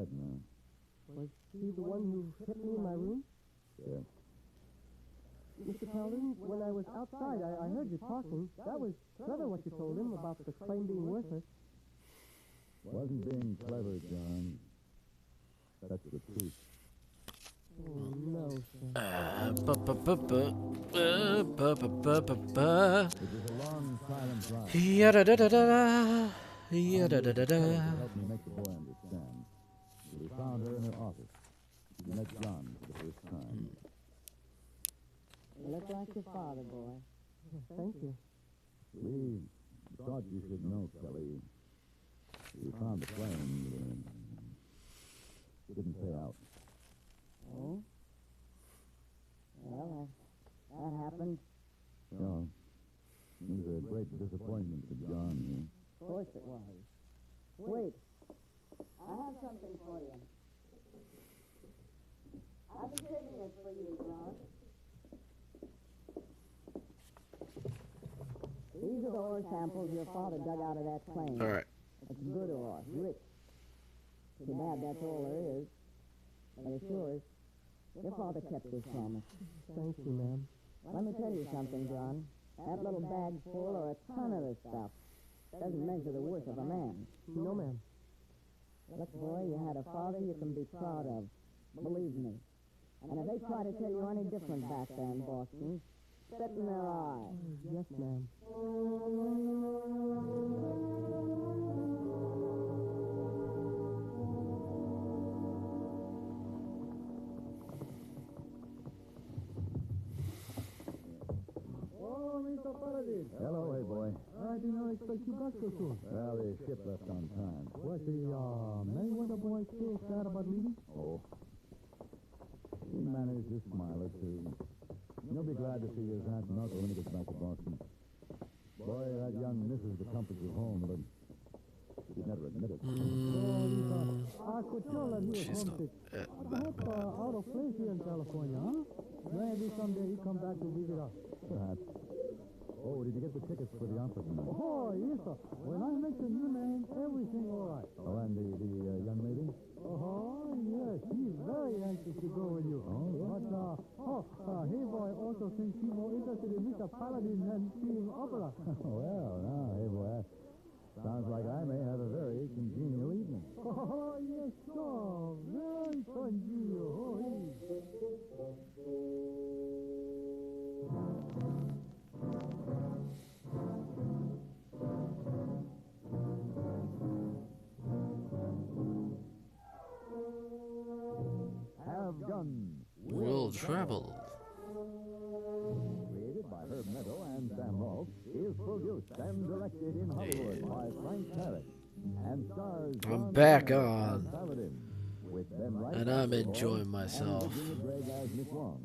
right now. Was he the one who hit me in my room? Yeah. Mr. Paladin, when I was outside, I heard you talking. That was clever what you told him about the claim being worthless. Wasn't being clever, John. That's the truth. Oh, no, sir. It was a long, silent drive. Ya-da-da-da-da. To Ya-da-da-da-da. help me make the boy understand. We found her in her office. She met John for the first time. You look like your father, boy. Thank you. We thought you should know, Kelly. We found the claim. Didn't pay out. Oh? Well, that happened. No. It was a great disappointment for John here. Of course it was. Wait. I have something for you. I've been saving this for you, John. These are the ore samples your father dug out of that claim. All right. It's good ore, rich. Too bad that's all there is. But it's yours. Your father kept his promise. Thank you, ma'am. Let me tell you something, John. That little bag full or a ton of this stuff doesn't measure the worth of a man. No, ma'am. Look, boy, you had a father you can be proud of. Believe me. And if they try to tell you any different back there in Boston, spit in their eye. Yes, ma'am. Oh, Mr. Paladin. Hello, hey boy. I did not expect you back so soon. Well, the ship left on time. Was the Mayweather boy still sad about leaving? Oh. He managed to smile or two. You'll be glad to see his aunt and uncle when he gets back to Boston. Boy, that young misses the comforts of home, but he'd never admit it. I could tell that he was She's not homesick. at I hope out of place here in California, huh? Maybe someday he come back to visit us. Perhaps. Oh, did you get the tickets for the opera tonight? Oh, yes, sir. When I mention your name, everything all right. Oh, and the young lady? Oh, yes, she's very anxious to go with you. Oh, yeah? But, hey boy also thinks she's more interested in Mr. Paladin than seeing opera. Well, now, hey boy, sounds like I may have a very congenial evening. Oh, yes, sir. Very congenial. Oh, hey. Have Gun. Will Travel. Created by Herb Meadow and Sam Rolfe, is produced and directed in Hollywood by Frank Parrott, and stars I'm John back Turner on. as Paladin, with Ben Wright And as I'm the enjoying Lord, myself. and Virginia Gregg as Miss Wong.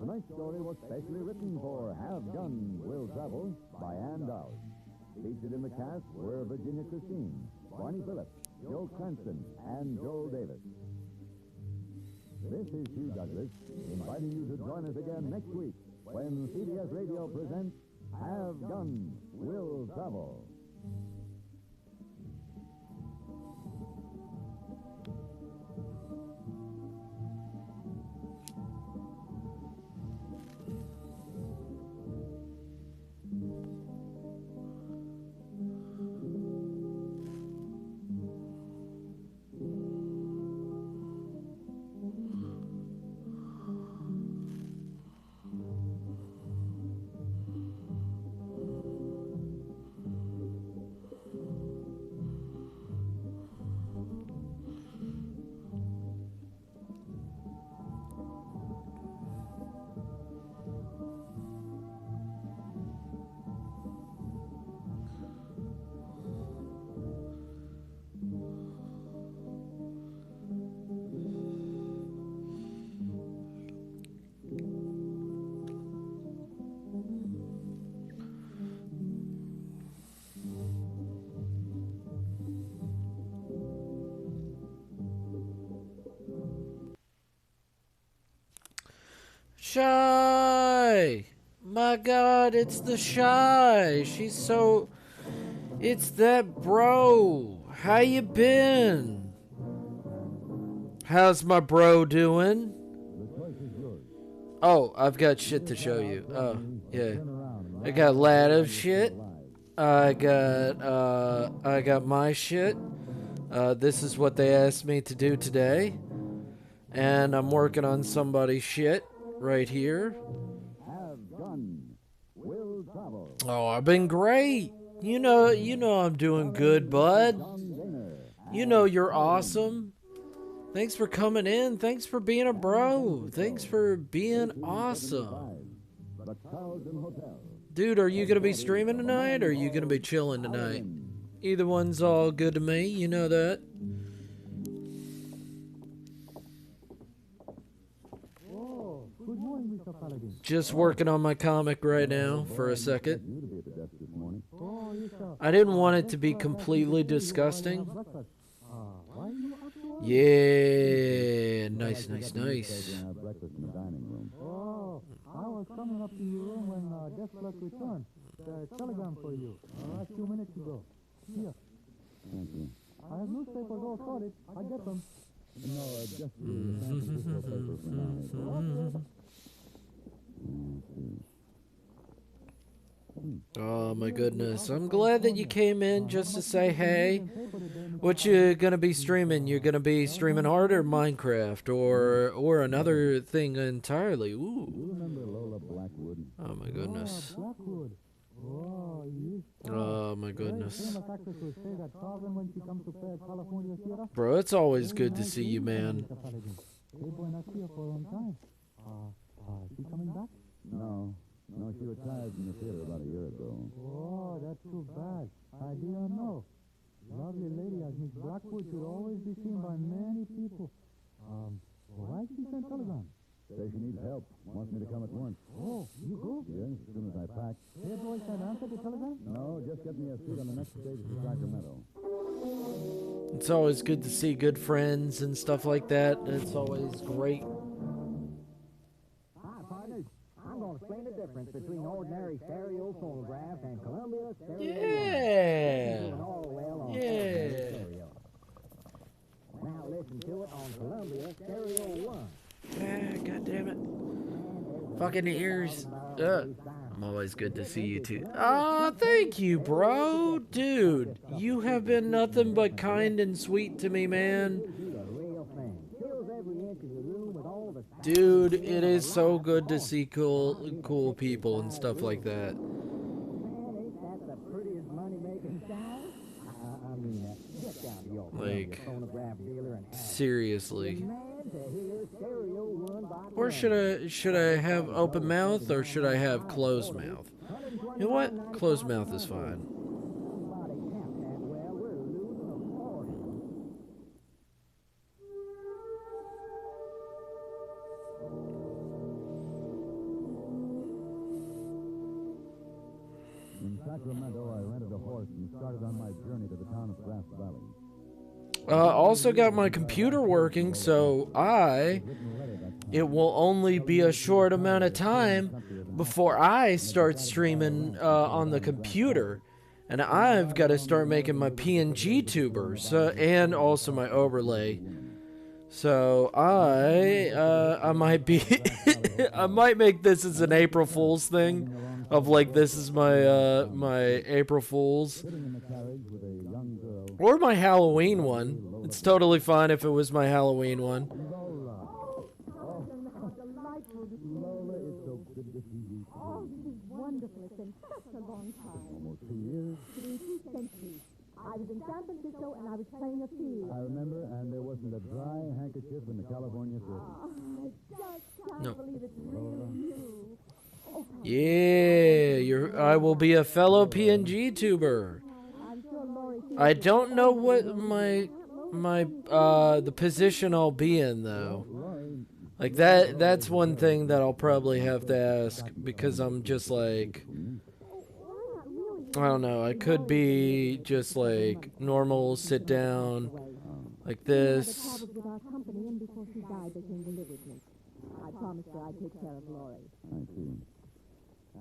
Tonight's story was specially written for Have Gun, Will Travel by Ann Dowd. Featured in the cast were Virginia Christine, Barney Phillips, Joe Cranston, and Joel Davis. This is Hugh Douglas, inviting you to join us again next week when CBS Radio presents Have Gun, Will Travel. Shy! My God, it's the Shy. She's so... It's that bro. How you been? How's my bro doing? The choice is yours. Oh, I've got shit to show you. Oh, yeah. I got a lot of shit. I got my shit. This is what they asked me to do today. And I'm working on somebody's shit right here. Have gun. Will travel. Oh, I've been great. You know I'm doing good, bud. You know you're awesome. Thanks for coming in. Thanks for being a bro. Thanks for being awesome. The Carlton Hotel. Dude, are you going to be streaming tonight or are you going to be chilling tonight? Either one's all good to me. You know that. Oh, good morning, Mr. Paladin. Just working on my comic right now for a second. You to be at the desk this morning. Oh, yes, sir. I didn't want it to be completely disgusting. Breakfast. Why are you up so early? Yeah, nice, nice, nice. Have breakfast in the dining room. Oh, I was coming up to your room when desk clerk returned. The telegram for you. A few minutes ago. Here. Thank you. I have newspapers all sorted. I get them. No, just the San Francisco paper for now. Oh my goodness. I'm glad that you came in just to say hey. What you gonna be streaming? You're gonna be streaming art or Minecraft or another thing entirely. Ooh. You remember Lola Blackwood? Oh my goodness. Blackwood. Oh, yes. Oh my goodness. Famous actress will say that Carlton when she comes to play at California Theater. Bro, it's always good to see you, man. Mr. Paladin. Hey, boy, not here for a long time. Is she coming back? No. No, she retired from the theater about a year ago. Oh, that's too bad. I didn't know. Lovely lady as Miss Blackwood should always be seen by many people. Why did she send telegram? Says she needs help. Wants me to come at once. Oh, you go? Yes, as soon as I pack. Hey, boy, can I answer the telegram? No, just get me a seat on the next stage to Sacramento. It's always good to see good friends and stuff like that. It's always great. Hi, partners. I'm going to explain the difference between ordinary stereo phonograph and Columbia stereo. Yeah. Doing all well on Yeah. stereo. Now listen to it on Columbia Stereo 1. Ah, God damn it. Fucking ears. I'm always good to see you too. Oh, thank you, bro. Dude, you have been nothing but kind and sweet to me, man. The real thing. Fills every inch of the room with all the sound. Dude, it is so good to see cool people and stuff like that. Man, ain't that the prettiest money-making sound? Get down to your Like, phonograph dealer and ask seriously. man to hear Stereo 1 by Or should I have open mouth or should I have closed mouth? You know what? Closed mouth is fine. Somebody count that well. We're losing a fortune. In Sacramento, I rented a horse and started on my journey to the town of Grass Valley. Also got my computer working, so it will only be a short amount of time before I start streaming on the computer. And I've got to start making my PNG tubers and also my overlay. So I might be I might make this as an April Fool's thing of like this is my my April Fool's Sitting in the carriage with a young girl. or my Halloween one. It's totally fine if it was my Halloween one. Lola. Lola, it's so good to see you. Oh, this is wonderful. It's been such a long time. Almost 2 years. 2 centuries. I was in San Francisco and I was playing a field. I remember, and there wasn't a dry handkerchief in the California theater. I just can't No. believe it's really you. Oh, Yeah, I will be a fellow PNG tuber. I'm sure Lori thinks I don't know what my the position I'll be in though. Like that's one thing that I'll probably have to ask because I'm just like I don't know, I could be just like normal sit down like this troubles with our company, and before she died, they came to live with me. I promised her I'd take care of Lori. I see.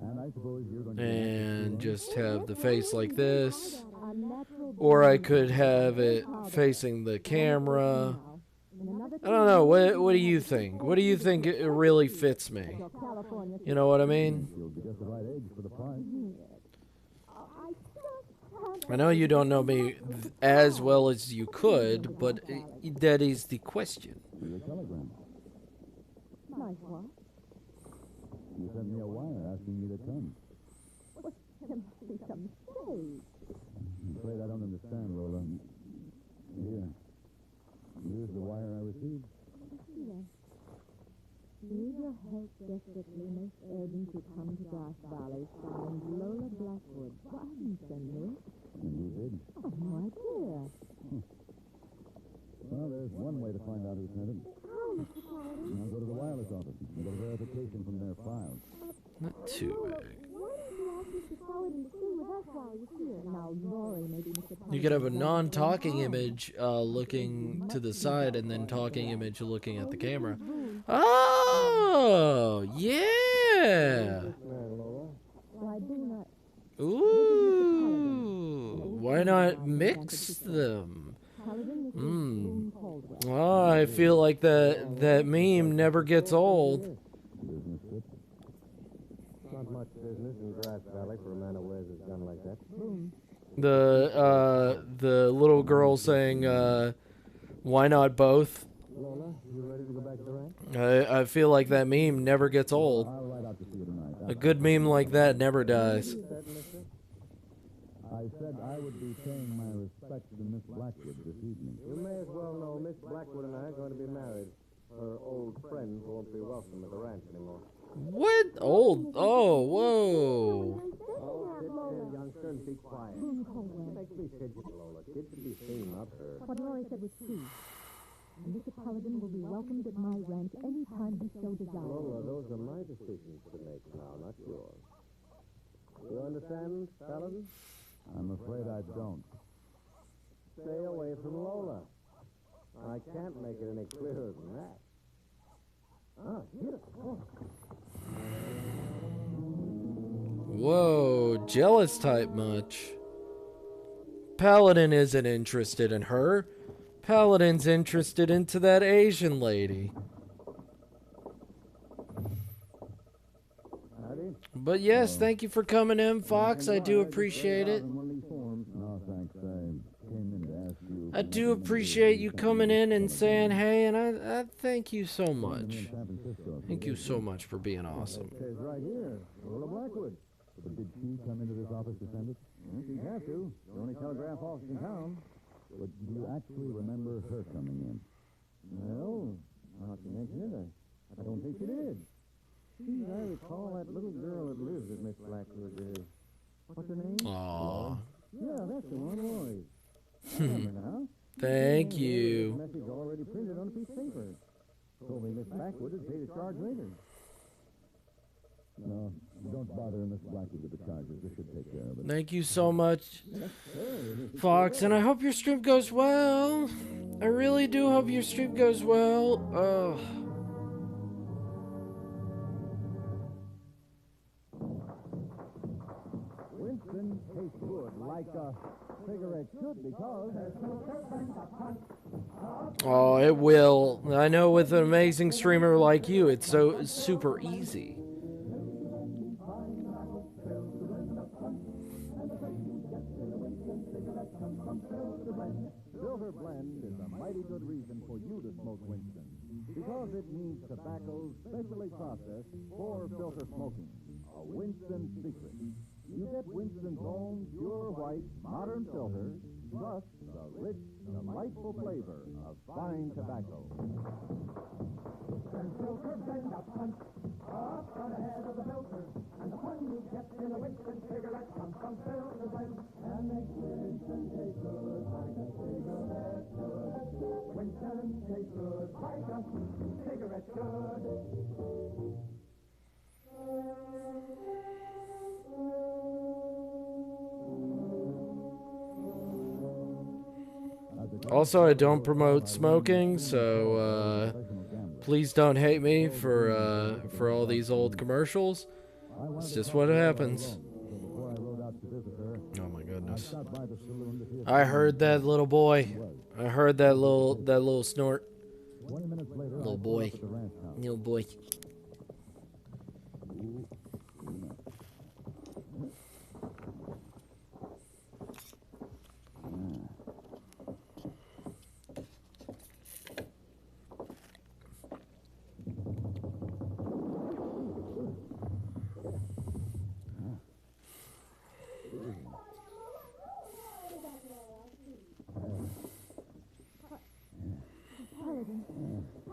And I suppose you're going to... and just have the face like this. A natural Or I could have it facing the camera. in a I don't know. What do you think? What do you think it really fits me? You know what I mean? You'll be just the right age for the part. I know you don't know me as well as you could, but that is the question. Your telegram. Nice one. You sent me a wire asking me to come. There must be some mistake. I'm afraid I don't understand, Lola. Here. Here's the wire I received. Yes. Need your help desperately, most urgent to come to Grass Valley. Signed Lola Blackwood. Well, I didn't send this. And you did. I have no idea. Well, there's one way to find out who sent it. How, Mr. Paladin? I'll go to the wireless office and get a verification from their files. Not too big. Why didn't you ask Mr. Paladin to stay with us while he's here? Now, Lori, maybe Mr. Paladin... You could have a non-talking image looking to the side and then talking image looking at the camera. Oh, yeah. Well, I do not... Ooh, why not mix them? Oh, I feel like that meme never gets old. Not much business in Grass Valley for a man who wears his gun like that. The little girl saying, why not both? Lola, you ready to go back to the ranch? I feel like that meme never gets old. I'll ride out to see you tonight. A good meme like that never dies. I said I would be paying my respects to Miss Blackwood this evening. You may as well know Miss Blackwood and I are going to be married. Her old friends won't be welcome at the ranch anymore. What? Old? Oh, whoa. Oh, sit there, youngster, and be quiet. Make me fidget, Lola. Kids should be seen, not her. What Lori said was true. And Mr. Paladin will be welcomed at my ranch any time he so desires. Lola, those are my decisions to make now, not yours. You understand, Paladin? I'm afraid I don't. Stay away from Lola. I can't make it any clearer than that. Ah, get it. Oh. Whoa, jealous type much. Paladin isn't interested in her. Paladin's interested into that Asian lady. But yes, thank you for coming in, Fox. I do appreciate it. No, thanks. I came in to ask you. I do appreciate you coming in and saying hey, and I thank you so much. Thank you so much for being awesome. It says right here, Lola Blackwood. But did she come into this office to send it? She'd have to. The only telegraph office in town. But do you actually remember her coming in? No, not to mention it. I don't think she did. Geez, I recall that little girl that lives at Miss Blackwood. What's her name? Aw. Yeah, that's the one, Lori. I remember now. Thank you. Message already printed on a piece of paper. Told me Miss Blackwood would pay the charge later. No, don't bother Miss Blackwood with the charges. This should take care of it. Thank you so much, Fox, and I hope your stream goes well. I really do hope your stream goes well. Winston tastes good, like a cigarette should, because... Oh, it will. I know with an amazing streamer like you, it's so super easy. Silver Blend is a mighty good reason for you to smoke Winston, because it needs tobacco specially processed for filter smoking. A Winston secret. You get Winston's own pure white modern filter, plus the rich, delightful flavor of fine tobacco. Filter blend up front, up ahead of the filter, and the one you get in a Winston cigarette comes from Filter Blend, and makes Winston taste good like a cigarette should. Winston tastes good like a cigarette should. Also, I don't promote smoking, so please don't hate me for all these old commercials. It's just what happens. Oh my goodness! I heard that little boy. I heard that little snort. 20 minutes later, Little I pulled boy. up at the ranch house. Little boy.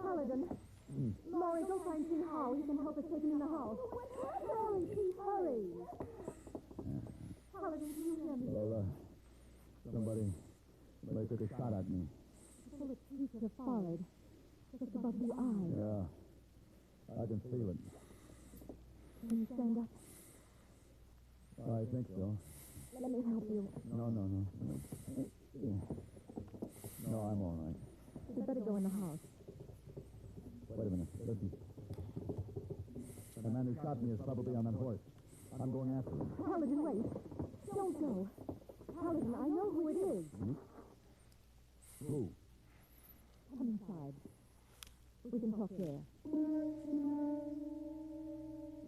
Paladin. Laurie, go find King How. He can help us take him in the house. Hurry, Pete, hurry. Paladin, can you hear me? Lola, somebody took a shot at me. The bullet reached your forehead, just above the eye. Yeah, I can feel it. Can you stand up? I think so. Let me help you. No. No, I'm all right. You'd better go in the house. Wait a minute. Listen. The man who shot me is probably on that horse. I'm going after him. Paladin, wait. Don't go. Paladin, I know who it is. Who? Come inside. We can talk there.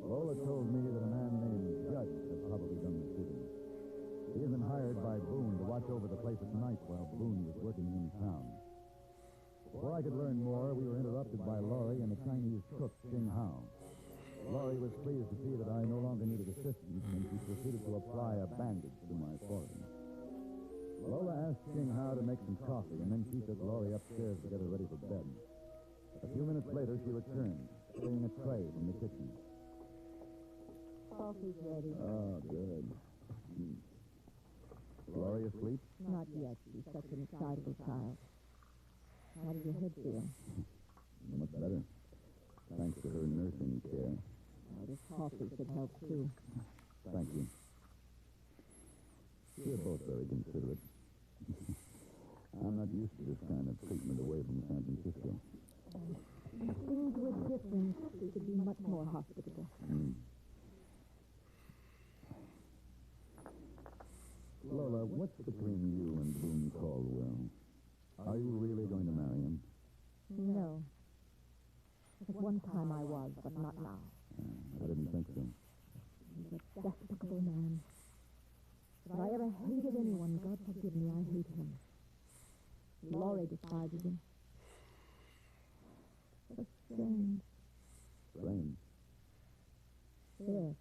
Lola told me that a man named Judge had probably done the shooting. He had been hired by Boone to watch over the place at night while Boone was working in town. Before I could learn more, we were interrupted by Laurie and the Chinese cook, Ching Hao. Laurie was pleased to see that I no longer needed assistance, and she proceeded to apply a bandage to my forehead. Lola asked Ching Hao to make some coffee, and then she took Laurie upstairs to get her ready for bed. A few minutes later, she returned, bringing a tray from the kitchen. Coffee's ready. Oh, good. Laurie asleep? Not yet. She's such an excitable child. How does your head feel? Much better. Thanks to her nursing care. Oh, this coffee should help, too. Thank you. You're both very considerate. I'm not used to this kind of treatment away from San Francisco. If things were different, we could be much more hospitable. Lola, what's between you and Boone Caldwell? Are you really going to marry him? No. At one time I was, but not now. I didn't think so. He's a despicable man. If I ever hated anyone, God forgive me, I hate him. Laurie despises him. So strange. Strange. Yes.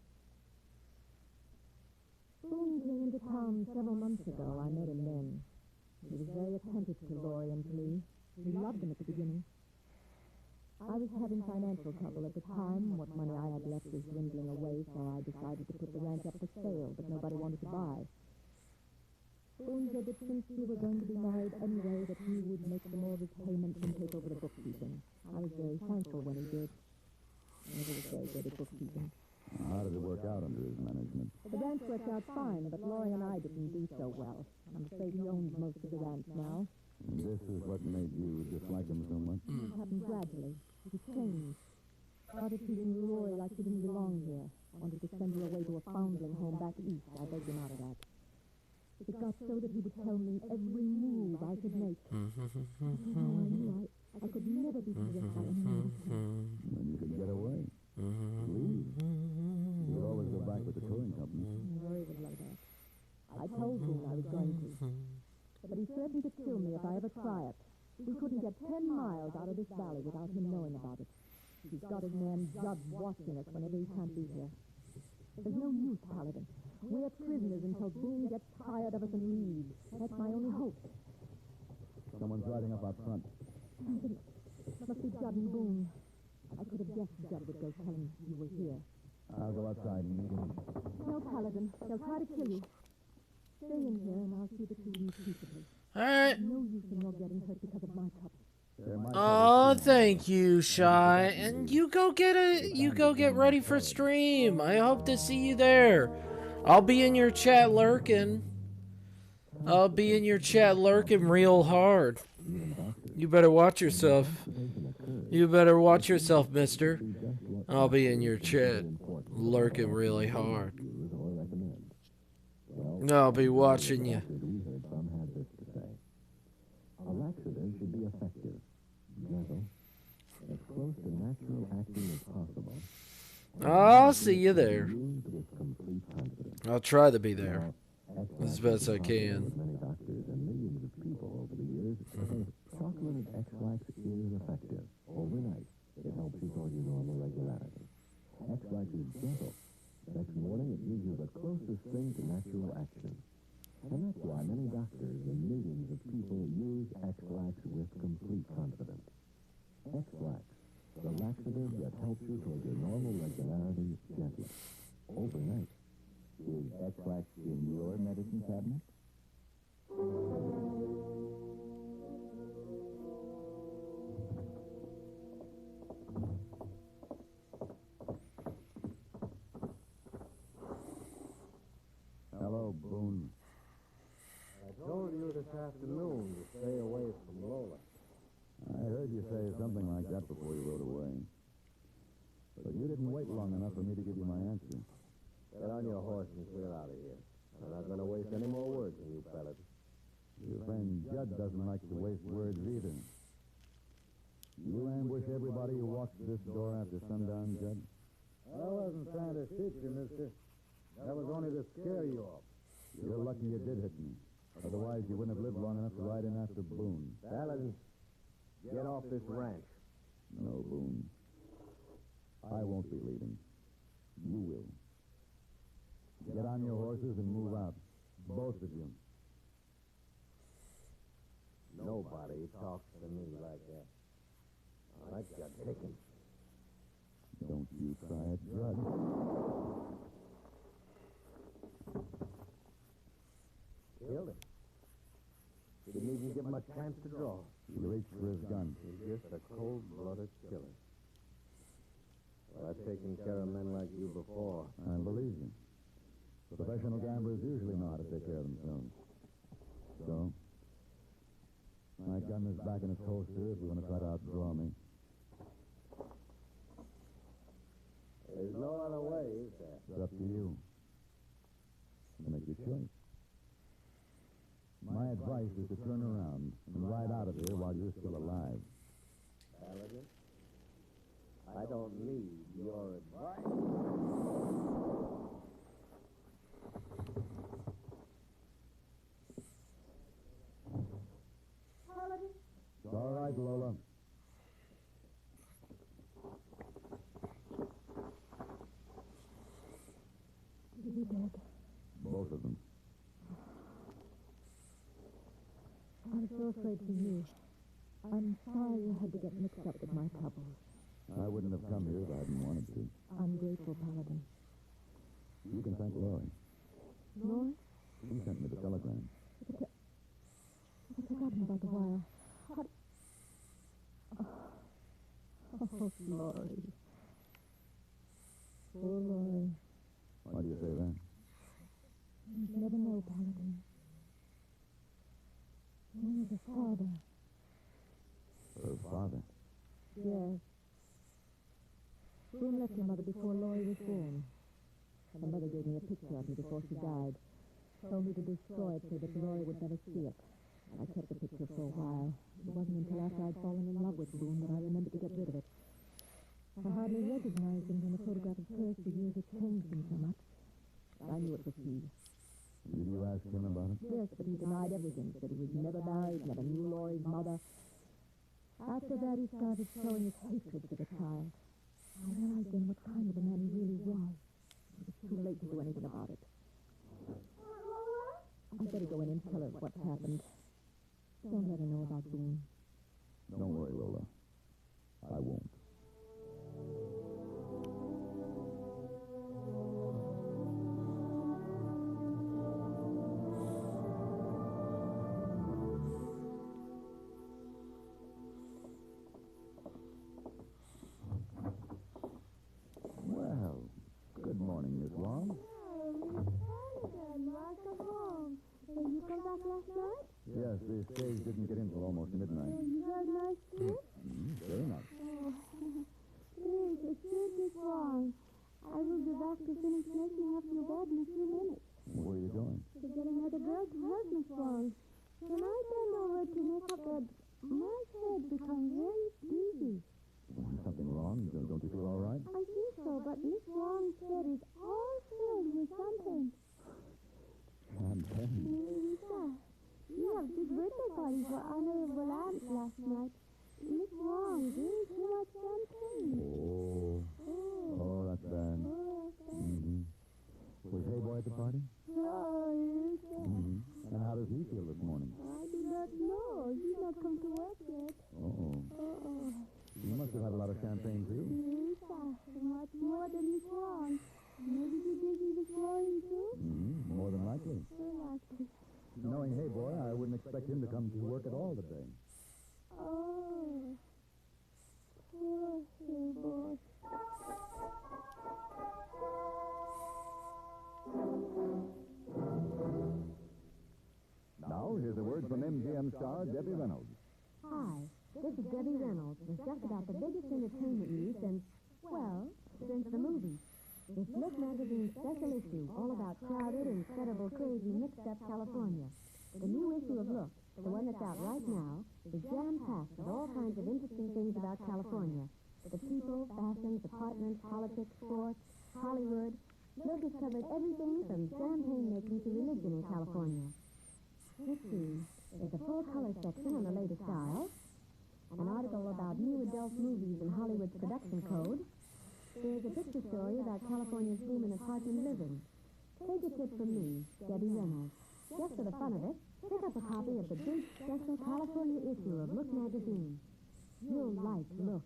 Boone came into town several months ago. I met him then. He was very attentive to Laurie and me. He loved them at the beginning. I was having financial trouble at the time. What money I had left was dwindling away, so I decided to put the ranch up for sale, but nobody wanted to buy. Boone said that since we were going to be married anyway, that he would make the mortgage payments and take over the bookkeeping. I was very thankful when he did. He was very good at bookkeeping. How did it work out under his management? The ranch worked out fine, but Laurie and I didn't do so well. I'm afraid he owns most of the ranch now. This is what made you dislike him so much? It happened gradually. He changed. Started treating Laurie like she didn't belong here. Wanted to send her away to a foundling home back east. I begged him out of that. It got so that he would tell me every move I could make. I knew I could never be possessed by anyone. And you could get away. Leave. You could always go back with the touring company. Laurie would like that. I told him I was going to. But he threatened to kill me if I ever try it. We couldn't get 10 miles out of this valley without him knowing about it. He's got his man Judd watching us whenever he can't be here. There's no use, Paladin. We're prisoners until Boone gets tired of us and leaves. That's my only hope. Someone's riding up out front. Must be Judd and Boone. I could have guessed Judd would go tell him you were here. I'll go outside and meet him. No, Paladin. They'll try to kill you. Stay in here and I'll see that you leave peaceably. All right. No use in your getting hurt because of my cup. Oh, thank you, Shy. And you go get ready for stream. I hope to see you there. I'll be in your chat lurking. I'll be in your chat lurking real hard. You better watch yourself. You better watch yourself, mister. I'll be in your chat lurking really hard. I'll be watching you. A laxative should be effective, gentle, as close to natural acting as possible. I'll see you there. Used with complete confidence. I'll try to be there Now, as best I X-Lax can. with many doctors and millions of people over the years, chocolate X-Lax is effective. Overnight, it helps restore your normal regularity. X-Lax is gentle. Next morning, it gives you the closest thing to natural action. And that's why many doctors and millions of people use X-Lax with complete confidence. X-Lax, the laxative that helps you toward your normal regularity gently. Overnight. Is X-Lax in your medicine cabinet? Hello, Boone. I told you this afternoon to stay away from Lola. I heard you say something like that before you rode away. But you didn't wait long enough for me to give you my answer. Get on your horse and clear out of here. I'm not going to waste any more words with you fellas. Your friend Judd doesn't like to waste words either. You ambush everybody who walks this door after sundown, Judd? I wasn't trying to shoot you, mister. That was only to scare you off. You're lucky you did hit me. Otherwise, you wouldn't have lived long enough to ride in after Boone. Paladin, get off this ranch. No, Boone. I won't be leaving. You will. Get on your horses and move out. Both of you. Nobody talks to me like that. All right, Judd, take him. Don't you try it, Judd. Killed him. Didn't even give him a chance to draw. He reached for his gun. He's just a cold-blooded killer. Well, I've taken care of men like you before. I believe you. Professional gamblers usually know how to take care of themselves. So, my gun is back in its holster if you want to try to outdraw me. There's no other way, is there? It's up to you. You make your choice. My advice is to turn around and ride out of here while you're still alive. Paladin, I don't need your advice. It's all right, Lola. Is he dead? Both of them. I was so afraid for you. I'm sorry you had to get mixed up with my troubles. I wouldn't have come here if I hadn't wanted to. I'm grateful, Paladin. You can thank Lori. Lord, She sent me the telegram. I'd forgotten about the wire. Oh, Lori. Poor Lori. Why do you say that? You never know, Paladin. When was a father? Her father. Yes. Boone left your mother before Lori was born. Her mother gave me a picture of you before she died. Told me to destroy it so that Lori would never see it. I kept the picture for a while. It wasn't until after I'd fallen in love with Boone that I remembered to get rid of it. I hardly recognized him when the photograph of hers the years had changed him so much. I knew it was he. Did you ask him about it? Yes, but he denied everything. Said he was never married, never knew Lori's mother. After that, he started showing his hatred for the child. I realized then what kind of a man he really was. It was too late to do anything about it. I'd better go in and tell her what's happened. Don't let her know about Boone. Don't worry, Lola. I won't. Well, good morning, Miss Wong. Did you come back last night? Yes, the stage didn't get in till almost midnight. You had a nice trip? Very nice. Oh, please, excuse me, Swan. I will be back to finish making up your bed in a few minutes. Where are you going? To get another girl to help me, Swan. When I bend over to make up bed, my head becomes very dizzy. Something wrong? Don't you feel all right? I think so, but Miss Wong's head is all filled with something. Champagne. Lisa, you have big birthday party for Honorable Aunt last night. Miss Wong drank too much champagne. Oh, that's bad. Mm-hmm. Was Hey Boy at the party? Oh, Lisa. Mm-hmm. And how does he feel this morning? I do not know. He's not come to work yet. Uh-oh. You must have had a lot of champagne, too. Lisa, much more than Miss Wong. Maybe he drinking this morning, too? Mm-hmm. More than likely. Likely. Knowing Hey Boy, I wouldn't expect him to come to work at all today. Oh. Poor Hey Boy. Now, here's a word from MGM star Debbie Reynolds. Hi, this is Debbie Reynolds with just about the biggest entertainment news since the movie. It's Look Magazine's special issue, all about crowded, incredible, crazy, mixed-up California. The new issue of Look, the one that's out right now, is jam-packed with all kinds of interesting things about California. The people, fashions, apartments, politics, sports, Hollywood. Look has covered everything from champagne making to religion in California. Let's see. There's a full color section on the latest styles, an article about new adult movies and Hollywood's production code. There's a picture story about California's boom in apartment living. Take a tip from me, Debbie Reynolds. Just for the fun of it, pick up a copy of the big special California issue of Look magazine. You'll like Look.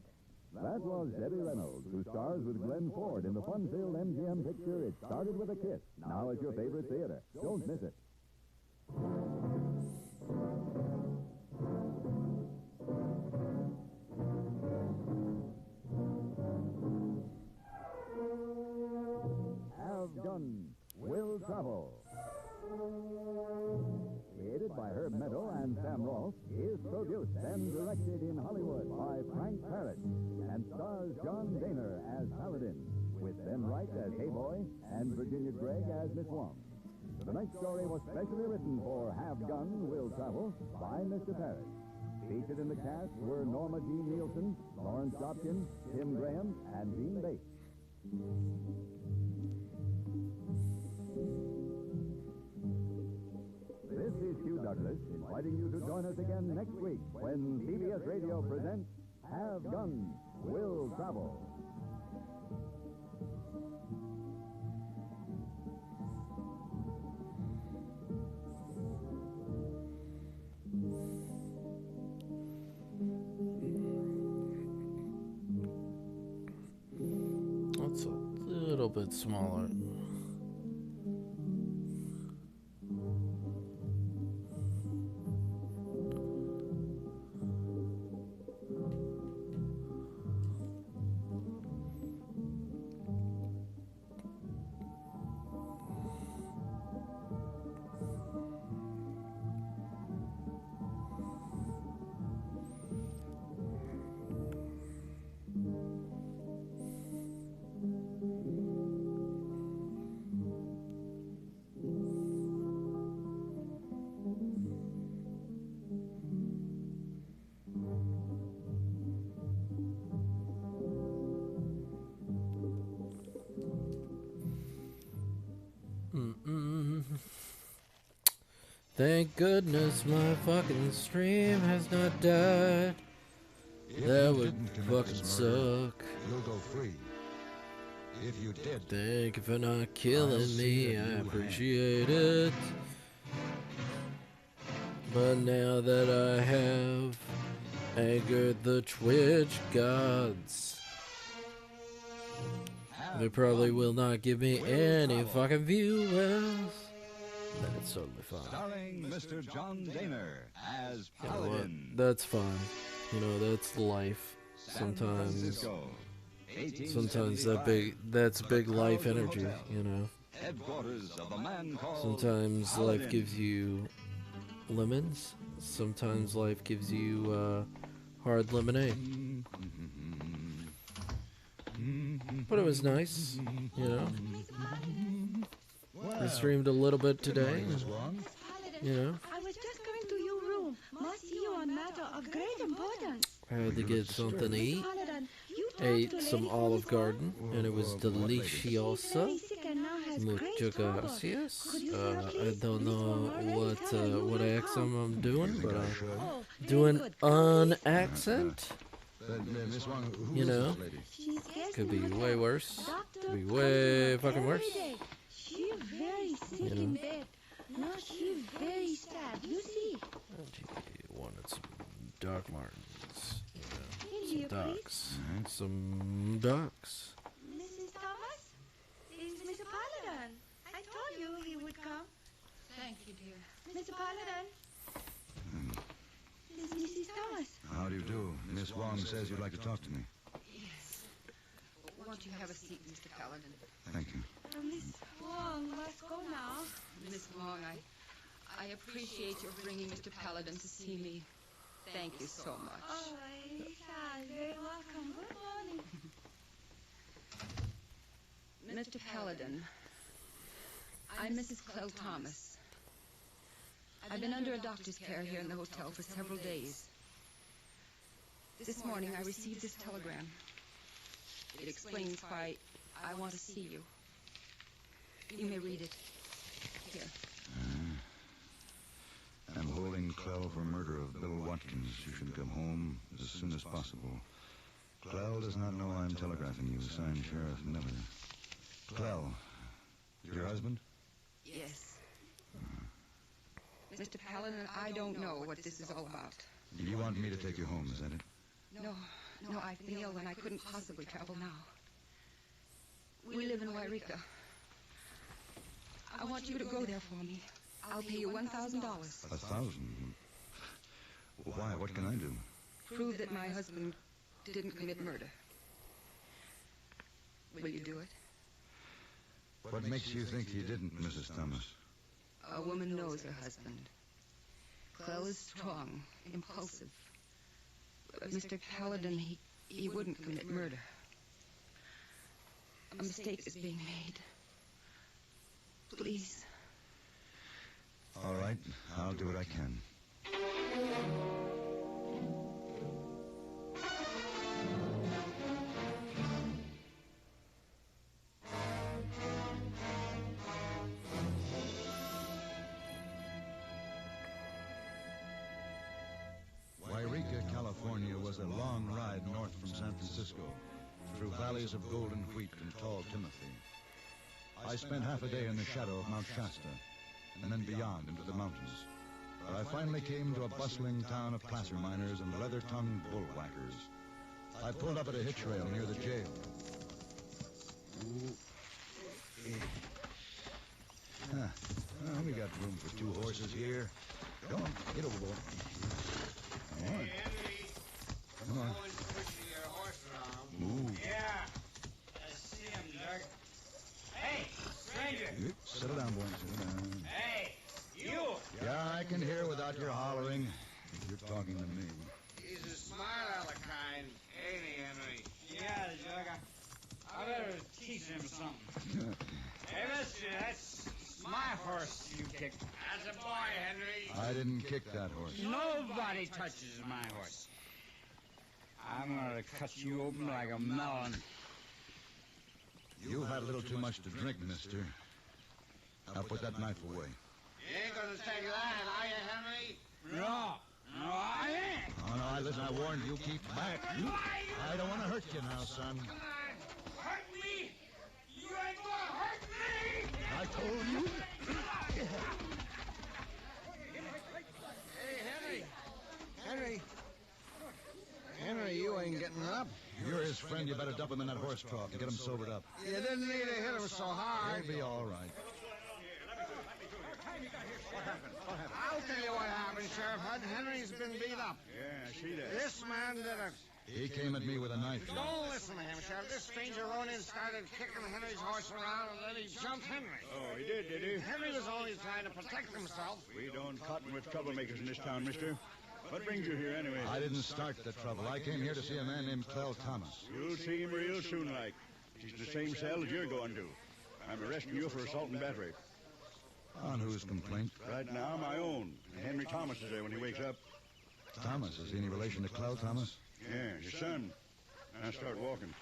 That was Debbie Reynolds, who stars with Glenn Ford in the fun-filled MGM picture It Started With a Kiss, now at your favorite theater. Don't miss it. Have Gun Will Travel. Created by Herb Meadow and Sam Rolfe, is produced and directed in Hollywood by Frank Parrott and stars John Daner as Paladin, with Ben Wright as Hey Boy and Virginia Gregg as Miss Wong. Tonight's story was specially written for Have Gun Will Travel by Mr. Parrott. Featured in the cast were Norma Jean Nielsen, Lawrence Dobkin, Tim Graham, and Jean Bates. This is Hugh Douglas inviting you to join us again next week when CBS Radio presents Have Gun Will Travel. That's a little bit smaller. Thank goodness my fucking stream has not died. That would fucking suck. You'll go free. If you did, Thank you for not killing me, I appreciate it. But now that I have angered the Twitch gods, they probably will not give me any fucking viewers. That's totally fine. Starring Mr. John Daner as You know what? Paladin. That's fine. You know, that's life. Sometimes that's big life energy, you know. Headquarters of a man called Sometimes Paladin. life gives you lemons. Sometimes life gives you hard lemonade. But it was nice, you know. I streamed a little bit today, you know. I was just going to your room. Must see you on matter of great importance. I had to get something to eat. Paladin, ate some Olive Garden, and it was delicioso. Muchas gracias. I don't know what accent I'm doing, but I'm doing an accent. Miss Wong, who You is know, this lady? could be way worse. Could be way fucking worse. She's very sick You know. in bed. No, she's very sad. You see. She wanted some Doc Martens. In Some here, ducks. Some ducks. Mrs. Thomas? It's Mr. Paladin. I told you he would come. Thank you, dear. Mr. Paladin. This is Mrs. Thomas. How do you do? Miss Wong says you'd like to talk to me. Yes. Won't you have a seat, Mr. Paladin? Thank you. Miss Wong, let's go now. Miss Wong, I appreciate your bringing Mr. Paladin to see me. Thank you so much. Oh, Lisa, very welcome. Good morning. Mr. Paladin, I'm Mrs. Clell Thomas. I've been under a doctor's care here in the hotel for several days. This morning I received this telegram. It explains why I want to see you. You may read it. Here. I'm holding Clell for murder of Bill Watkins. You should come home as soon as possible. Clell does not know I'm telegraphing you. Signed, Sheriff Miller. Clell, your husband? Yes. Mr. Paladin, I don't know what this is all about. You want me to take you home, is that it? No, I've been ill and I couldn't possibly travel now. We live in Wairika. I want you to go there for me. I'll pay you $1,000. 1,000? Why? What can I do? Prove that my husband didn't commit murder. Will you do it? What makes you think he didn't, Mrs. Thomas? A woman knows her husband. Clell is strong, impulsive. But Mr. Paladin, he wouldn't commit murder. A mistake is being made. Please. All right, I'll do what I can. Wairika, California was a long ride north from San Francisco, through valleys of golden wheat and tall timothy. I spent half a day in the shadow of Mount Shasta, and then beyond into the mountains. But I finally came to a bustling town of placer miners and leather-tongued bullwhackers. I pulled up at a hitch rail near the jail. We got room for 2 horses here. Go on, get over, boy. Come on. Come on. Move. Yeah. I see him, Doug. Hey, stranger. Settle down, boy. Settle down. Hey, you. Yeah, I can hear without your hollering. You're talking to me. He's a smart aleck kind, ain't he, Henry? Yeah, Doug. I better teach him something. Hey, mister, that's my horse you kicked. That's a boy, Henry. I didn't kick that horse. Nobody touches my horse. I'm gonna cut you open like a melon. You've had a little too much to drink, mister. Now put that knife away. You ain't gonna take that, are you, Henry? No, I ain't. Oh, no, listen, I warned you. Keep back. I don't want to hurt you now, son. Come on, hurt me? You ain't gonna hurt me! I told you. Hey, Henry, you ain't getting up. You're his friend. You better dump him in that horse trough and get him sobered up. You didn't need to hit him so hard. He'll be all right. I'll tell you what happened, Sheriff Hudd. Henry's been beat up. Yeah, I see This man did it. He came at me with a knife. Don't listen to him, Sheriff. This stranger rode in, started kicking Henry's horse around, and then he jumped Henry. Oh, he did he? Henry was only trying to protect himself. We don't cotton with troublemakers in this town, mister. What brings you here, anyway? I didn't start the trouble. I came here to see a man named Clell Thomas. You'll see him real soon, like. He's in the same cell as you're going to. I'm arresting you for assault and battery. On whose complaint? Right now, my own. Henry Thomas is there when he wakes up. Thomas? Is he any relation to Clell Thomas? Yeah, your son. Now start walking.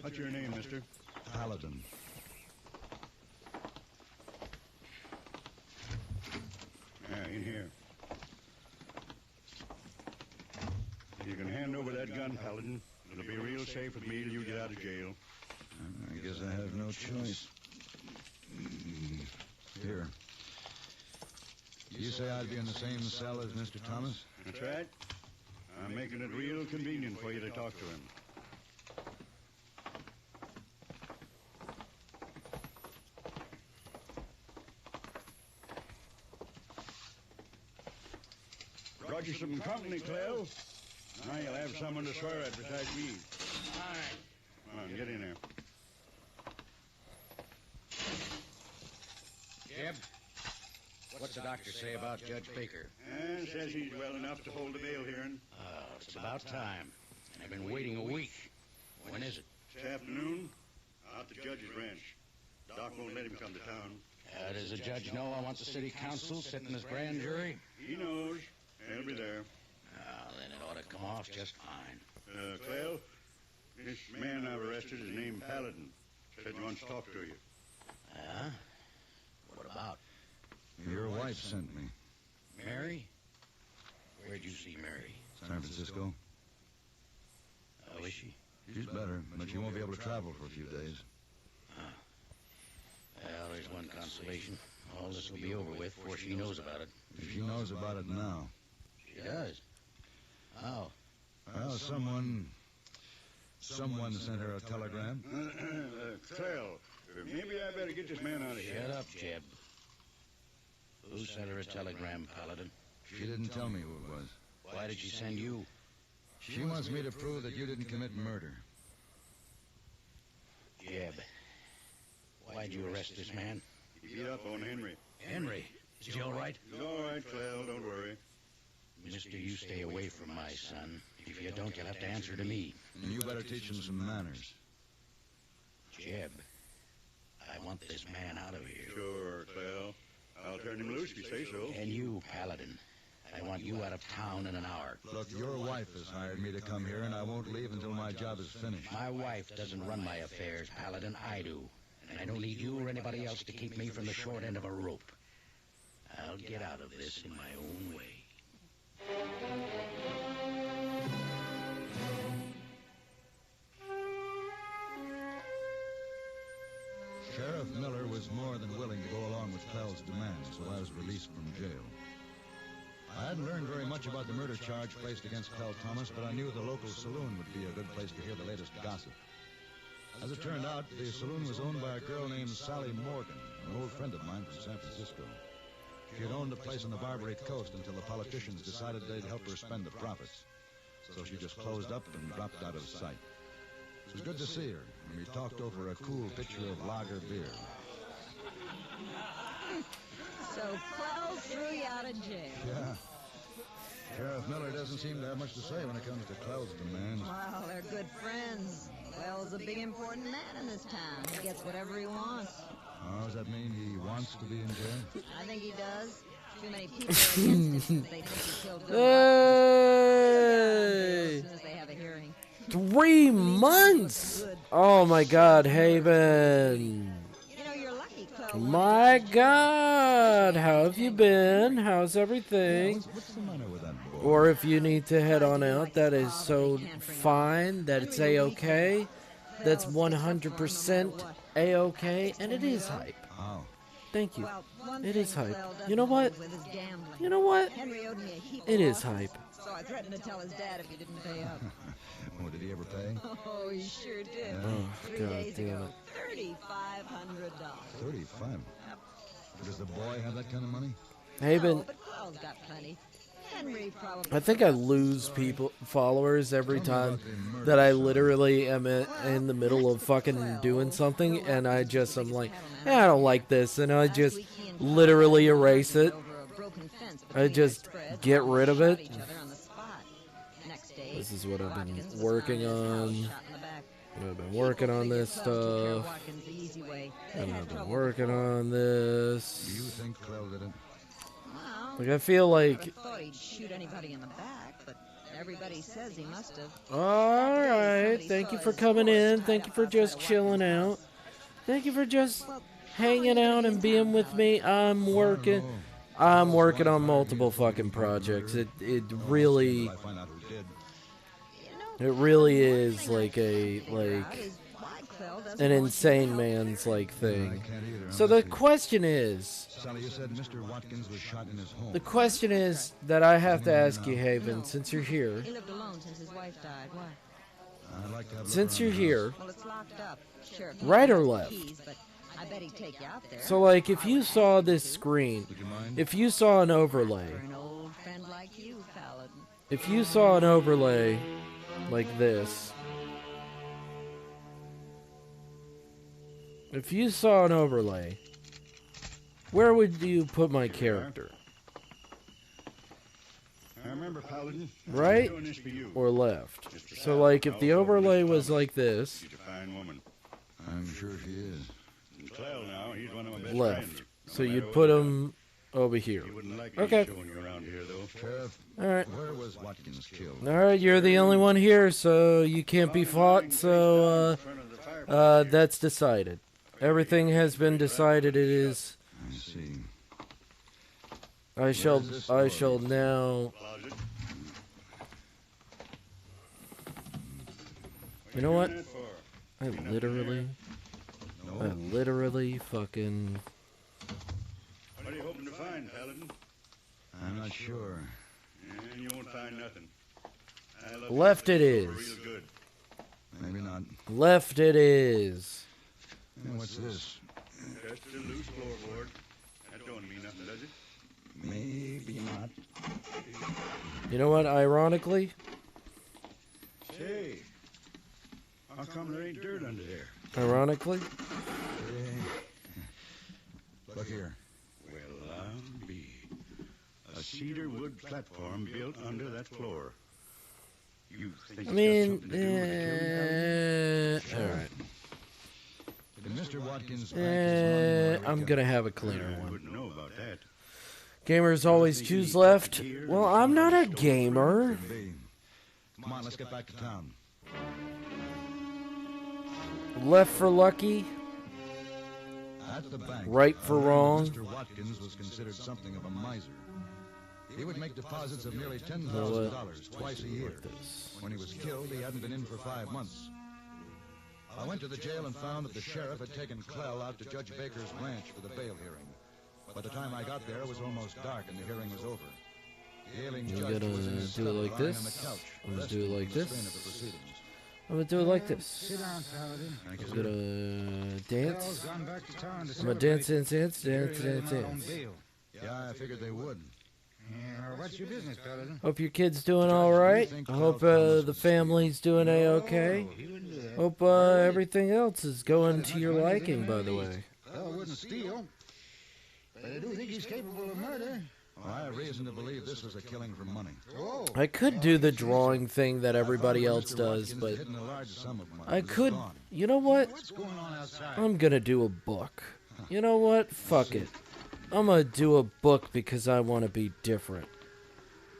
What's your name, mister? Paladin. Yeah, in here. You can hand over that gun, Paladin. It'll be real safe with me till you get out of jail. I guess I have no choice. Here. You say I'd be in the same cell as Mr. Thomas? That's right. I'm making it real convenient for you to talk to him. Brought you some company, Clell. Now you'll have someone to swear at besides me. All right. Come on, get in there. Jeb, what's the doctor say about Judge Baker? And says he's well enough to hold a bail hearing. Oh, it's about time. I've been waiting a week. When is it? This afternoon, out at the judge's ranch. Doc won't let him come to town. Does the judge know I want the city council sitting as grand jury? He knows. He'll be there. Then it ought to come off just fine. Clell, this man I've arrested is named Paladin. Said he wants to talk to you. Huh? What about? Your wife sent me. Mary? Where'd you see Mary? San Francisco. Oh, is she? She's better, but she won't be able to travel for a few days. Well, there's one consolation. All this will be over with before she knows about it. If she knows about it now. She does? How? Well, someone sent her a telegram. Clell, maybe I better get this man out of here. Shut up, Jeb. Who sent her a telegram, Paladin? She didn't tell me who it was. Why did she send you? She wants me to prove that you didn't commit murder. Jeb, why'd you arrest this man? He beat up on Henry. Henry? Is he all right? He's all right, Clell, don't worry. Mister, you stay away from my son. If you don't, you'll have to answer to me. And you better teach him some manners. Jeb, I want this man out of here. Sure, Clell. I'll turn him loose if you say so. And you, Paladin, I want you out of town in an hour. Look, your wife has hired me to come here, and I won't leave until my job is finished. My wife doesn't run my affairs, Paladin. I do. And I don't need you or anybody else to keep me from the short end of a rope. I'll get out of this in my own way. Sheriff Miller was more than willing to go along with Clell's demands, so I was released from jail. I hadn't learned very much about the murder charge placed against Clell Thomas, but I knew the local saloon would be a good place to hear the latest gossip. As it turned out, the saloon was owned by a girl named Sally Morgan, an old friend of mine from San Francisco. She had owned a place on the Barbary Coast until the politicians decided they'd help her spend the profits. So she just closed up and dropped out of sight. It was good to see her, and we talked over a cool pitcher of lager beer. So Clell threw you out of jail. Yeah. Sheriff Miller doesn't seem to have much to say when it comes to Clell's demands. Well, they're good friends. Clell's a big, important man in this town. He gets whatever he wants. Oh, does that mean he wants to be in jail? I think he does. Too many people are against him. They think he killed Bill Hey! as soon as they have a hearing. 3 months! Oh my God, Haven. You know, you're lucky, Clell. My God, how have you been? How's everything? What's the matter with that boy? Or if you need to head on out, that is so fine, that it's A-okay. That's 100% A-okay, and it is hype. Oh. Thank you. Well, one It thing is hype. Clell doesn't You know what? hold with his gambling. You know what? Henry owed me a heap It of is losses, hype. So I threatened to tell his dad if he didn't pay up. Oh, did he ever pay? Oh, he sure did. Oh, 3 God days damn ago. it. $3,500. 35. Does the boy have that kind of money? Haven, No, but Clell's got plenty. Henry probably. I think I lose followers every time that I literally am in the middle of fucking doing something, and I'm like, I don't like this, and I just literally erase it. I just get rid of it. This is what I've been working on. I've been working on this stuff. And I've been working on this. Do you think Clell did it? Like, I feel like... I thought he'd shoot anybody in the back, but everybody says he must have. Alright, thank you for coming in. Thank you for just chilling out. Thank you for just hanging out and being with me. I'm working on multiple fucking projects. It really is like an insane man's like thing. So the question is, Sally, you said Mr. Watkins was shot in his home. the question is that I have to ask you, Haven, since you're here. He lived alone since his wife died. Why? I'd like to have a look Since you're around the here, Well, it's locked up. Sure. right or left? Keys, but I bet he'd take you out there. So, like, if you saw this screen, if you saw an overlay, For an old friend like you, Paladin. if you saw an overlay like this, if you saw an overlay, where would you put my character? I remember, Paladin. Right I'm doing this for you. or left? So, like, if the overlay was like this, She's a fine woman. I'm sure she is. And Clell now, he's one of my best left. friends. So you'd put him over here. He wouldn't like me Okay. showing you around here, though. Sheriff, Alright. where was Watkins killed? Alright, you're the only one here, so you can't be fought, so, that's decided. Everything has been decided. It is... I see. I shall now... You know what? I literally fucking... What are you hoping to find, Paladin? I'm not sure. And you won't find nothing. I love Left it you is. real good. Maybe not. Left it is. And what's this? Just a loose floorboard. That don't mean nothing, does it? Maybe not. You know what, ironically? Say, how come there ain't dirt under there? Ironically? Look here. Well, I'll be. A cedar wood platform built under that floor. You think I mean, it's got something to do with the killing? alright. Did Mr. Watkins pack his money? I'm gonna have a cleaner I one. wouldn't know about that. Gamers always choose left. Well, I'm not a gamer. Could be. Come on, let's get back to town. Left for lucky. At the bank, Right for wrong. Mr. Watkins was considered something of a miser. He would make deposits of nearly $10,000 twice a year. When he was killed, he hadn't been in for 5 months. I went to the jail and found that the sheriff had taken Clell out to Judge Baker's ranch for the bail hearing. By the time I got there, it was almost dark and the hearing was over. The ailing I'm judge gonna was in his do it cell, like lying this. on the couch, I'm gonna resting do it like from the strain this. of the proceedings. I'm gonna do it like this. Sit down, Paladin. I'm gonna dance. Clell's gone back to town to I'm gonna dance, dance, dance, dance, dance, on dance. bail. Yeah, I figured they would. Yeah, what's your business, Paladin? Hope your kid's doing all right. I hope the family's doing a-okay. Hope everything else is going to your liking, by the way. Clell wouldn't steal, but I do think he's capable of murder. Well, I have reason to believe this was a killing for money. Oh, I could do the drawing thing that everybody else Mr. does, Watkins but had hidden a large sum of money. I It was could... gone. You know what? what's going on outside? I'm gonna do a book. You know what? Fuck it. I'm gonna do a book because I want to be different.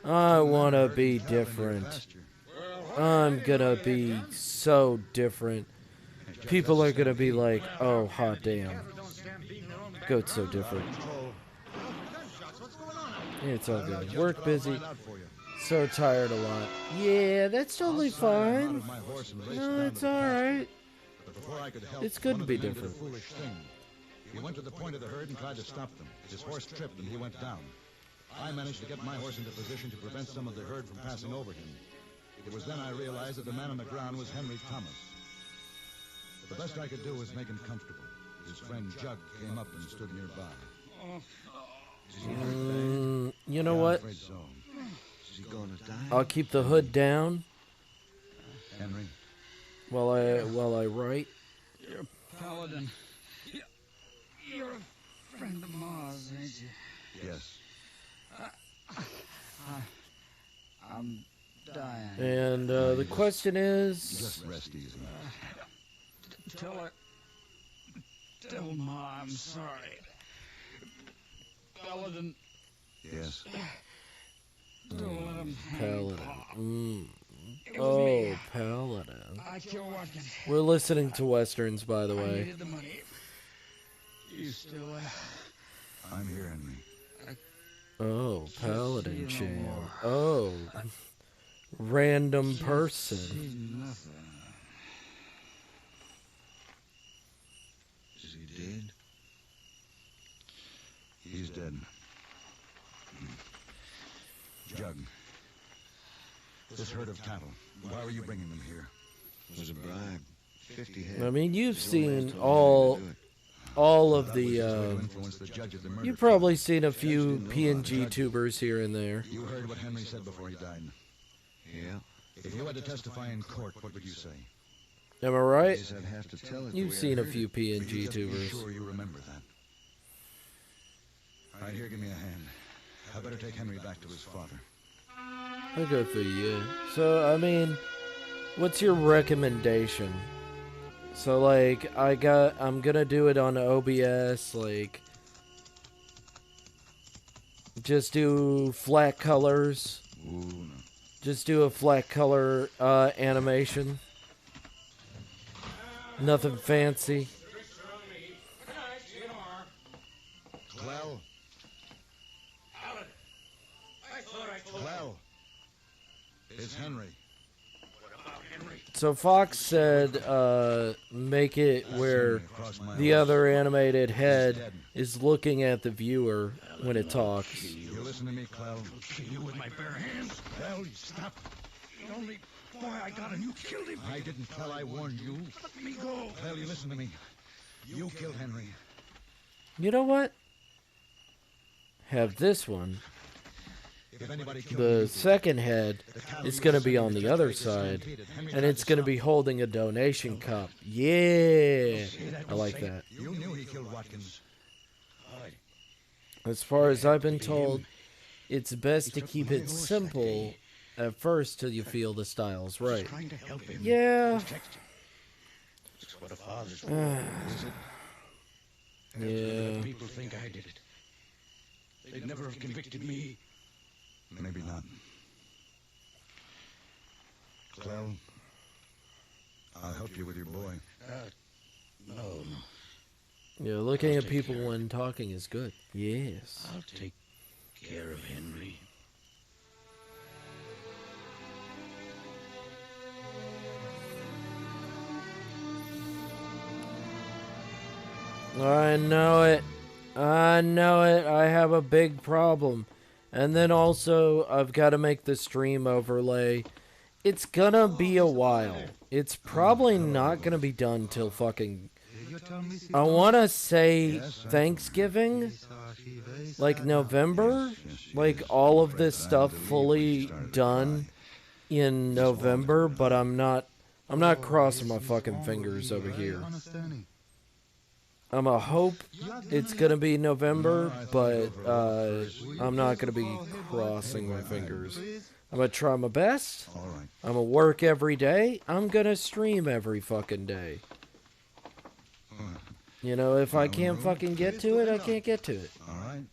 I want to be different. I'm gonna be so different. People are gonna be like, oh, hot damn. Goat's so different. Yeah, it's all good. Work busy. So tired a lot. Yeah, that's totally fine. No, it's alright. It's good to be different. He went to the point of the herd and tried to stop them. His horse tripped and he went down. I managed to get my horse into position to prevent some of the herd from passing over him. It was then I realized that the man on the ground was Henry Thomas. The best I could do was make him comfortable. His friend Jug came up and stood nearby. You know what? I'm afraid so. Is he going to die? I'll keep the hood down Henry? while I write. You're a paladin. You're a friend of Mars, ain't you? Yes. I'm dying. And the question is... Just rest easy. Tell her. Tell Ma I'm sorry. Paladin, Yes. Paladin. Oh, Paladin. I killed Watkins. We're listening to Westerns, by the I way. needed the money. You still, I'm here, Henry. Oh, Paladin channel. Oh. Random person. Is he dead? He's dead. Jug. This herd of cattle. Why were you bringing them here? It was a bribe. 50 head. I mean, you've seen all of the, you've probably seen a few PNG tubers here and there. You heard what Henry said before he died. Yeah. If you had to testify in court, what would you say? Am I right? Guess I'd have to tell it the You've way I seen a heard few it. PNG Be tubers. sure you remember that. All right, here, give me a hand. I better take Henry back to his father. Good for you. So, I mean, what's your recommendation? So, like, I'm gonna do it on OBS, like, just do flat colors. Ooh, no. Just do a flat color animation. Nothing fancy. Clell. Clell. It's Henry. So Fox said, make it where the other animated head is looking at the viewer when it talks. You listen to me, Clell. I'll kill you with my bare hands. Clell, stop. The only boy I got and you killed him. I didn't, Clell. I warned you. Let me go. Clell, you listen to me. You killed Henry. You know what? Have this one. If anybody killed The second head is going to be on the other side, and it's going to be holding a donation cup. Yeah, I like that. You knew he killed Watkins. As far as I've been told, it's best to keep it simple at first till you feel the style's right. Trying to help him. Yeah. It's what a father's for. Yeah. People think I did it. They'd never have convicted me. Maybe not. Clell, I'll help you with your boy. No. Yeah, looking at people when talking is good. Yes. I'll take care of Henry. I know it. I know it. I have a big problem. And then also, I've got to make the stream overlay. It's gonna be a while. It's probably not gonna be done till fucking... I want to say Thanksgiving? Like November? Like all of this stuff fully done in November, but I'm not crossing my fucking fingers over here. I'm a hope it's gonna be November, but I'm not gonna be crossing my fingers. I'm gonna try my best. I'm gonna work every day. I'm gonna stream every fucking day. You know, if I can't fucking get to it, I can't get to it. All right.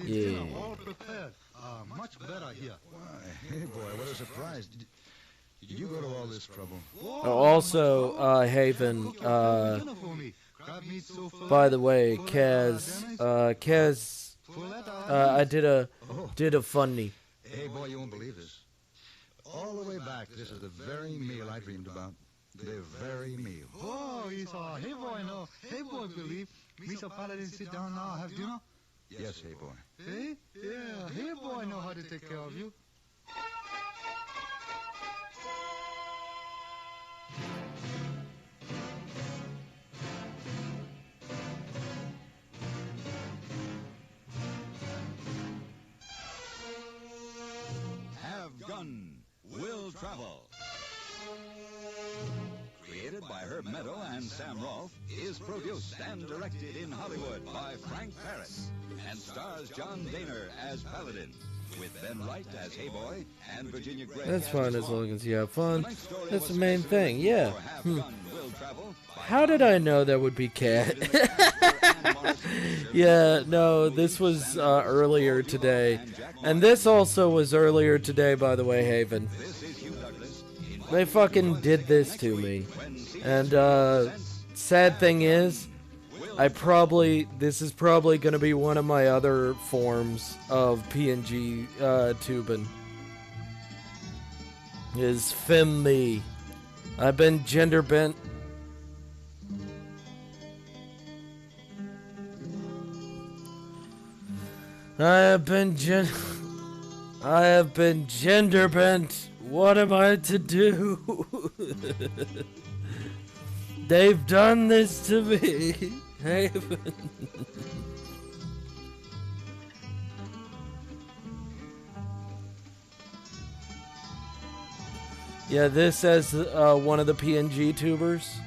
Yeah. All prepared. Much better here. Hey, boy, what a surprise. Did you go to all this trouble? Also, Haven, by the way, Kaz, I did a funny. Hey, boy, you won't believe this. All the way back, this is the very meal I dreamed about. The very meal. Oh, Esau. Hey, boy, no. Hey, boy, believe. Mr. Paladin, sit down now, have dinner? Yes, hey, boy. Hey? Yeah, hey, boy, know how to take care of you. Have Gun Will Travel. Created by Herb Meadow and Sam Rolfe, is produced and directed in Hollywood by Frank Paris, and stars John Daner as Paladin, with Ben Wright as Hey Boy and Virginia Gray That's as fine his as mom. long as you have fun. Tonight's story That's the was main specially thing, yeah. for Have Gun Will Travel by How did I know that would be Cat? Yeah, no, this was earlier today. And this also was earlier today, by the way, Haven. They fucking did this to me. And, sad thing is, this is probably gonna be one of my other forms of PNG, tubing. Is FemMe. I've been gender bent. I have been gender bent. What am I to do? They've done this to me. Haven. Yeah, this as one of the PNG tubers.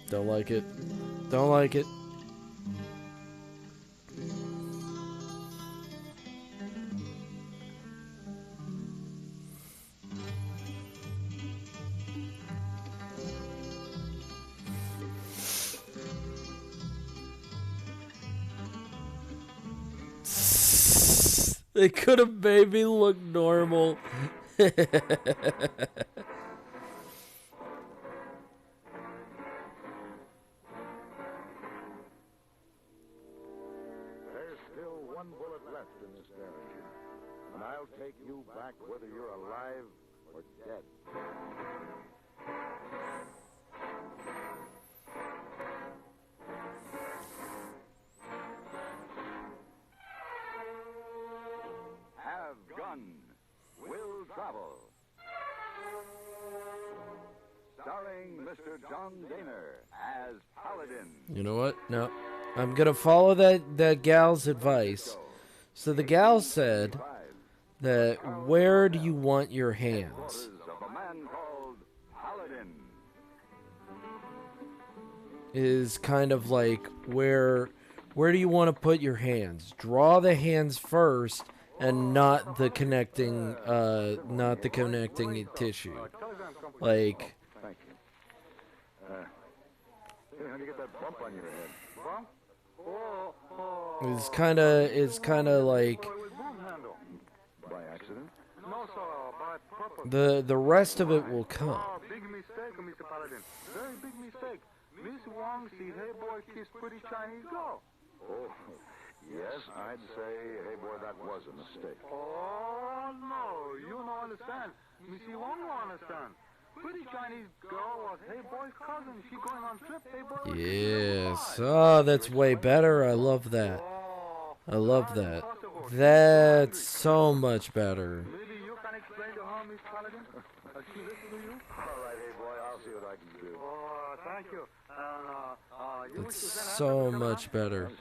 Don't like it. Don't like it. They could have made me look normal. There's still one bullet left in this Derringer, and I'll take you back whether you're alive or dead. Have Gun Will Travel. Starring Mr. John Daner as Paladin. You know what? No. I'm gonna follow that gal's advice. So the gal said that where do you want your hands? Of a man called Paladin. Is kind of like where do you want to put your hands? Draw the hands first and not the connecting tissue. Like Thank you. How'd you get that bump on your head? Bump? it's kind of like By accident? No, sir, by purpose. the rest of it will come. Oh, big mistake, Mr. Paladin. Very big mistake. Miss Wong see hey boy kiss pretty Chinese girl. Oh, yes, I'd say, hey boy, that was a mistake. Oh, no, you don't understand. Missy Wong don't understand. Pretty Chinese girl was hey boy's cousin. She going on trip, hey boy. Yes. Oh, that's way better. I love that. I love that. That's so much better. Maybe you can explain to her, Miss Paladin. She listen to you? All right, hey boy, I'll see what I can do. Oh, thank you. It's so much better.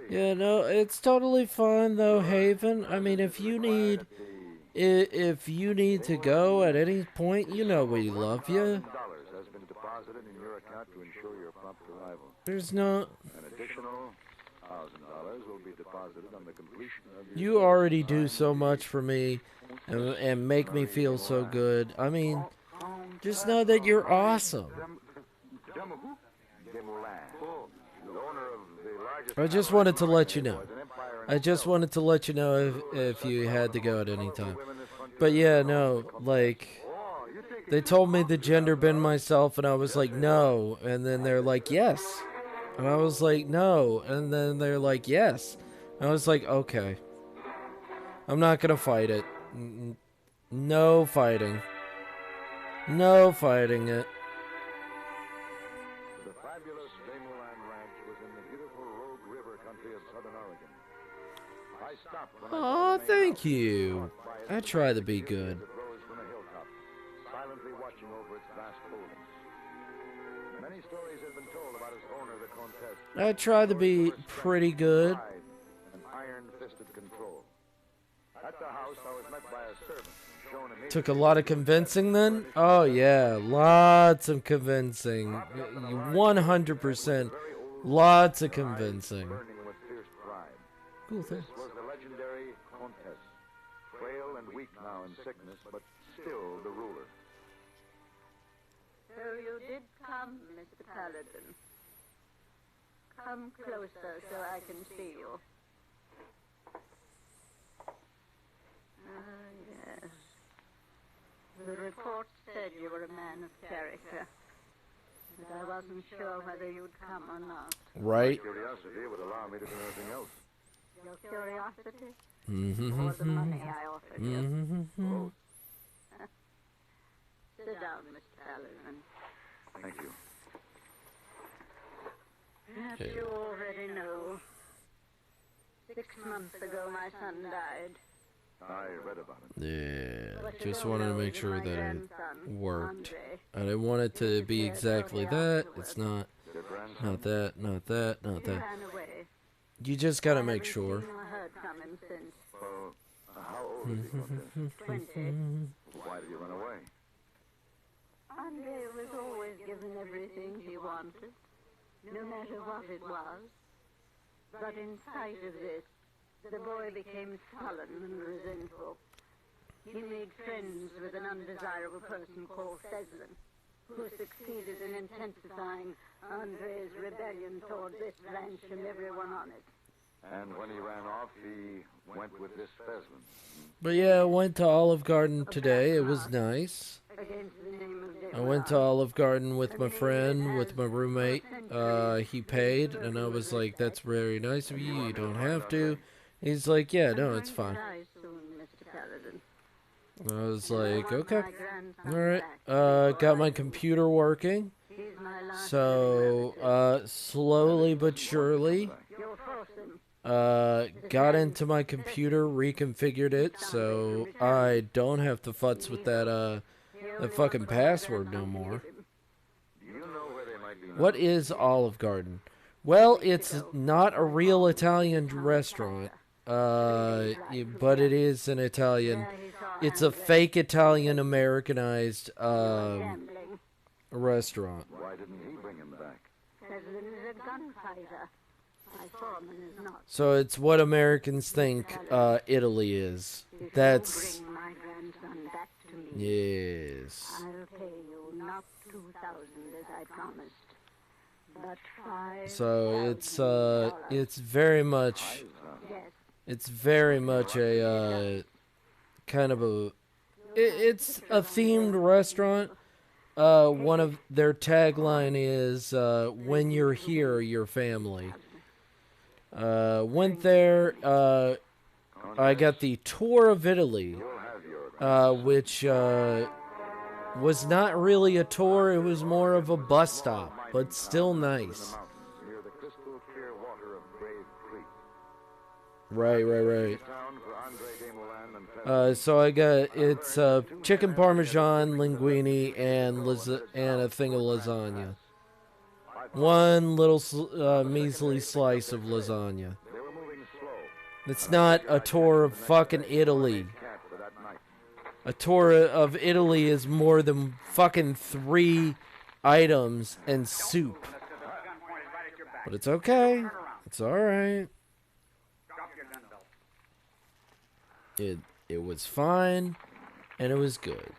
Yeah, no, it's totally fine though, Haven. I mean, if you need to go at any point, you know we love you. $1,000 has been deposited in your account to ensure your prompt arrival. There's no... An additional $1,000 will be deposited on the completion of your... You already do so much for me and make me feel so good. I mean, just know that you're awesome. I just wanted to let you know. I just wanted to let you know if you had to go at any time. But yeah, no, like, they told me to gender bend myself, and I was like, no. And then they're like, yes. And I was like, no. And then they're like, yes. And I was like, okay. I'm not gonna fight it. No fighting. No fighting it. The fabulous Damoland Ranch was in the beautiful Rogue River country of southern Oregon. I stopped when Oh, thank you. I try to be good. it rose from a hilltop, silently watching over its vast holdings. Many stories have been told about its owner, the Countess. I try to be pretty good. And iron-fisted control. At the house, I was met by a servant. Shown immediately Took a lot of convincing then? Oh yeah, lots of convincing. 100%. Lots of convincing. burning with fierce pride. Cool thing. This was the legendary Countess, frail and weak now in sickness, but still the ruler. come, Mr. Paladin. Come closer so I can see you. Ah, yes. The report said you were a man of character, but I wasn't sure whether you'd come or not. Right? Curiosity would allow me to do anything else. Your curiosity? Mm-hmm. Or the money I offered you? Mm-hmm. Sit down, Mr. Paladin. Thank you. Perhaps Okay. you already know. 6 months ago, my son died. I read about it. Yeah, What you just don't wanted to know make is sure my that it grandson, worked. Andre, I didn't want it to be disappeared exactly shortly that. afterwards. It's not. Your grandson? Not that. Not that. Not He that. ran away. You just gotta I make haven't sure. seen or heard from him since. Well, how old is he, Countess? 20. Why did he run away? Andre was always given everything he wanted, no matter what it was. But in spite of this, the boy became sullen and resentful. He made friends with an undesirable person called Seslin, who succeeded in intensifying Andre's rebellion toward this ranch and everyone on it. And when he ran off, he went with this Feslin. But yeah, I went to Olive Garden today. It was nice. Against the name of I went to Olive Garden with my friend, with my roommate. He paid, and I was like, "That's very nice of you. You don't have to." He's like, "Yeah, no, it's fine." Die soon, Mr. Paladin. I was like, "Okay, all right." Got my computer working. He's my last So, slowly but surely, You'll force him. got into my computer, reconfigured it, so I don't have to futz with that fucking password no more. Do you know where they might be now? What is Olive Garden? Well, it's not a real Italian restaurant, but it is an Italian. It's a fake Italian Americanized restaurant. Why didn't he bring him back? Seslin is a gunfighter. My foreman is not. So it's what Americans think Italy is. That's Bring my grandson back to me. yes. I'll pay you not 2,000 as I promised, but 5. So it's very much Yes. it's very much a kind of a it's a themed restaurant. One of their tagline is when you're here, you're family. Went there. I got the tour of Italy, which was not really a tour. It was more of a bus stop, but still nice. Near the crystal clear water of Grave Creek. Right. Town for Andre de Moulin and So I got it's chicken parmesan, linguine, and a thing of lasagna. One little measly slice of lasagna. They were moving slow. It's not a tour of fucking Italy. Cat for that night. A tour of Italy is more than fucking 3 items and soup. But it's okay. It's alright. It was fine, and it was good.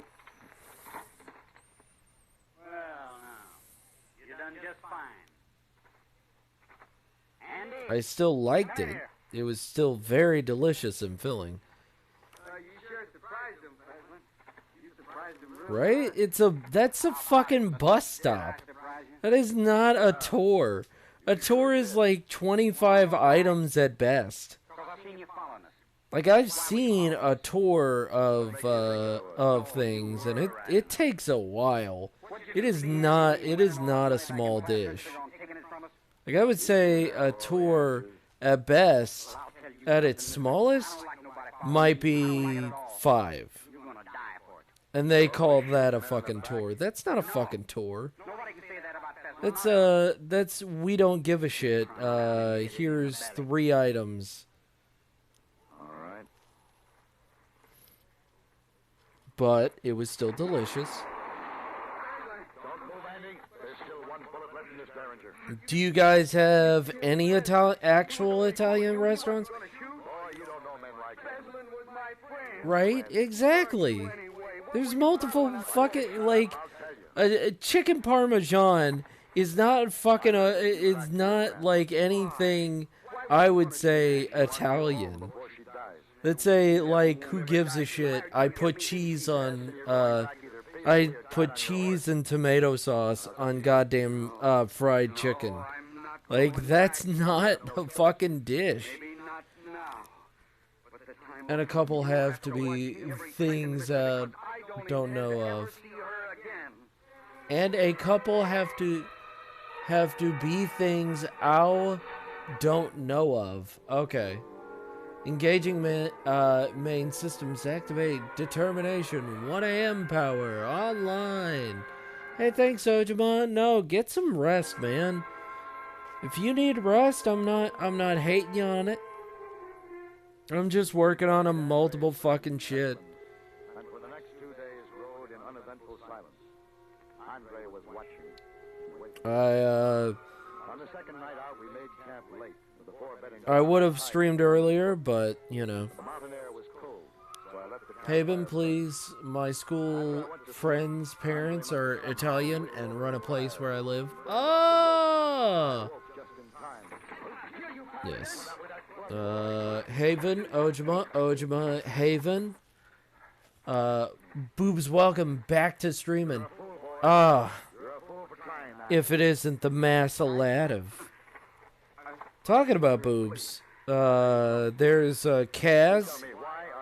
Well, now, you done just fine. Andy? I still liked it. It was still very delicious and filling. You sure surprised him, President. You surprised him real Right? That's a fucking bus stop. That is not a tour. A tour is like 25 items at best. Because I've seen you following us. Like I've seen a tour of things, and it takes a while. It is not a small dish. Like I would say a tour at best, at its smallest, might be 5. And they call that a fucking tour. That's not a fucking tour. That's we don't give a shit. Here's 3 items. All right. But it was still delicious. Don't move, Andy. There's still 1 bullet left in this Derringer. Do you guys have any actual Italian restaurants? Boy, you don't know men like that. Right? Exactly. There's multiple fucking, like, chicken parmesan is not fucking it's not like anything I would say Italian. Let's say like who gives a shit? I put cheese on I put cheese and tomato sauce on goddamn fried chicken. Like that's not a fucking dish. And a couple have to be things don't know of. And a couple have to be things I don't know of. Okay. Engaging main systems activate. Determination 1 a.m. power online. Hey, thanks, Ojima. No, get some rest, man. If you need rest, I'm not hating you on it. I'm just working on a multiple fucking shit. And for the next 2 days rode in uneventful silence. Andre was watching. On the second night out, we made camp late. I would have streamed earlier, but, you know. The mountain air was cold, so I left the Haven, please. My school friends' parents are Italian and run a place where I live. Ah! Yes. Haven, Ojima, Haven. Boobs, welcome back to streaming. If it isn't the mass Aladdin. Talking about boobs, there's Kaz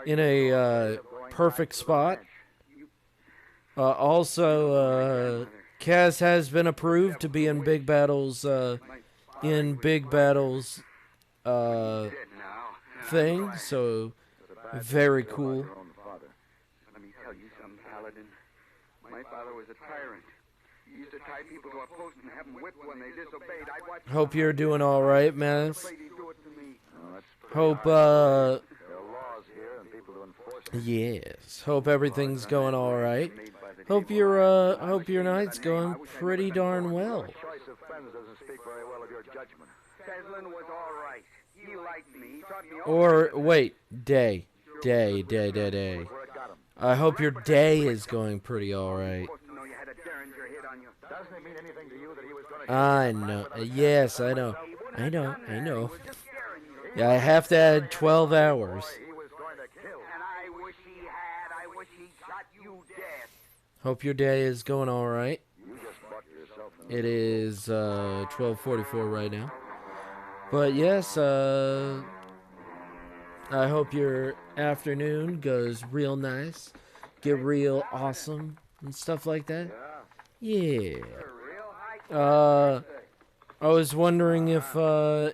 in a perfect spot. Also, Kaz has been approved to be in Big Battle's thing, so very cool. Let me tell you something, Paladin. My father was a tyrant. He used to tie people to a post and have them whipped when they disobeyed. I'd watch. Hope you're doing all right, man. Hope yes. Hope everything's going all right. Hope your night's going pretty darn well. choice of friends doesn't speak very well of your judgment. Seslin was all right. He liked me. He taught me Or wait, day. I hope your day is going pretty all right. Doesn't it mean anything to you that he was going to... I know. Yes, I know. I know. Yeah, I have to add 12 hours. And I wish he had. I wish he shot you dead. Hope your day is going all right. It is 12:44 right now. But yes, I hope your afternoon goes real nice, get real awesome and stuff like that. Yeah. I was wondering if the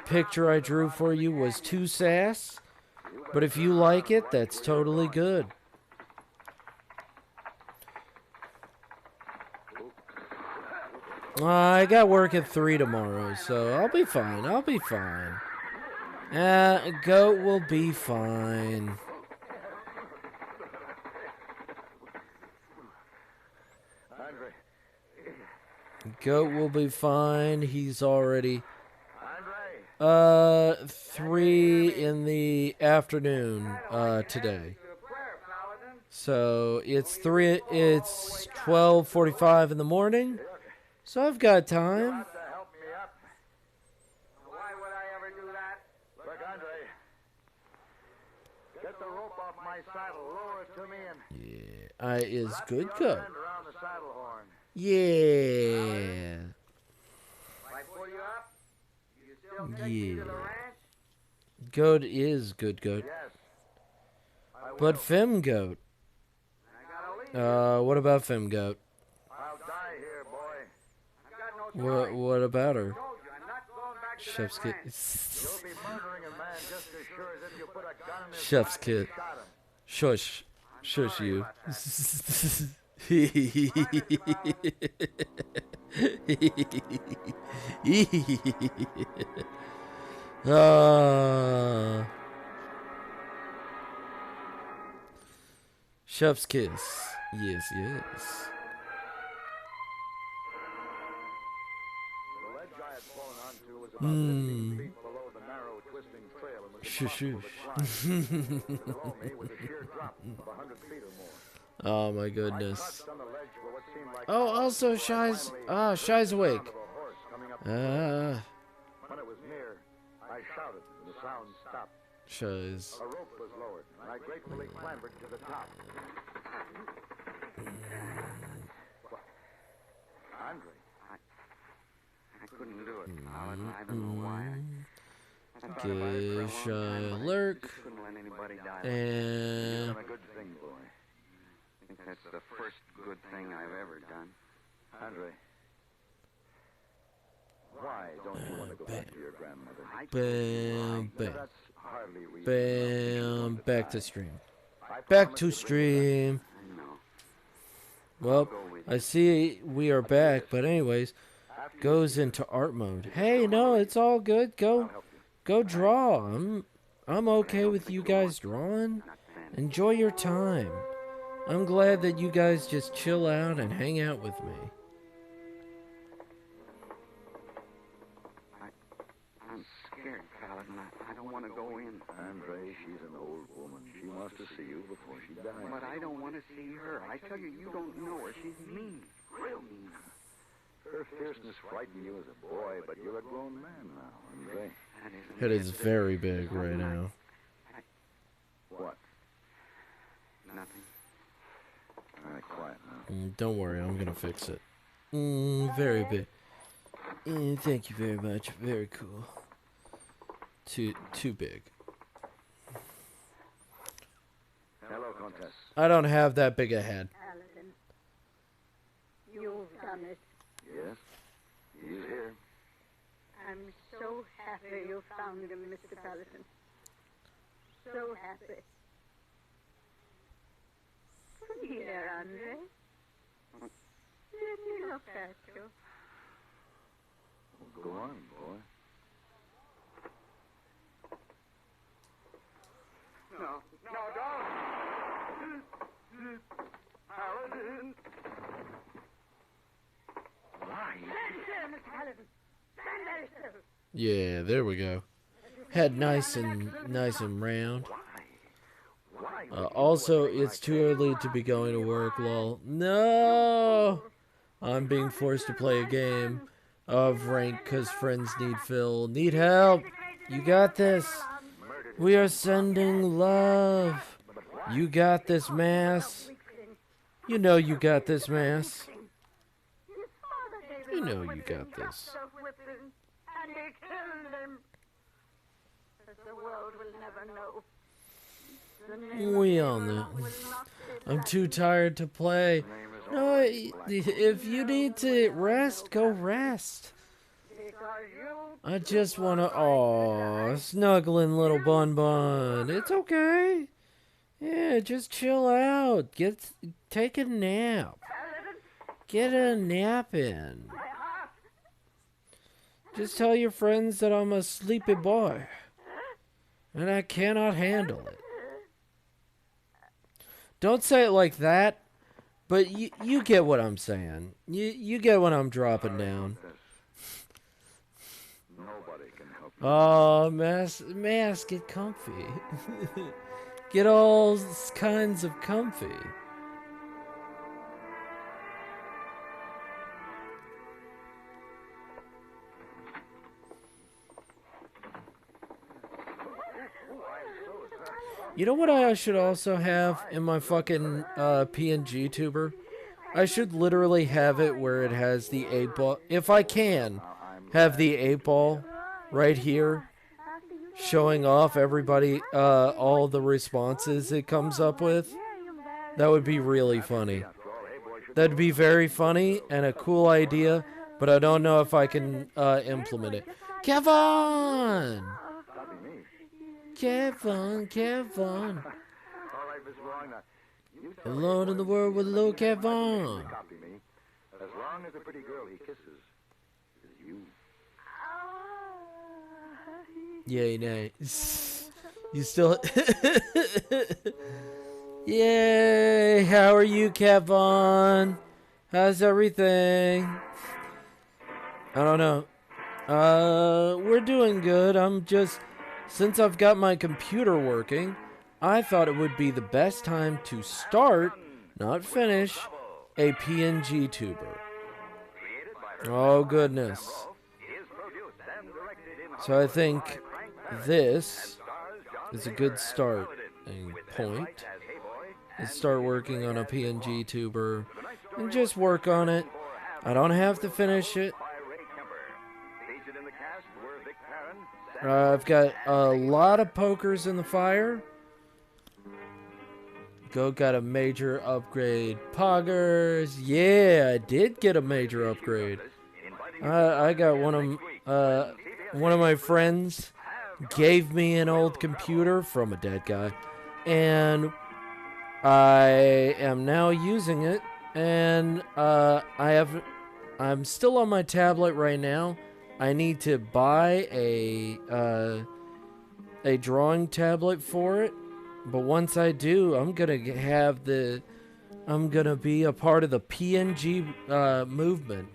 picture I drew for you was too sass, but if you like it, that's totally good. I got work at 3 tomorrow, so I'll be fine. Goat will be fine. Goat will be fine. He's already 3 in the afternoon today. So it's 12:45 in the morning. So I've got time. Why would I ever do that? Look, Andre. Get the rope off my saddle. Lower it to me and... Yeah, is good goat. around the saddle horn. Yeah. If I pull you up, you still take me to the ranch? Goat is good goat. But Fem goat. What about Fem goat? I'll die here, boy. What about her? Chef's kit. You'll be murdering a man just as sure as if you put a gun in his Chef's back kit. and shot him. Shush you. Chef's kiss. Yes. The ledge I had fallen onto was about 15 feet below the narrow, twisting trail and was impossible to climb. Below me was a sheer drop of 100 feet or more. Oh my goodness. Oh, also Shy's Shy's awake. When it was near, I shouted, and the sound stopped. Shy's. A rope was lowered, and I gratefully clambered to the top. Andre, I couldn't do it. I don't know why. Give Shy a lurk. Couldn't let anybody die. And you've done a good thing, boy. I think that's the first good thing I've ever done. Andre, why don't you want to go back to your grandmother? bam, bam, That's hardly reasonable. bam. Back to stream. Back to stream. Well, I see we are back, but anyways, goes into art mode. Hey, no, it's all good. Go draw. I'm okay with you guys drawing. Enjoy your time. I'm glad that you guys just chill out and hang out with me. I'm scared, Paladin. I don't want to go in. Andre, she's an old woman. She wants to see you before she dies. But I don't want to see her. I tell you, you don't know her. She's mean. Real mean. Her fierceness frightened you as a boy, but you're a grown man now, Andre. It is very big right now. What? Nothing. All right, quiet now. Don't worry, I'm gonna fix it. Very big. Thank you very much. Very cool. Too big. Hello, Countess. I don't have that big a head. Paladin, you've done it. Yes? He's here. I'm so happy you found him, Mr. Paladin. So happy. Come here, Andre. Let me look at you. Well, go on, boy. No, don't. Paladin. Why? Stand still, Mr. Paladin. Stand very still. Yeah, there we go. Head nice and round. Also, it's too early to be going to work, lol. No! I'm being forced to play a game of rank because friends need fill. Need help! You got this! We are sending love! You got this, Mass! You know you got this, Mass! You know you got this. And he killed him. But the world will never know. We all know. I'm too tired to play. No, if you need to rest, go rest. I just want to... Aw, snuggling little Bun Bun. It's okay. Yeah, just chill out. Take a nap. Get a nap in. Just tell your friends that I'm a sleepy boy. And I cannot handle it. Don't say it like that, but you get what I'm saying. You get what I'm dropping down. Nobody can help you. Oh, Mass, get comfy. Get all kinds of comfy. You know what I should also have in my fucking PNG tuber? I should literally have it where it has the 8-ball. If I can, have the 8-ball right here showing off everybody, all the responses it comes up with. That would be really funny. That'd be very funny and a cool idea, but I don't know if I can implement it. Kevin! Kevin. All right, Miss Wong, now, you tell Alone in the world with little Kevin. copy me. As long as the pretty girl he kisses is you. Yay, nice. You still... Yay! How are you, Kevin? How's everything? I don't know. We're doing good. I'm just... Since I've got my computer working, I thought it would be the best time to start not finish, a PNG tuber. Oh, goodness. So I think this is a good start and point. Let's start working on a PNG tuber and just work on it. I don't have to finish it. I've got a lot of pokers in the fire. Got a major upgrade. Poggers. Yeah, I did get a major upgrade. I got one of my friends gave me an old computer from a dead guy, and I am now using it, and I'm still on my tablet right now. I need to buy a drawing tablet for it, but once I do, I'm gonna be a part of the PNG movement.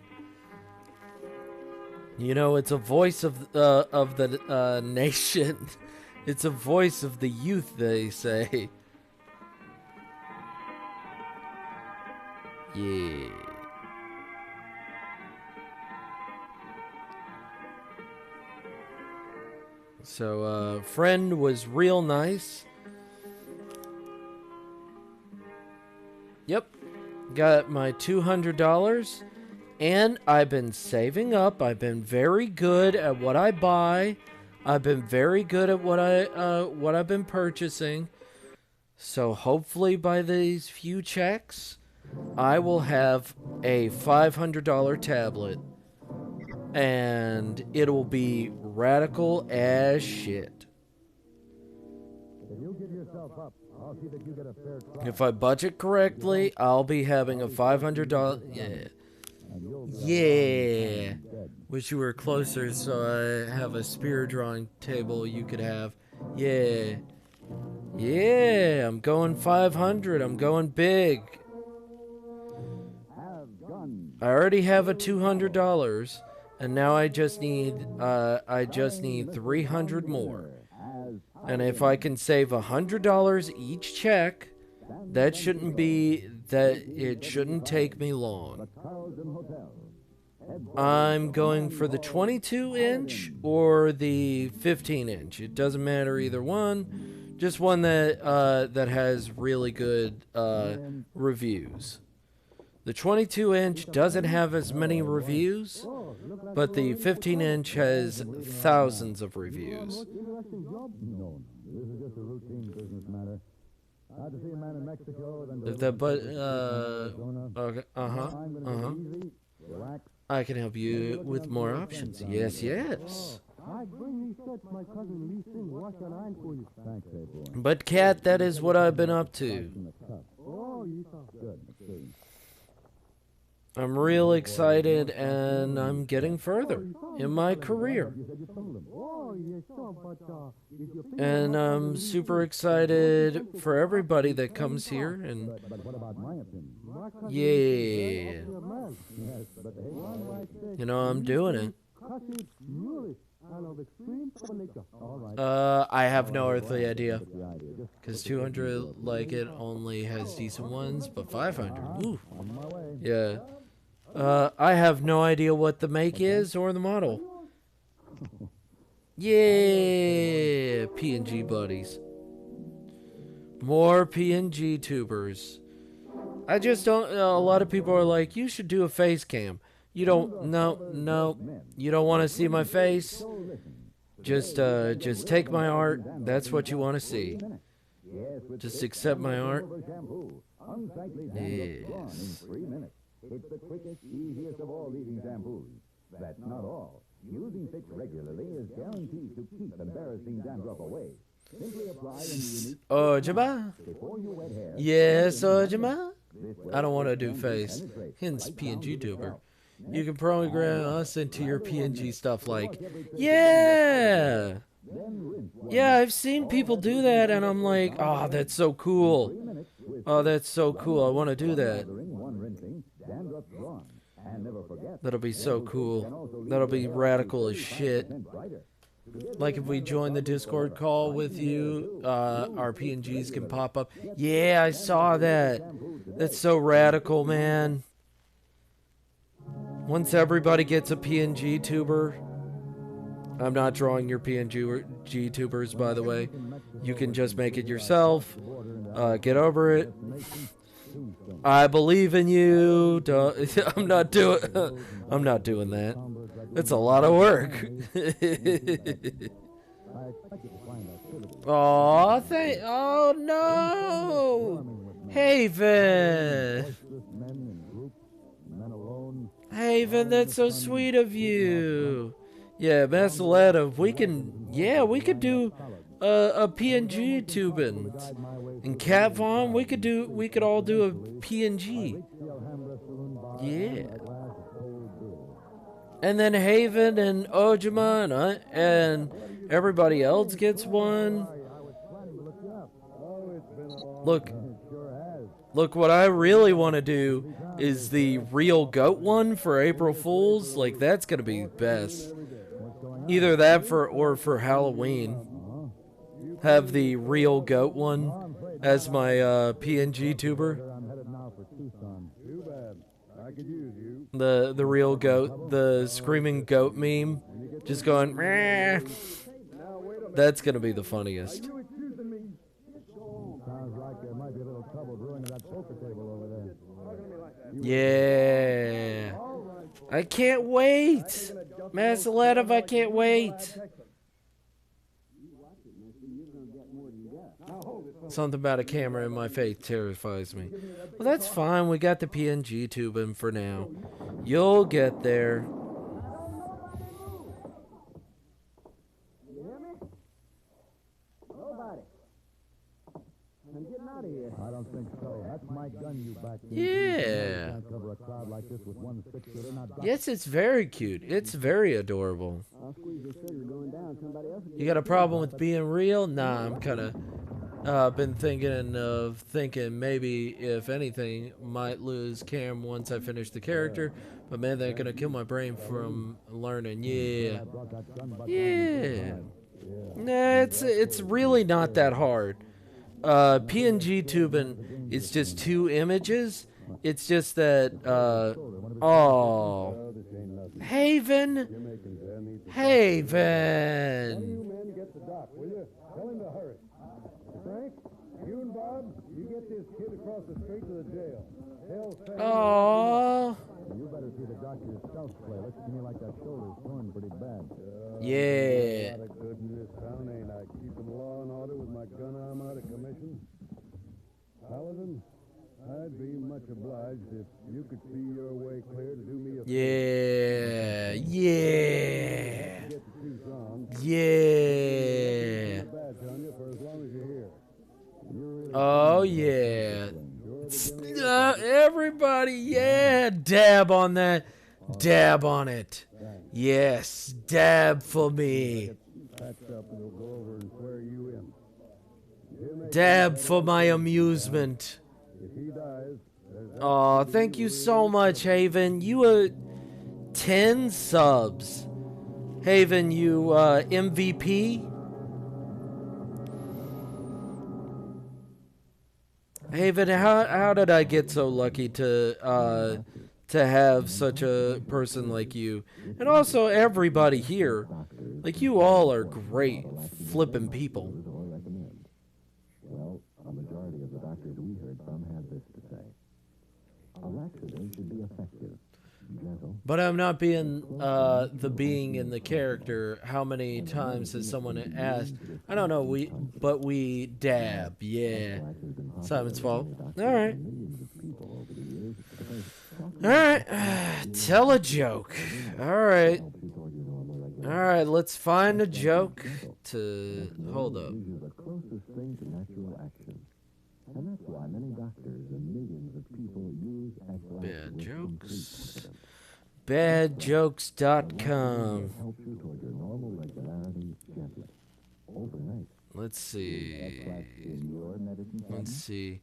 You know, it's a voice of the nation. It's a voice of the youth, they say. Yeah. So, friend was real nice. Yep. Got my $200. And I've been saving up. I've been very good at what I buy. I've been very good at what I've been purchasing. So hopefully by these few checks, I will have a $500 tablet. And it'll be radical as shit. If you give yourself up, I'll see that you get a fair try. If I budget correctly, I'll be having a $500. Yeah. Yeah. Wish you were closer so I have a spear drawing table you could have. Yeah. Yeah, I'm going 500. I'm going big. I already have a $200, and now I just need 300 more. And if I can save $100 each check, it shouldn't take me long. I'm going for the 22-inch or the 15-inch. It doesn't matter either one. Just one that has really good reviews. The 22-inch doesn't have as many reviews, but the 15-inch has thousands of reviews. No, this is just a routine business matter. Glad to see a man in Mexico. I can help you with more options. Yes, yes. I bring these sets my cousin Lee Sing wash an iron for you. Thanks, boy. But Cat, that is what I've been up to. Oh, you sound good. I'm real excited, and I'm getting further in my career. And I'm super excited for everybody that comes here. And yeah, you know, I'm doing it. I have no earthly idea, because 200 like it only has decent ones, but 500, ooh, yeah. I have no idea what the make is or the model. Yeah, PNG buddies. More PNG tubers. I just don't. A lot of people are like, you should do a face cam. You don't. No. You don't want to see my face. Just take my art. That's what you want to see. Just accept my art. Yes. It's the quickest, easiest of all leading shampoos. That's not all. Using Fix regularly is guaranteed to keep embarrassing dandruff away. Simply apply in the Ojaba? Yes, Ojaba? I don't want to do face. Hence PNG tuber. You can program us into your PNG stuff like, yeah! Yeah, I've seen people do that, and I'm like, oh, that's so cool. Oh, that's so cool. I want to do that. That'll be so cool. That'll be radical as shit. Like if we join the Discord call with you, our PNGs can pop up. Yeah, I saw that. That's so radical, man. Once everybody gets a PNG tuber, I'm not drawing your PNG tubers, by the way. You can just make it yourself. Get over it. I believe in you. I'm not doing that. It's a lot of work. Oh no! Haven! Haven, that's so sweet of you. Yeah, Masaletta, we could do a PNG tubing. And Cat Vaughn, we could all do a PNG. Yeah. And then Haven and Ojima and everybody else gets one. Look, what I really want to do is the real goat one for April Fools. Like, that's going to be best. Either that or for Halloween. Have the real goat one as my PNG tuber. The real goat, the screaming goat meme, just going, meh. That's gonna be the funniest. Yeah, I can't wait, Masaletta, I can't wait. Something about a camera in my face terrifies me. Well, that's fine. We got the PNG tubing for now. You'll get there. I don't think so. That's my gun you back there. Yeah. Yes, it's very cute. It's very adorable. You got a problem with being real? Nah, I'm kind of been thinking maybe, if anything, might lose Cam once I finish the character. But man, they're gonna kill my brain from learning. Yeah. Yeah. Nah, it's really not that hard. PNG tubing is just 2 images. It's just that, oh, Haven. Oh. You better see the doctor yourself, Clay. Looks to me like that shoulder's torn pretty bad. Yeah. A lot of good in this town, ain't I? Keeping law and order with my gun arm out of commission. Paladin, I'd be much obliged if you could see your way clear to do me a Yeah. Oh, yeah. Everybody, yeah. Dab on that. Dab on it. Yes, dab for me. Dab for my amusement. Oh, thank you so much, Haven. You 10 subs. Haven, you MVP. Haven, how did I get so lucky to have such a person like you? And also everybody here. Like, you all are great flipping people. Well, a majority of the doctors we heard from had this to say. A laxative should be effective, gentle. But I'm not being the being in the character. How many times has someone asked? I don't know. We dab. Yeah. Simon's fault. All right. All right. Tell a joke. All right. All right. Let's find a joke to hold up. The closest thing to natural action. And that's why many doctors and millions of people use bad jokes. Badjokes.com. Let's see. Let's see.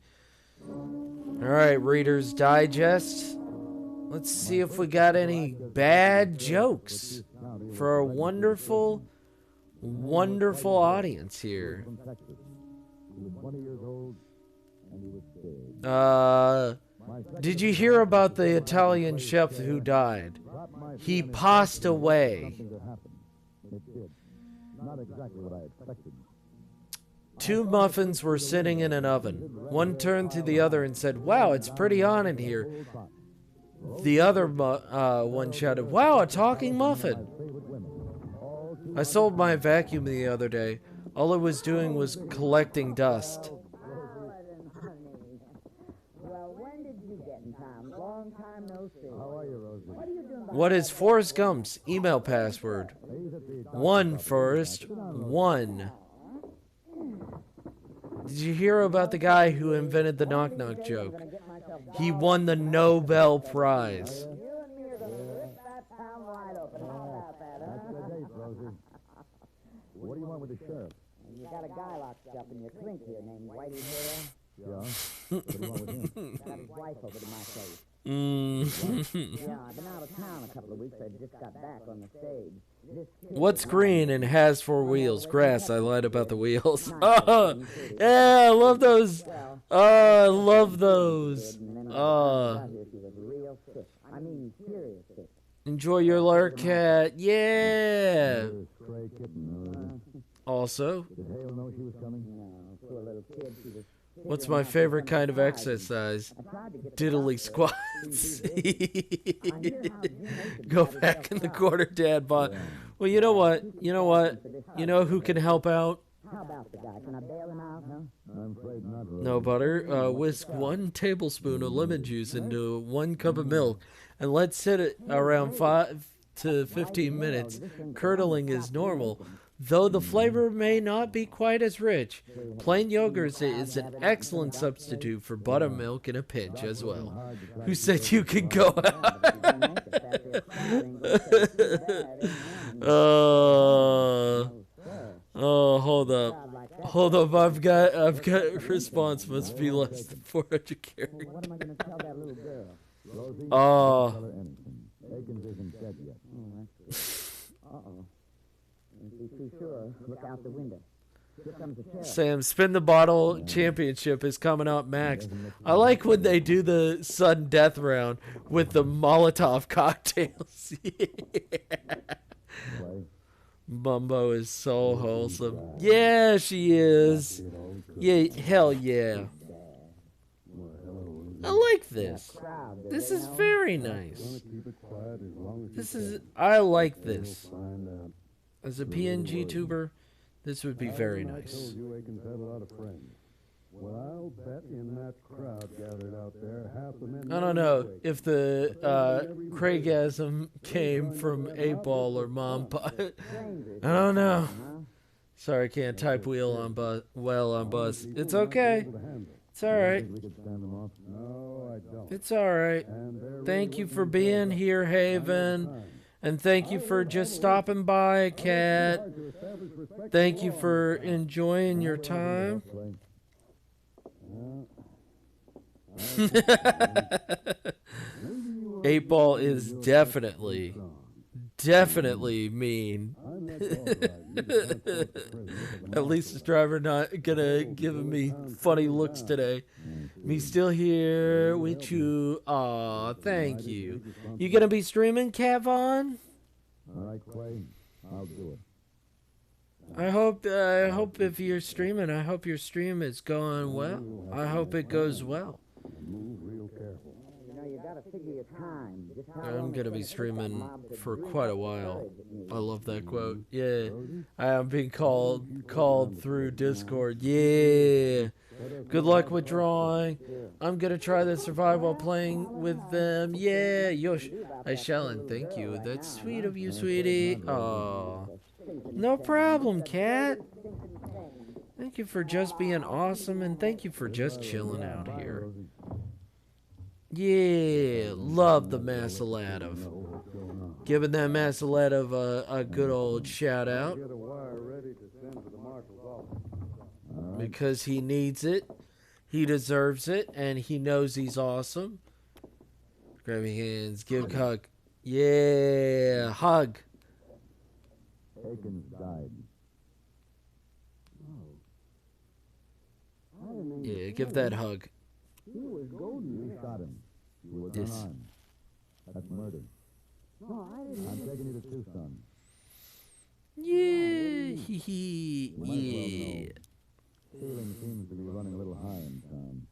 All right, Reader's Digest. Let's see if we got any bad jokes for a wonderful, wonderful audience here. From Texas. He was 20 years old, and he was big. Did you hear about the Italian chef who died? He passed away. Something that happened. It did. Not exactly what I expected. 2 muffins were sitting in an oven. One turned to the other and said, "Wow, it's pretty on in here." The other one shouted, "Wow, a talking muffin." I sold my vacuum the other day. All it was doing was collecting dust. Well, when did you get in town? Long time no see. How are you, Rosie? What are you doing? What is Forrest Gump's email password? 1 first. 1. Did you hear about the guy who invented the knock-knock joke? He won the Nobel Prize. You and me are going to rip that town wide open. How about that, huh? That's the date, Rosie. What do you want with the sheriff? You got a guy locked up in your clink here named Whitey Hare. Yeah? What do you want with him? Got his wife over to my place. Mm. Yeah, I've been out of town a couple of weeks. I just got back on the stage. What's green and has 4 wheels? Grass. I lied about the wheels. Oh, yeah, I love those. Oh, I love those. Enjoy your lark, cat. Yeah. Also, Did Hale know she was coming? No, poor little kid. She was what's my favorite kind of exercise? Diddly squats. Go back in the corner, Dad. But well, you know what? You know what? You know who can help out? How about the guy? Can I bail him out, huh? I'm afraid not, Rosie. No butter. Whisk 1 tablespoon of lemon juice into 1 cup of milk, and let sit it around 5 to 15 minutes. Curdling is normal, though the flavor may not be quite as rich. Plain yogurt is an excellent substitute for buttermilk in a pinch as well. Who said you could go Oh, hold up. Hold up, I've got response must be less than 400 characters. What am I going to tell that little girl? Rosie, Oh. tell her anything. Akins isn't dead yet. Oh, that's good. Uh-oh. Don't be too sure. Look out the window. Here comes the sheriff. Sam, Spin the Bottle Championship is coming up, Max. I like when they do the sudden death round with the Molotov cocktails. Bumbo is so wholesome. Yeah, she is. Yeah, hell yeah. I like this. This is very nice. This is, I like this. As a PNG tuber, this would be very nice. You Akins had a lot of friends. Well, I'll bet in that crowd gathered out there, half the men... I don't know if the Craigasm came from 8-Ball or Mom Pot. I don't know. Sorry, I can't type wheel on bus. Well on bus. It's okay. It's all right. It's all right. Thank you for being here, Haven. And thank you for just stopping by, Cat. Thank you for enjoying your time. 8-Ball is definitely mean. At least this driver not gonna give me funny looks today. Me still here with you. Aw, thank you. You gonna be streaming, Kevon? All right, Clay. I'll do it. I hope if you're streaming, I hope your stream is going well. I hope it goes well. Move real careful. You know, you got to figure your time. Just how I'm long gonna it be takes streaming a mob to for drink quite a up while. courage it needs. I love that quote. Yeah, I am being called through Discord. Yeah. Good luck with drawing. I'm gonna try to survive while playing with them. Yeah, Yosh. I shall, and thank you. That's sweet of you, sweetie. Aw. No problem, Cat. Thank you for just being awesome, and thank you for just chilling out here. Yeah, love the Masaladov. Giving that Masaladov a good old shout out. Get a wire ready to send to the marshal's office. Because he needs it, he deserves it, and he knows he's awesome. Grab your hands, give a hug. Yeah, hug. Akins died. Yeah, give that hug. He was golden. You shot him. You was Yes. unarmed. That's murder. No, I didn't. I'm taking you to Tucson. Yeah, hee hee, You might as well yeah. know. Feeling seems to be running a little high in town.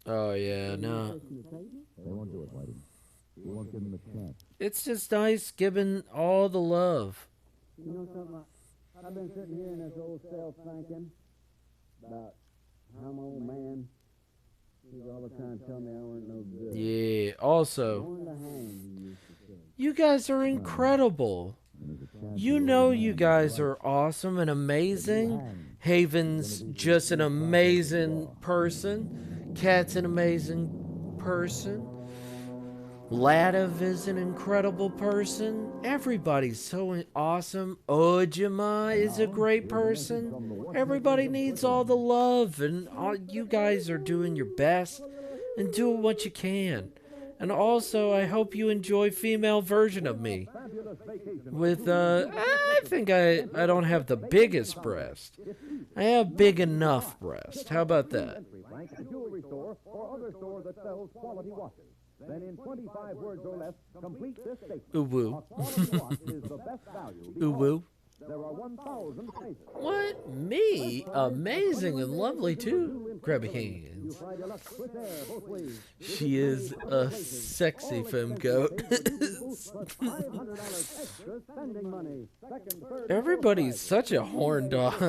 Oh yeah, no. They won't do it, Whitey. We won't give them a chance. It's just nice giving all the love. You know something? I've been sitting here in this old cell thinking about how my old man, he's all the time telling me I weren't no good. Yeah, also, Going to hang, he used to say. you guys are incredible. You know you guys are awesome and amazing. Haven's just an amazing person. Cat's an amazing person. Ladav is an incredible person. Everybody's so awesome. Ojima is a great person. Everybody needs all the love, and you guys are doing your best and doing what you can. And also, I hope you enjoy female version of me. With, I think I don't have the biggest breast. I have big enough breast. How about that? Jewelry store or other store that sells quality watches. Then in 25 words or less, complete this statement. Ooh woo. A quality watch is the best value Ooh woo. there are 1,000 places. What? Me? Amazing and lovely too. Grab hands. She is a sexy femme goat. Everybody's such a horn dog.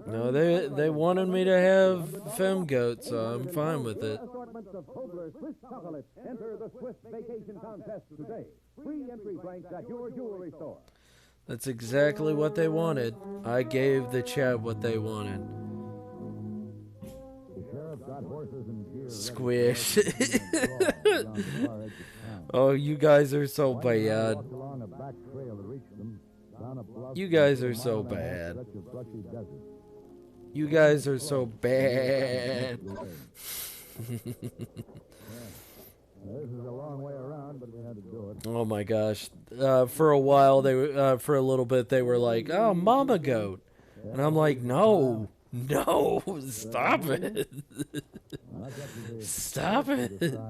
No, they wanted me to have femme goat, so I'm fine with it. Enter the Swiss Vacation Contest today. Free entry blanks at your jewelry store. That's exactly what they wanted. I gave the chat what they wanted. The sheriff got horses and gear. Squish. Oh, you guys are so bad. Along a back trail to reach them. Down a bluff. You guys are so bad. Stretch of brushy desert. You guys are so bad. This is a long way around, but we had to do it. Oh my gosh. For a while, for a little bit, they were like, oh, mama goat. And I'm like, no, stop it. Stop it.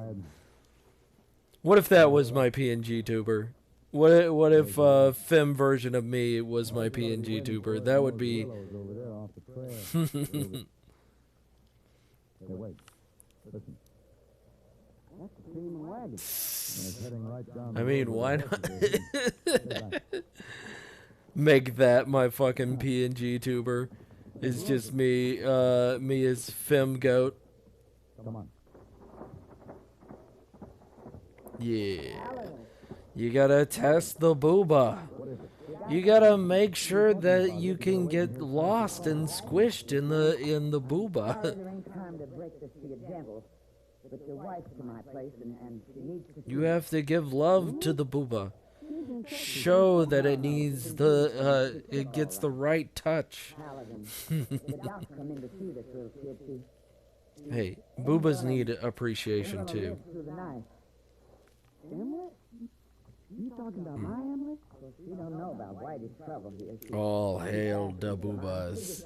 What if that was my PNG tuber? What if femme version of me was my PNG tuber? That would be... Hey, wait. Listen. That's the steaming wagon. It's heading right down I mean, why not? Make that my fucking PNG tuber. It's just me, me as femme goat. Come on. Yeah. You gotta test the booba. You gotta make sure that you can get lost and squished in the booba. There ain't time to break this to you gentle. But your wife's to my place, and she needs to... You have to give love to the booba. Show that it needs it gets the right touch. Hey, boobas need appreciation too. Emily? You talking about my Emily? You don't know about Whitey's trouble here. All hail the boobas.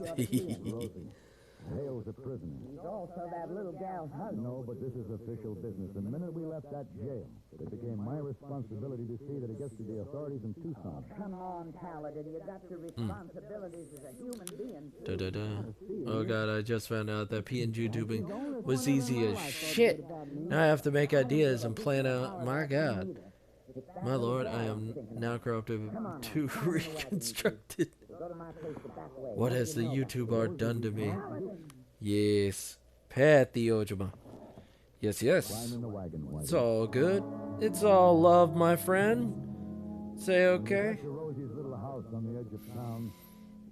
Hale's a prisoner. He's also that little gal's husband. No, but this is official business. The minute we left that jail, it became my responsibility to see that it gets to the authorities in Tucson. Come on, Paladin. You got your responsibilities as a human being. Oh god, I just found out that PNG tubing was easy as shit. Now I have to make ideas and plan out. My god. My lord, I am now corrupted to reconstructed. What has the YouTube art done to me? Yes. Pat the Ojima. Yes. It's all good. It's all love, my friend. Say okay.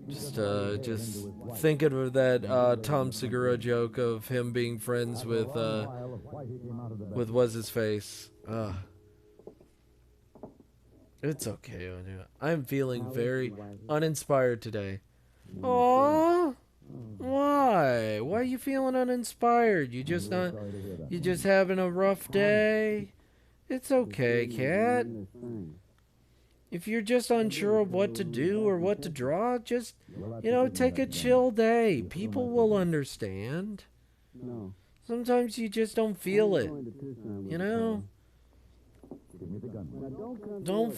Just thinking of that Tom Segura joke of him being friends with what's his face. It's okay, Ojima. I'm feeling very uninspired today. Aww. Why? Why are you feeling uninspired? You just having a rough day? It's okay, cat. if you're just unsure of what to do or what to draw, just, take a chill day. People will understand. No. Sometimes you just don't feel it. Don't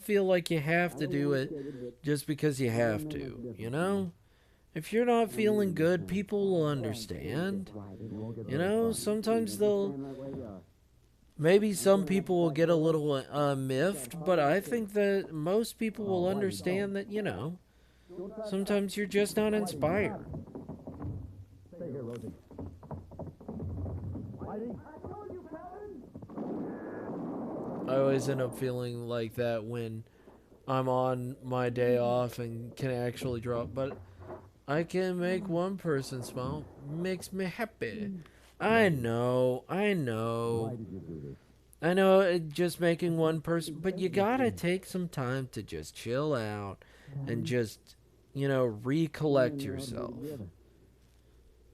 feel like you have to do it just because you have to. If you're not feeling good, people will understand. Sometimes maybe some people will get a little miffed, but I think that most people will understand that, sometimes you're just not inspired. Stay here, Rosie. I always end up feeling like that when I'm on my day off and can actually draw, but I can make one person smile. Makes me happy. I know. Why did you do this? I know just making one person, but you gotta take some time to just chill out and just, recollect yourself.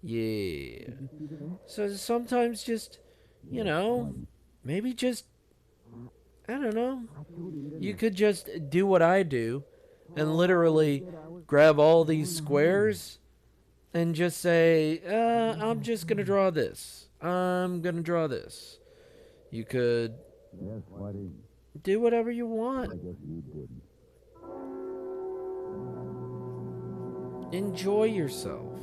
Yeah. So sometimes just, maybe just, I don't know. You could just do what I do and literally grab all these squares and just say, I'm just going to draw this. I'm going to draw this. You could do whatever you want. I guess you didn't. Enjoy yourself.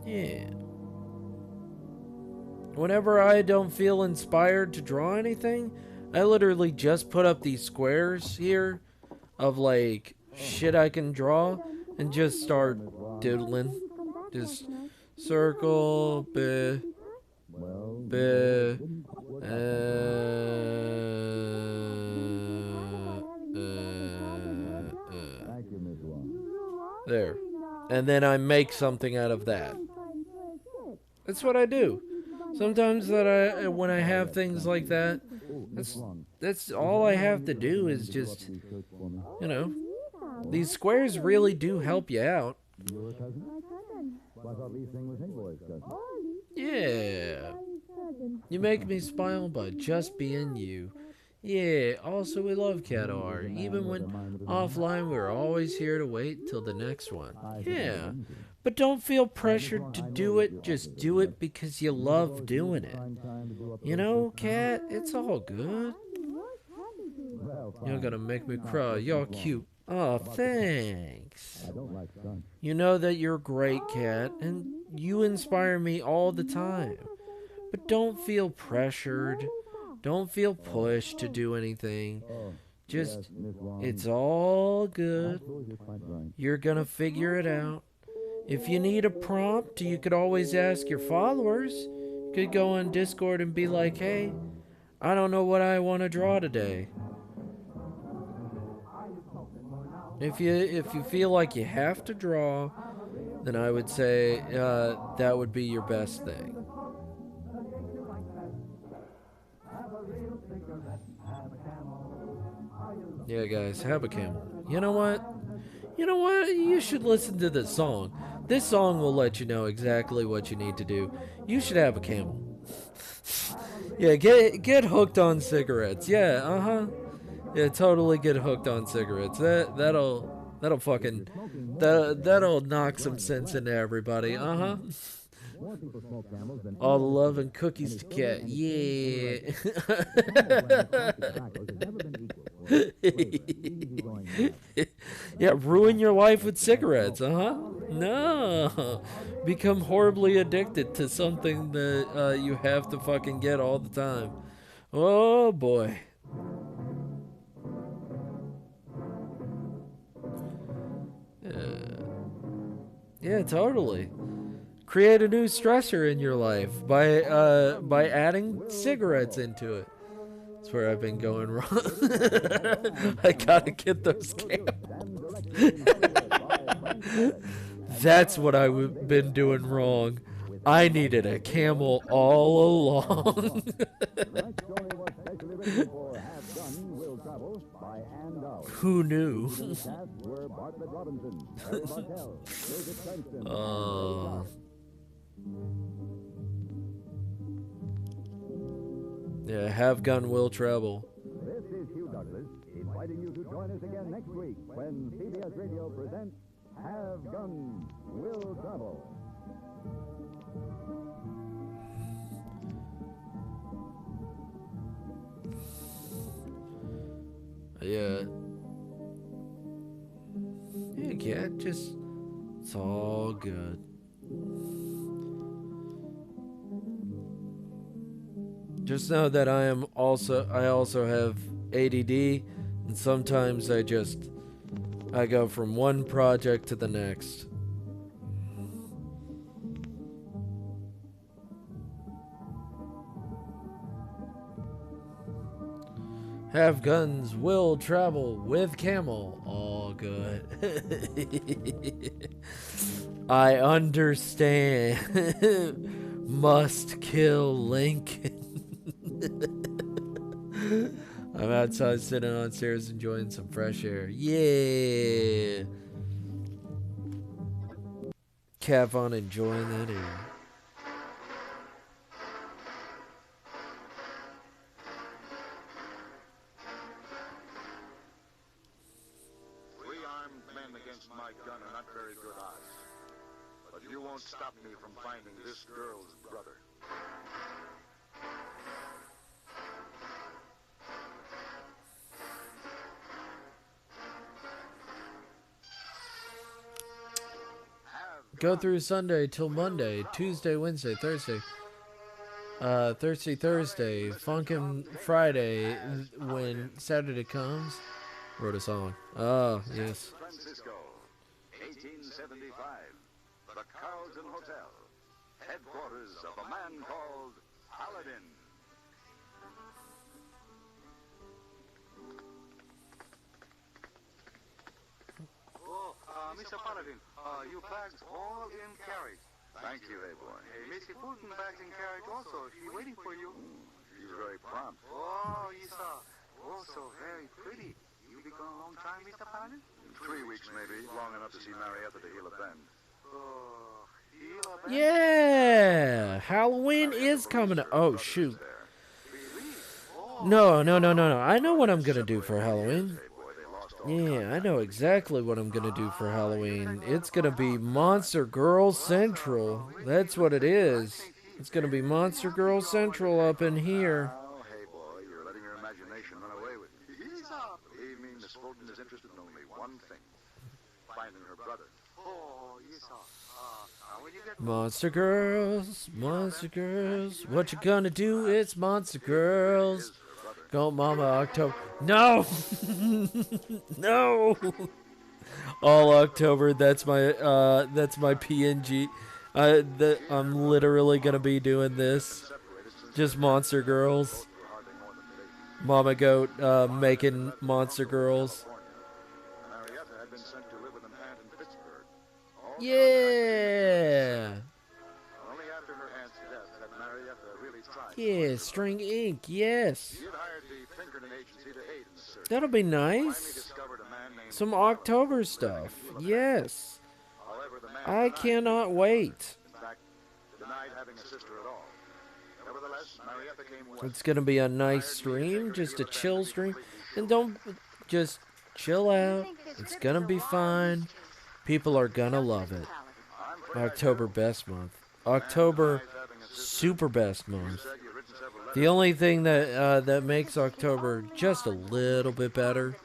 Yeah. Whenever I don't feel inspired to draw anything, I literally just put up these squares here of like shit I can draw and just start doodling. Just circle, there. And then I make something out of that. That's what I do. Sometimes when I have things like that, that's all I have to do is just, these squares really do help you out. Your cousin? Well, I thought Lee Sing was Hayboy's cousin. Yeah. You make me smile by just being you. Yeah, also we love Cat R. Even when offline, we're always here to wait till the next one. Yeah. But don't feel pressured to do it. Just do it because you love doing it. Cat, it's all good. You're gonna make me cry. You're cute. Oh, thanks. I don't like sun. You know that you're great, Cat, and you inspire me all the time. But don't feel pressured. Don't feel pushed to do anything. Just, it's all good. You're gonna figure it out. If you need a prompt, you could always ask your followers. You could go on Discord and be like, hey, I don't know what I want to draw today. If you feel like you have to draw, then I would say that would be your best thing. Yeah, guys, have a camel. You know what? You should listen to this song. This song will let you know exactly what you need to do. You should have a camel. Yeah, get hooked on cigarettes. Yeah, Yeah, totally get hooked on cigarettes. That'll knock some sense into everybody. All the love and cookies to Cat. Yeah. Yeah, ruin your life with cigarettes. No. Become horribly addicted to something that you have to fucking get all the time. Oh boy. Yeah, totally. Create a new stressor in your life by adding cigarettes into it. That's where I've been going wrong. I gotta get those camels. That's what I've been doing wrong. I needed a camel all along. Who knew? Yeah, have gun will travel. This is Hugh Douglas, inviting you to join us again next week when CBS Radio presents Have Gun Will Travel. Yeah. Yeah, just, it's all good. Just know that I also have ADD, and sometimes I go from one project to the next. Have guns will travel with camel. All good. I understand. Must kill Lincoln. I'm outside sitting on stairs enjoying some fresh air. Yeah. Cap on enjoying that air. My gun are not very good odds. But you won't stop me from finding this girl's brother. Go through Sunday till Monday, Tuesday, Wednesday, Thursday. Thursday, Funkin' Friday, when Saturday comes. Wrote a song. Oh, yes. Francisco, 1875. The Carlton Hotel. Headquarters of a man called Paladin. Oh, Mr. Paladin, your bags all in carriage. Thank you, hey boy. Hey, Missy Fulton bags in carriage also. She's waiting for you. She's very prompt. Oh, yes, sir. Also very pretty. You been gone a long time, Mr. Paladin? 3 weeks, maybe. Long enough to see Marietta to heal a bend. Oh, heal a bend? Yeah, Halloween is coming up. Oh, shoot. No. I know what I'm going to do for Halloween. Yeah, I know exactly what I'm going to do for Halloween. It's going to be Monster Girl Central. That's what it is. It's going to be Monster Girl Central up in here. Oh, hey boy, you're letting your imagination run away with you. Believe me, Miss Fulton is interested in only one thing. Finding her brother. Oh, yes, sir. When you get Monster Girls, what you gonna do? It's Monster Girls. Go Mama October. No! No! All October, that's my PNG. I'm literally gonna be doing this. Just Monster Girls. Mama Goat making Monster Girls. Marietta had been sent to live with an aunt in Pittsburgh. Yeah! Only after her aunt's death had Marietta really tried. Yeah, String Ink, yes. She had hired the Pinkerton agency to aid in the search. That'll be nice. Some October stuff, yes. However, the man I cannot wait. in fact, denied having a sister at all. Nevertheless, Marietta came west. It's gonna be a nice stream, just a chill stream. And don't, just chill out. It's gonna be fine. People are gonna love it. October best month. October super best month. The only thing that makes October just a little bit better,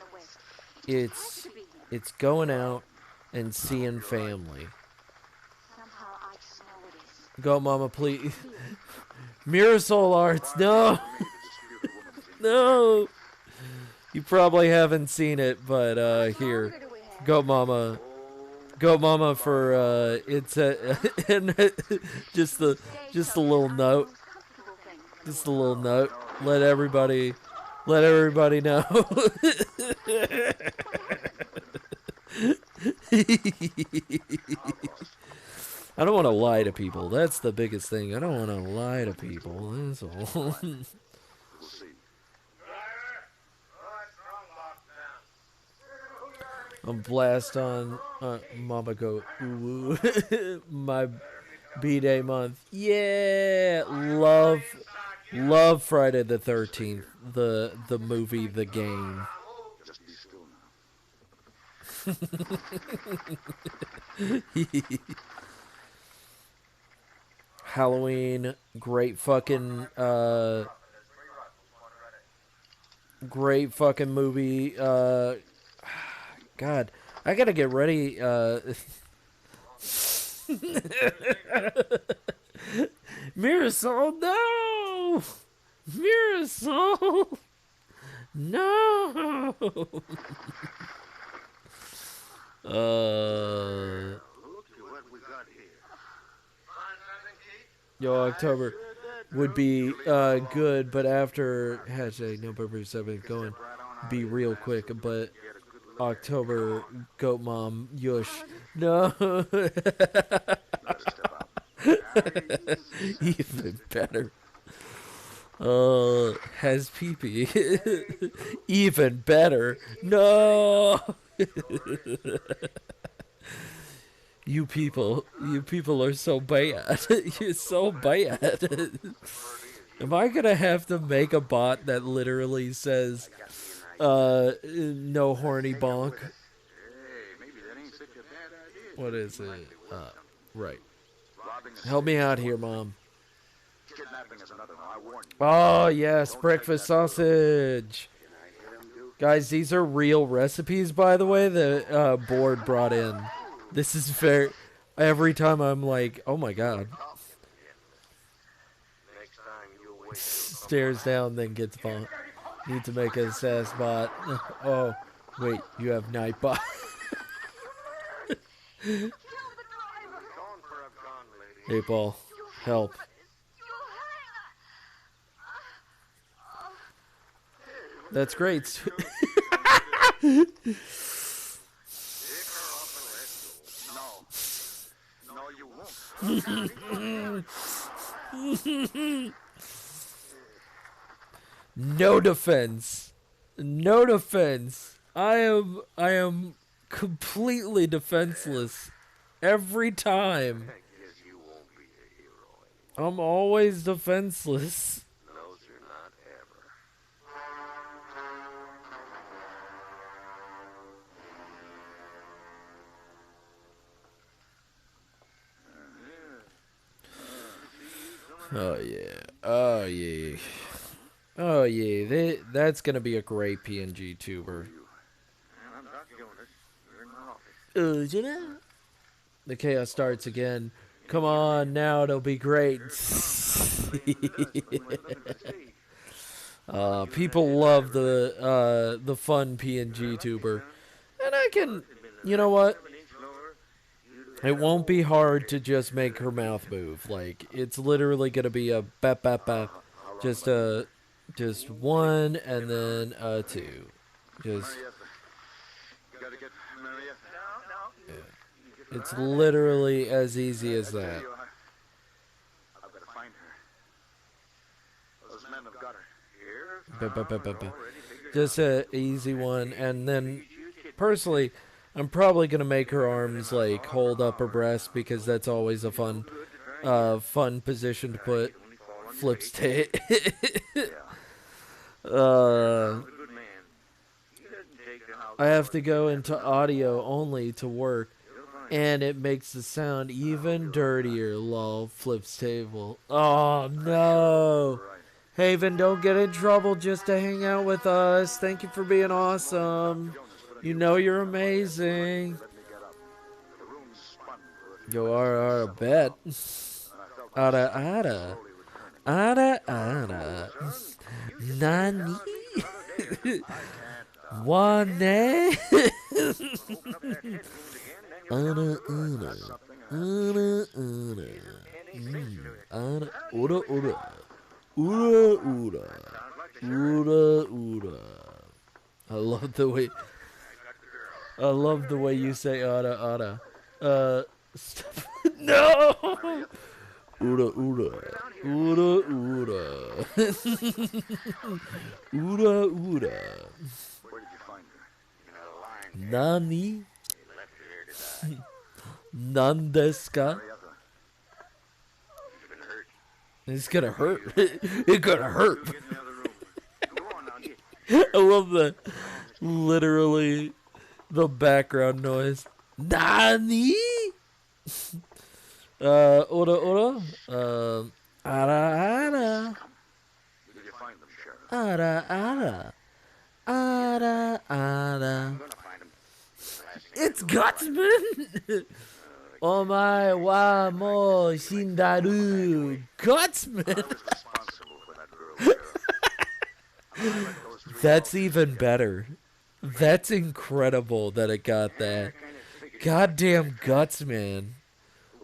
it's going out and seeing family. Go Mama, please. Mirasol Arts, no. No. You probably haven't seen it, but here. Go Mama. Go Mama for it's and just a little note. Just a little note. Let everybody know. I don't want to lie to people. That's the biggest thing. I don't want to lie to people. That's all. I'm blast on Mama Go my B-Day month. Yeah, Love Friday the 13th, the movie, the game. Just be still now. Halloween, great fucking movie. God, I gotta get ready. Mirasol, no! Mirasol, no! Yo, October would be good, but after hashtag November 7th going, be real quick. But October, Goat Mom, Yush, no. Even better. Has pee-pee. Even better. No. You people are so bad. You're so bad. Am I gonna have to make a bot that literally says, no horny bonk? What is it? Right. Help me out here, Mom. Oh, yes, breakfast sausage. Guys, these are real recipes, by the way, the board brought in. This is very... Every time I'm like, oh my god. Stares down, then gets bot. Need to make a sass bot. Oh, wait, you have Nightbot. Hey, Paul, help. That's great. No defense. No defense. I am completely defenseless every time. I'm always defenseless. Oh yeah. Oh yeah. Oh yeah. That's gonna be a great PNG tuber. The chaos starts again. Come on, now it'll be great. People love the fun PNG tuber, and I can, you know what? It won't be hard to just make her mouth move. Like, it's literally gonna be a bap bap bap, just one and then a two, just. Yeah. It's literally as easy as that. Just a easy one, and then personally, I'm probably gonna make her arms like hold up her breast because that's always a fun position to put. Flips to I have to go into audio only to work, and it makes the sound even dirtier. Lol, flips table. Oh no. Haven, don't get in trouble just to hang out with us. Thank you for being awesome. You know you're amazing. Yo, ara, bet. Ara. Nani? Wane? Ura. I love the way you say ara. No! Ura. Ura. Nani? Nandeska? It's gonna hurt. It's gonna hurt. I love the literally the background noise. Nani? Ora. Ara. Did you find them, Sheriff? Ara. I'm gonna find them. It's Gutsman! Oh my wa mo shindaru. Gutsman! That's even better. That's incredible that it got that. Goddamn Gutsman.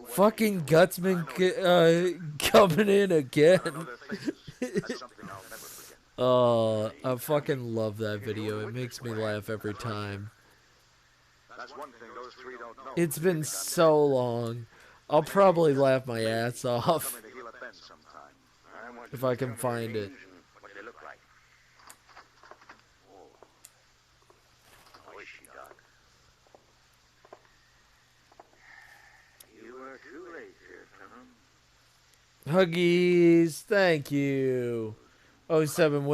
Fucking Gutsman coming in again. Oh, I fucking love that video. It makes me laugh every time. It's been so long. I'll probably laugh my ass off if I can find it. What they look like. How is she, Doc? You were too late here, Tom. Huggies, thank you. 07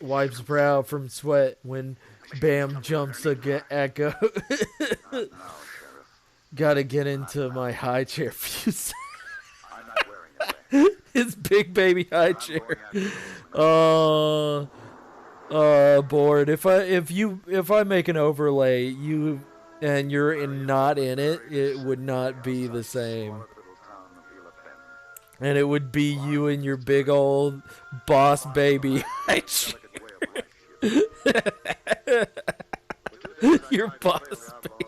wipes brow from sweat when Bam jumps a echo. Gotta get into my high chair fuse. His big baby high chair. Bored. If I make an overlay, you and you're not in it, it would not be the same. And it would be you and your big old boss baby high chair. Your boss baby.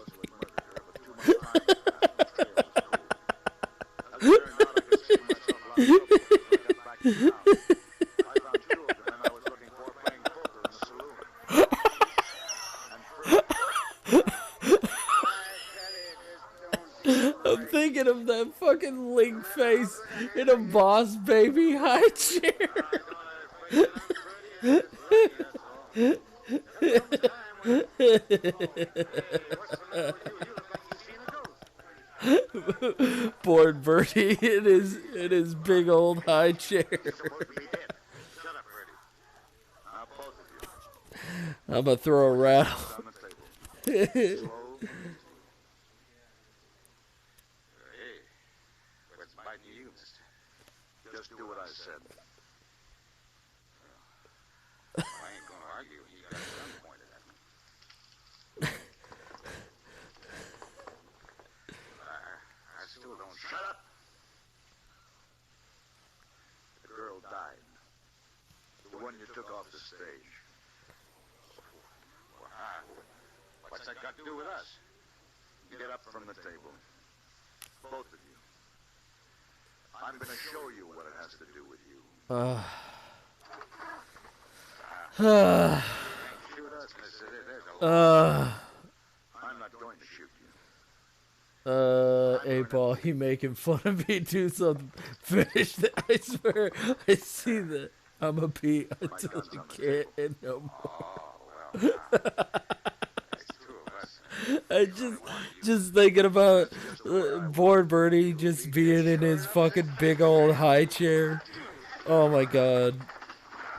I'm thinking of that fucking link face in a boss baby high chair. Bored Bertie in his big old high chair. I'm gonna throw a rattle. Just do what I said. I ain't gonna argue. He got a gun pointed at me. I still don't. Shut up! The girl died. The one you took off the stage. What's that got to do with us? Get up from the table. Both of you. I'm going to show you what it has to do with you. I'm not going to shoot you. 8-Ball, he making fun of me. Do something. Finish that. I swear, I see that. I'm a pee until I can't and no more. I just thinking about Bored Bertie just being in his fucking big old high chair. Oh my god.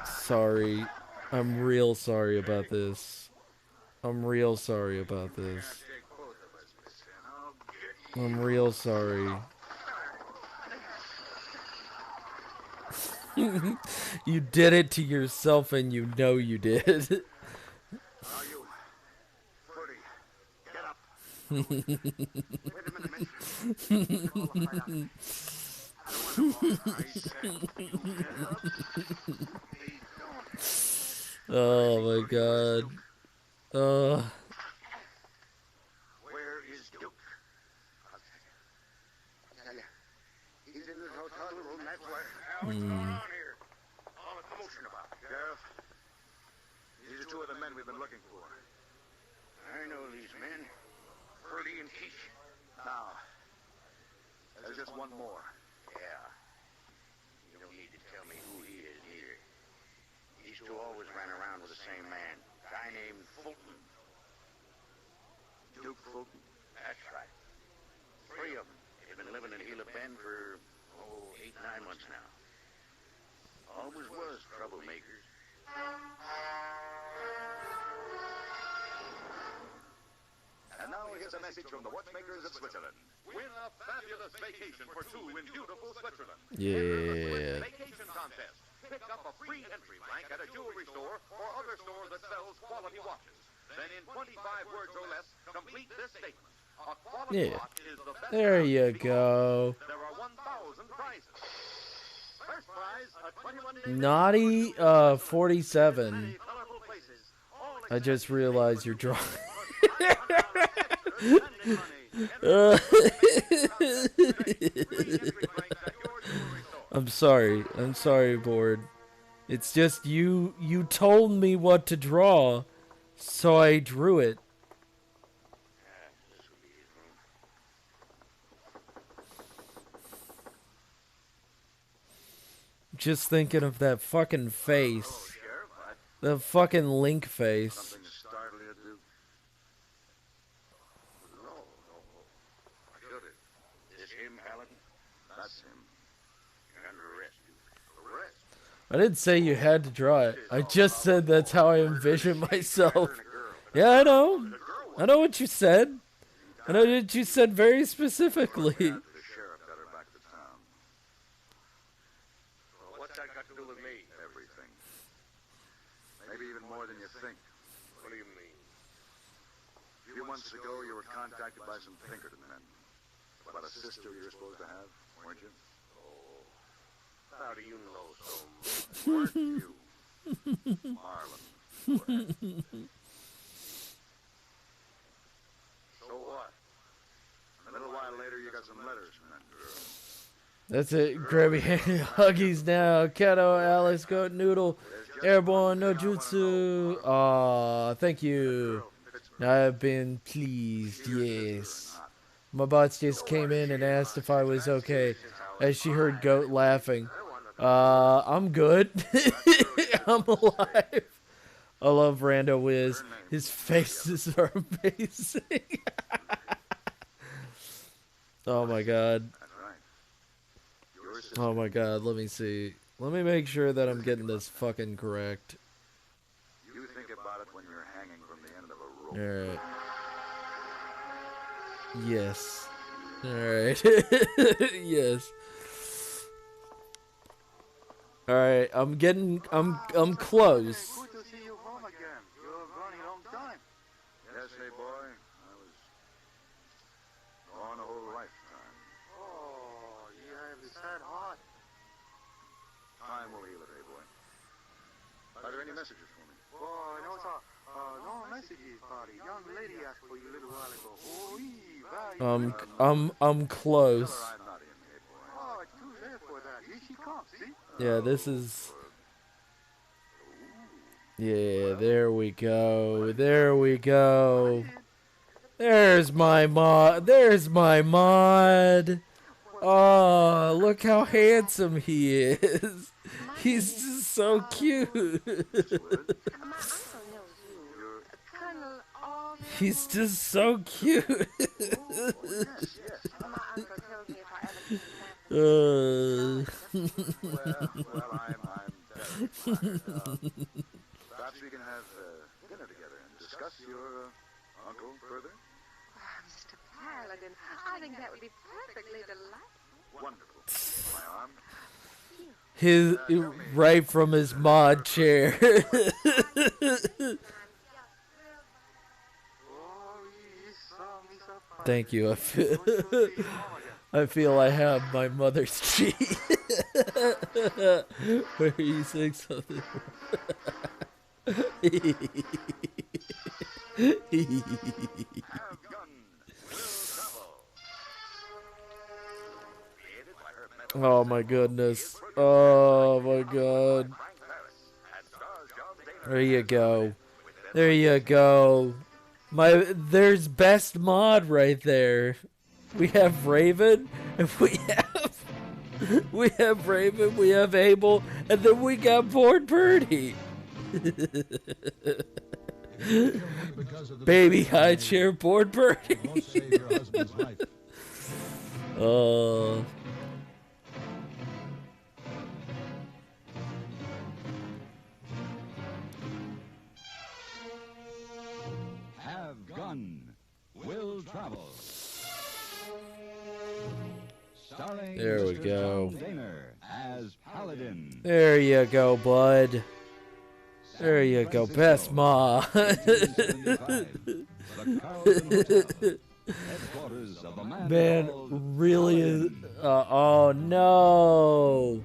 Sorry. I'm real sorry about this. I'm real sorry about this. I'm real sorry. You did it to yourself and you know you did. Oh my god. Where is Duke? I'll tell you. He's in this hotel room, that's where. What's going on here? All the commotion about. Sheriff, these are two of the men we've been looking for. I know these men. Purdy and Keach. Now, there's just one more. Yeah. You don't need to tell me who he is either. These two always ran around with the same man. A guy named Fulton. Duke Fulton? That's right. Three of them. They've been living in Gila Bend for, 8, 9 months now. message from the watchmakers of Switzerland. Win a fabulous vacation for two in beautiful Switzerland. Yeah. Vacation contest. Pick up a free entry blank at a jewelry store or other store that sells quality watches. Then in 25 words or less, complete this statement. A quality Yeah. watch is the best. There you go. There are 1,000 prizes. First prize, a 21-day Naughty 47. I just realized you're drawing. I'm sorry. I'm sorry, board. It's just you told me what to draw, so I drew it. Just thinking of that fucking face. The fucking Link face. Something to startle you, Duke? No. Should it? Is him, Paladin? That's him. You're under arrest, Duke. Arrest? I didn't say you had to draw it. I just said that's how I envision myself. Yeah, I know. I know what you said. I know what you said very specifically. The sheriff got her back to town. Well, what's that got to do with me? Everything. Maybe even more than you think. What do you mean? A few months ago, you were contacted by some Pinkerton men. About a sister you were supposed to have, weren't you? Oh. How do you know so much? Weren't you? Marlon. So what? A little while later, you got some letters from that girl. That's it. Grabby Huggies now. Kato, Alex, Goat Noodle, Airborne, No Jutsu. Aw, thank you. I've been pleased, yes. My bots just came in and asked if I was okay, as she heard Goat laughing. I'm good. I'm alive. I love Rando Wiz. His faces are amazing. Oh my god. Oh my god, let me see. Let me make sure that I'm getting this fucking correct. You think about it when you're hanging from the end of a rope. Alright. Yes. Alright. Yes. Alright, I'm close. Good to see you home again. You're gone a long time. Yes, hey boy. I was gone a whole lifetime. Oh, you have a sad heart. Time will heal it, hey boy. Are there any messages for me? Oh, no, sir. No messages, buddy. Young lady asked for you a little while ago. I'm close. Oh, it's too late for that. Here she comes, see? Yeah, this is... Yeah, there we go. There we go. There's my mod. There's my mod. Oh, look how handsome he is. He's just so cute. He's just so cute. Well, I'm perhaps we can have dinner together and discuss your uncle further. Mr. Paladin, I think that would be perfectly delightful. Wonderful. My arm. His right from his mod chair. Thank you. I feel I have my mother's cheek. Where you saying something? Oh my goodness. Oh my god. There you go. There you go. There's best mod right there. We have Raven, and we have Raven, we have Abel, and then we got Board Birdie. Baby high chair Board Birdie. Oh. Have gun. Will travel. Starring There we Mr. go. John Daner as Paladin. There you go, bud. There you go, best ma. Headquarters of a man Man, called really is. Oh no.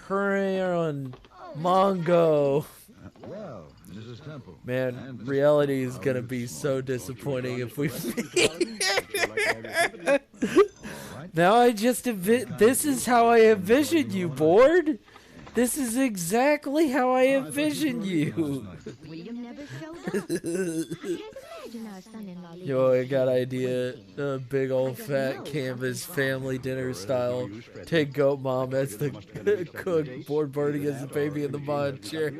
Her on Mongo. Well, Mrs. Temple. Man, reality is gonna be so disappointing if we. Now I just this is how I envision you, Board. This is exactly how I envision you. William never showed up. I can't imagine our son-in-law leaving. Yo, I got idea. A big old fat canvas family dinner style. Take Goat Mom as the cook, Board burning as the baby in the mod chair.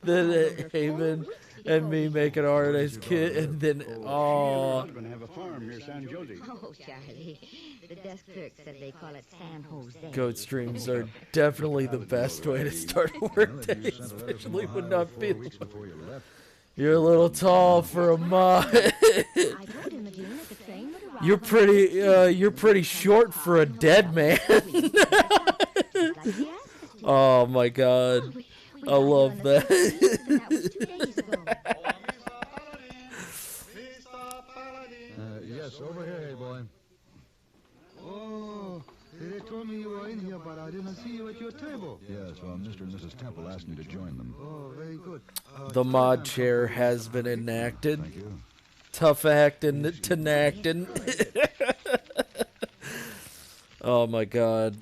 Then Haven and me making art as kid, and then have a farm near San Jose. Oh, Charlie. The desk clerk said they call it San Jose. Goat streams are definitely the best way to start a workday, especially when not feeling. You're a little tall for a mod. You're pretty short for a dead man. Oh my god. I love that. Yes, over here, hey boy. Oh, they told me you were in here, but I didn't see you at your table. Yes, well, Mr. and Mrs. Temple asked me to join them. Oh, very good. The mod chair has been enacted. Tough acting to enacting. Oh my god.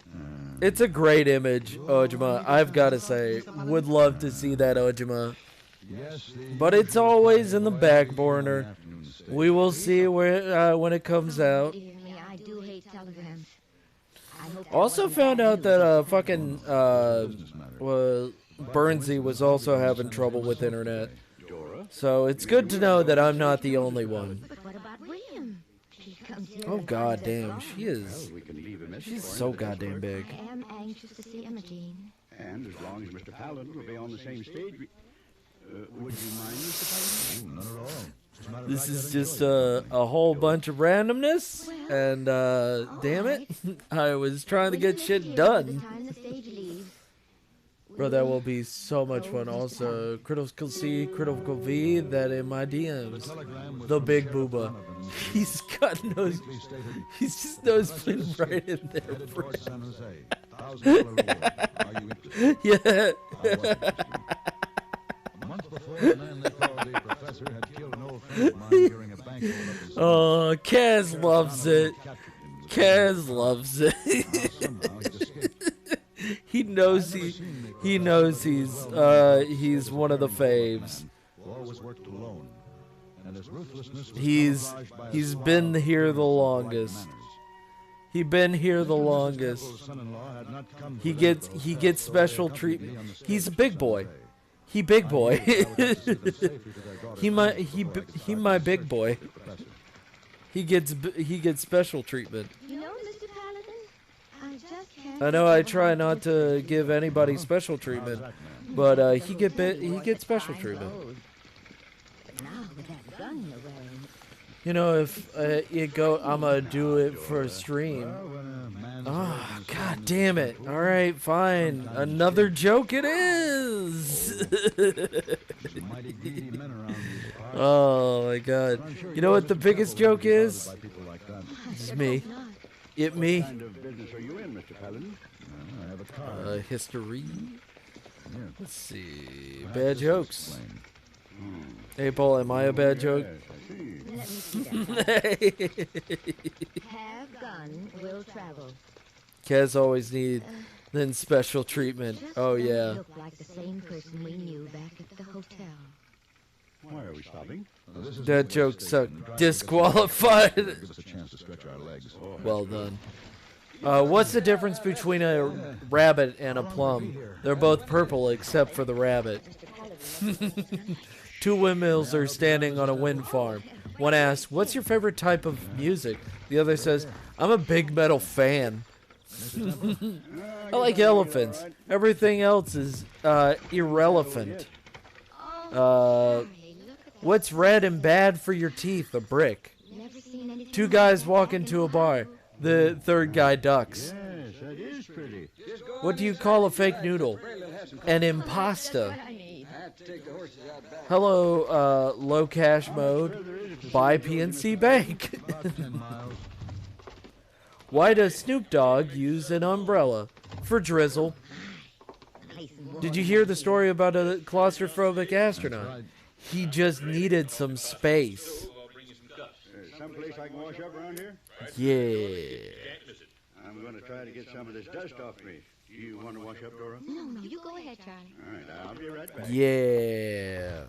It's a great image, Ojima. I've got to say, would love to see that Ojima. But it's always in the back burner. We will see where when it comes out. I do hate telegrams. Also found out that fucking Burnsy was also having trouble with internet. So it's good to know that I'm not the only one. But what about William? He comes here. Oh god damn, she's so goddamn big. I am anxious to see Imogene. And as long as Mr. Paladin will be on the same stage, would you mind, Mr. Paladin? None at all. This is just a whole bunch of randomness, and damn it, I was trying to get shit done. Bro, that will be so much fun. Also, Critical C, Critical V, that in my DMs. The big booba. He's got nose. He's just nosebleeding right in there, bro. Yeah. Oh, Kaz loves it. Kaz loves it. He knows he's one of the faves. He's been here the longest. He gets special treatment. He's a big boy. He big boy. he my big boy. He gets special treatment. You know, Mr. Paladin, I just can't. I know I try not to give anybody special treatment, but he gets special treatment. Now with that gun you're wearing. You know, if you go, I'm gonna do it for a stream. Oh, god damn it. Alright, fine. Another joke it is! Oh my god. You know what the biggest joke is? It's me. It me. What kind of business are you in, Mr. Paladin? History. Let's see. Bad jokes. Hey, Paul, am I a bad joke? Let me see that. Have gun, will travel. Kaz always need then special treatment. Oh yeah. Look like the same person we knew back at the hotel. Why are we stopping? That joke sucked. Disqualified. Give us a chance to stretch our legs. Well done. What's the difference between a rabbit and a plum? They're both purple except for the rabbit. Two windmills are standing on a wind farm. One asks, "What's your favorite type of music?" The other says, "I'm a big metal fan." I like elephants. Everything else is irrelevant. What's red and bad for your teeth? A brick. Two guys walk into a bar. The third guy ducks. Yes, that is pretty. What do you call a fake noodle? An impasta. Hello, low cash mode. Buy PNC Bank. Why does Snoop Dogg use an umbrella? For drizzle. Did you hear the story about a claustrophobic astronaut? He just needed some space. Someplace I can wash up around here? Yeah. I'm going to try to get some of this dust off me. Do you want to wash up, Dora? No, you go ahead, Charlie. All right, I'll be right back. Yeah.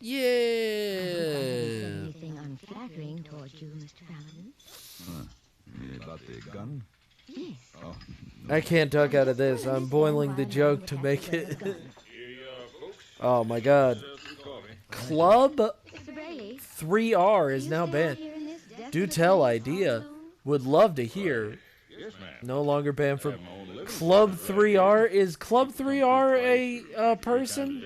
Yeah. Anything unflattering towards you, Mr. Paladin? About the gun? Yes. Oh. I can't duck out of this. I'm boiling the joke to make it. Oh my god. Club 3R is now banned. Do tell idea. Would love to hear. No longer banned from Club 3R. Is Club 3R a person?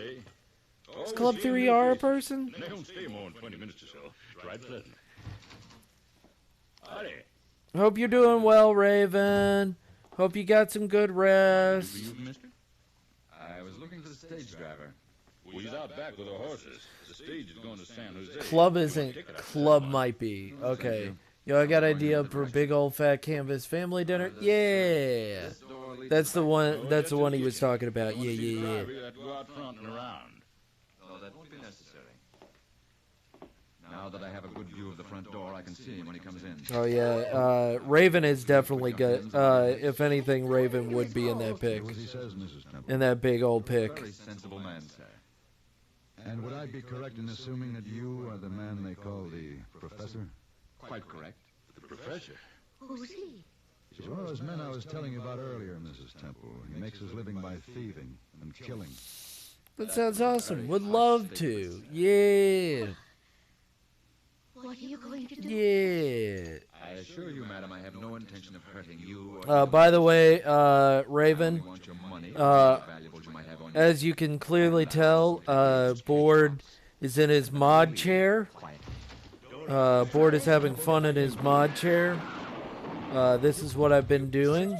Is Club 3R a person? They don't stay more than 20 minutes or so. It's right pleasant. Howdy. Hope you're doing well, Raven. Hope you got some good rest. Mister? I was looking for the stage driver. Well, he's out back with the horses. The stage is going to San Jose. Club isn't. Club might be. Okay. Yo, I got an idea for big old fat canvas family dinner. Yeah. That's the one. That's the one he was talking about. Yeah, yeah, yeah. Go out front and around. Oh, that won't be necessary. Now that I have a good view of the front door, I can see him when he comes in. Oh yeah, Raven is definitely good. If anything, Raven would be in that pick. In that big old pick. Very sensible man, sir. And would I be correct in assuming that you are the man they call the professor? Quite correct. The professor? Who's he? He's one of those men I was telling you about earlier, Mrs. Temple. He makes his living by thieving and killing. That sounds awesome. Would love to. Yeah. What are you going to do? Yeah. I assure you, madam, I have no intention of hurting you. Or By the way, Raven, want your money, valuables you might have on you. as you can clearly tell, Board is in his mod chair. Board is having fun in his mod chair. This is what I've been doing.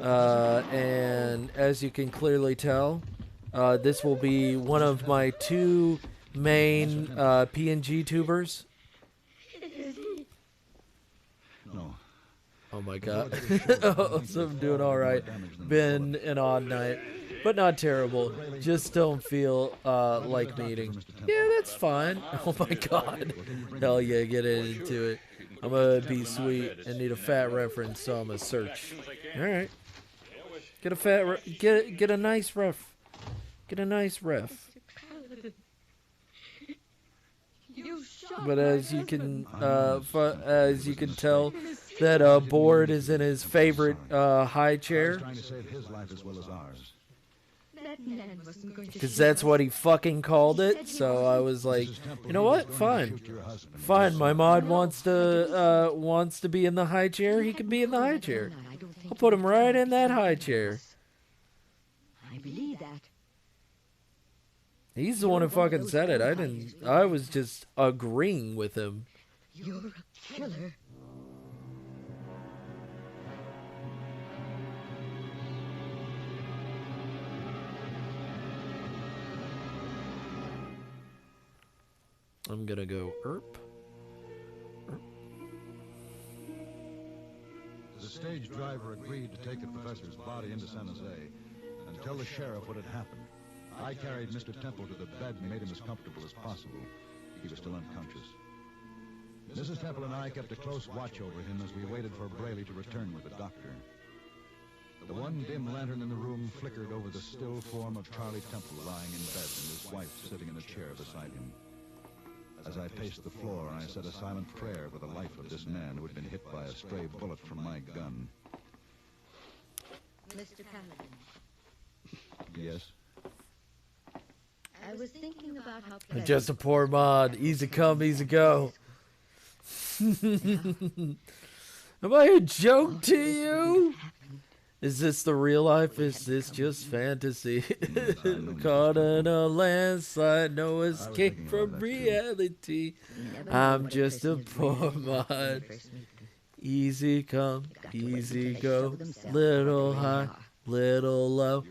And as you can clearly tell, this will be one of my two main PNG tubers. No. Oh my god. So I'm doing alright. Been an odd night, but not terrible. Just don't feel like meeting. Yeah, that's fine. Oh my god. Hell yeah, get into it. I'm gonna be sweet and need a fat reference, so I'm gonna search. Alright. Get a fat get a nice ref. Get a nice ref. But as you can tell, that Board is in his favorite high chair. Trying to save his life as well as ours. Because that's what he fucking called it. So I was like, you know what? Fine. Fine. My mod wants to be in the high chair. He can be in the high chair. I'll put him right in that high chair. I believe that. He's the one who fucking said it. I didn't. I was just agreeing with him. You're a killer. I'm gonna go erp. The stage driver agreed to take the professor's body into San Jose and tell the sheriff what had happened. I carried Mr. Temple to the bed and made him as comfortable as possible. He was still unconscious. Mrs. Temple and I kept a close watch over him as we waited for Braley to return with the doctor. The one dim lantern in the room flickered over the still form of Charlie Temple lying in bed and his wife sitting in a chair beside him. As I paced the floor, I said a silent prayer for the life of this man who had been hit by a stray bullet from my gun. Mr. Paladin. Yes? I was thinking about how Just a poor mod. Easy come, easy go. Am I a joke to you? Is this the real life? Is this just fantasy? Caught in a landslide, no escape from reality. I'm just a poor mod. Easy come, easy go, little high, little low.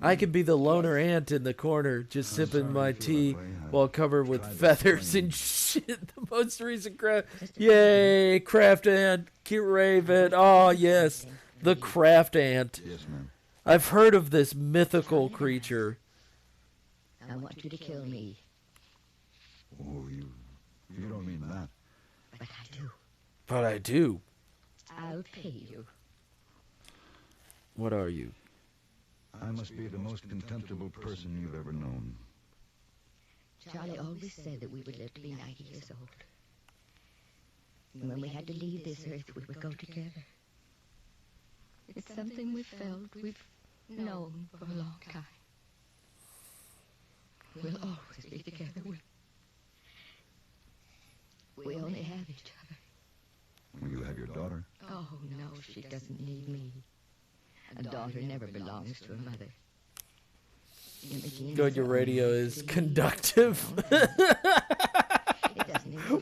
I could be the loner ant in the corner, just sipping my tea while covered with feathers and shit. The most recent craft. Yay, craft ant, cute raven. Oh, yes, the craft ant. Yes, ma'am. I've heard of this mythical creature. I want you to kill me. Oh, you don't mean that. But I do. But I do. I'll pay you. What are you? I must be the most contemptible person you've ever known. Charlie always said that we would live to be 90 years old. And when we had to leave this earth, we would go together. It's something we've felt, we've known for a long time. We'll always be together. We only have each other. Will you have your daughter? Oh, no, she doesn't need me. A daughter never belongs to a mother. Good, your radio is conductive.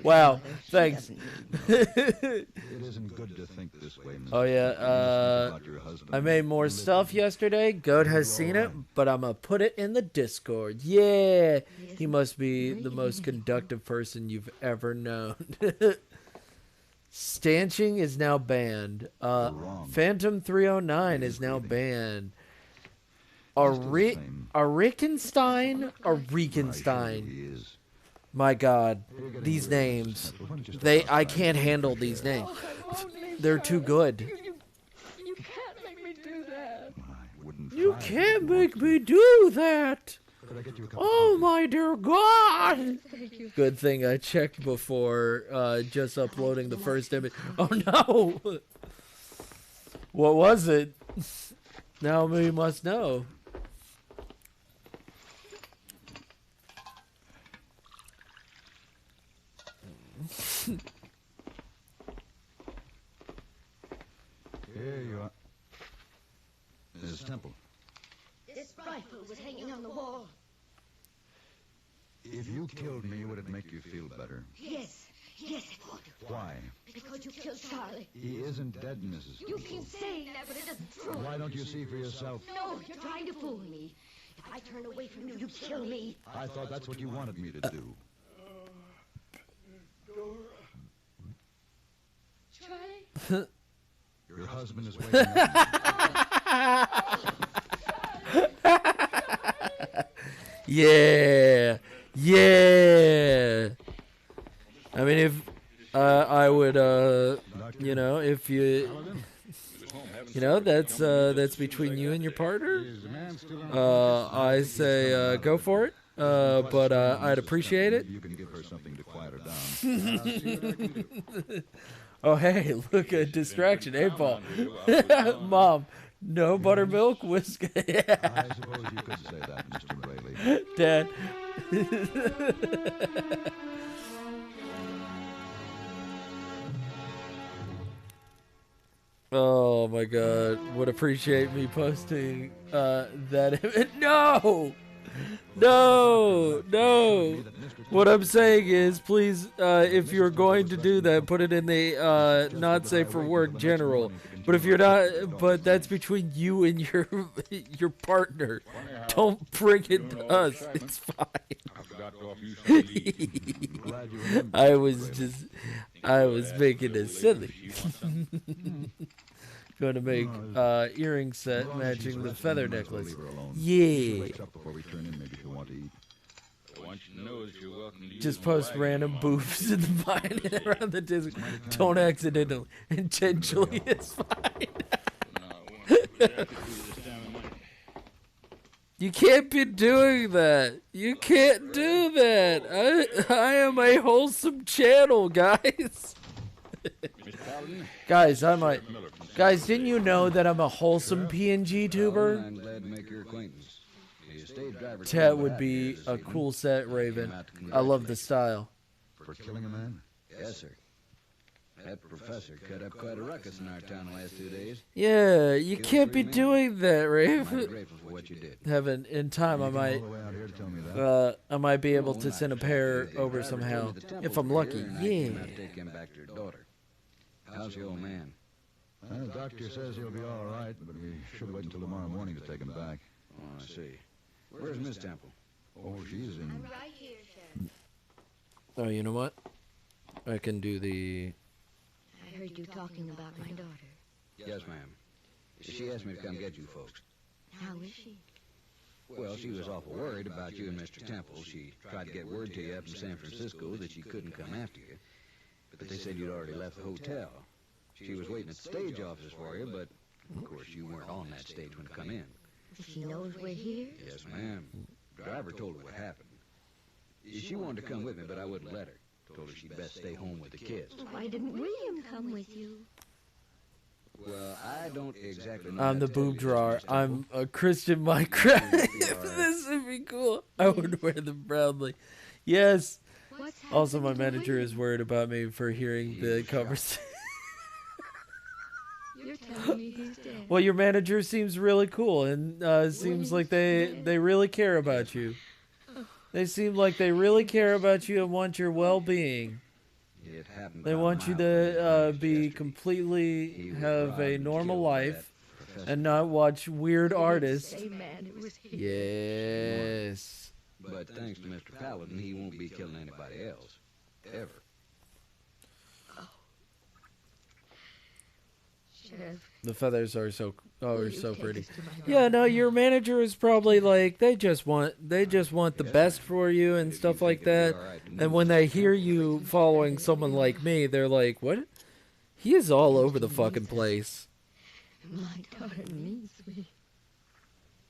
Wow, thanks. It isn't good to think this way, Mr. Oh yeah, I made more stuff yesterday. Goat has seen it, but I'm gonna put it in the Discord. Yeah, he must be the most conductive person you've ever known. Stanching is now banned. Phantom 309 is now banned. Rickenstein or Regenstein? My God, these names. I can't handle these names. They're too good. You can't make me do that. You can't make me do that. Oh my dear God! Good thing I checked before just uploading the first image. Oh no! What was it? Now we must know. Here you are. Mrs. Temple. This rifle was hanging on the wall. If you killed me, would it make you feel better? Yes, yes, it would. Why? Because you killed Charlie. He isn't dead, Mrs. You Temple. keep saying that, but it isn't true. Why don't you see for yourself? No, you're trying to fool me. If I turn away from you, you kill me. I thought that's what you wanted me to do. Charlie? Your husband is waiting up. Yeah. Yeah. I mean, if I would, you know, if you know, that's between you and your partner. I say go for it. But I'd appreciate it. You can give her something to quiet her down. Oh, hey, look at distraction. Hey, Paul. Mom, no buttermilk, whiskey. I suppose you could say that, Mr. Braley. Dad. Oh, my God. Would appreciate me posting that image. No! No, no. What I'm saying is, please, if you're going to do that, put it in the not safe for work general. But if you're not, but that's between you and your partner. Don't bring it to us. It's fine. I was making it silly. Going to make earring set matching the feather necklace. Yeah. Just post random boofs in the vine and around the Disney. Don't accidentally. Intentionally, it's fine. You can't be doing that. You can't do that. I am a wholesome channel, guys. Guys, Guys, didn't you know that I'm a wholesome PNG tuber? I'm glad to make your acquaintance. That would be a cool set, Raven. I love the style. For killing a man? Yes, sir. That professor cut up quite a ruckus in our town the last 2 days. Yeah, you can't be doing that, Rafe. I'm grateful for what you did. Heaven, in time, I might be able to send a pair over somehow if I'm lucky. Yeah. Take him back to your daughter. How's your old man? The doctor says he'll be all right, but we should wait until tomorrow morning to take him back. Oh, I see. Where's Miss Temple? Oh, she's in... Right here, Sheriff. Oh, you know what? I can do the... I heard you talking about my daughter. Yes, ma'am. She asked me to come get you folks. How is she? Well, she was awful worried about you and Mr. Temple. She tried to get word to you up in San Francisco that she couldn't come after you. But they said you'd already left the hotel. She was waiting at the stage office for you, but, of course, you weren't on that stage when you come in. She knows we're here? Yes, ma'am. Driver told her what happened. She wanted to come with me, but I wouldn't let her. Told her she'd best stay home with the kids. Why didn't William come with you? Well, I don't exactly know. I'm the boob drawer. I'm a Christian Minecraft. This would be cool. I would wear them proudly. Yes. Also, my manager is worried about me for hearing the conversation. You're telling me he's dead. Well, your manager seems really cool, and seems like they really care about you. They seem like they really care about you and want your well-being. They want you to be completely have a normal life and not watch weird artists. Yes. But thanks to Mr. Paladin, he won't be killing anybody else. Ever. The feathers are so pretty. Yeah, no, your manager is probably like they just want the best for you and stuff like that. And when they hear you following someone like me, they're like, "What? He is all over the fucking place." My daughter needs me.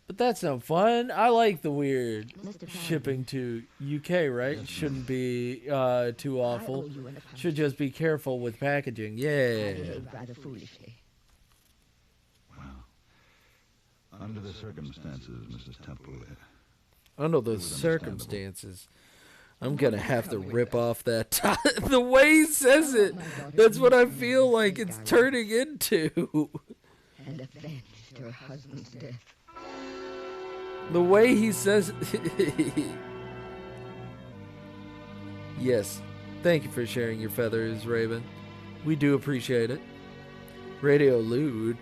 But that's no fun. I like the weird shipping to UK, right? Shouldn't be too awful. Should just be careful with packaging. Yeah. Rather foolishly. Under the circumstances, Mrs. Temple. Under those circumstances, I'm gonna have to rip off that the way he says it. That's what I feel like it's turning into. And avenged her husband's death. The way he says Yes. Thank you for sharing your feathers, Raven. We do appreciate it. Radio Lewd.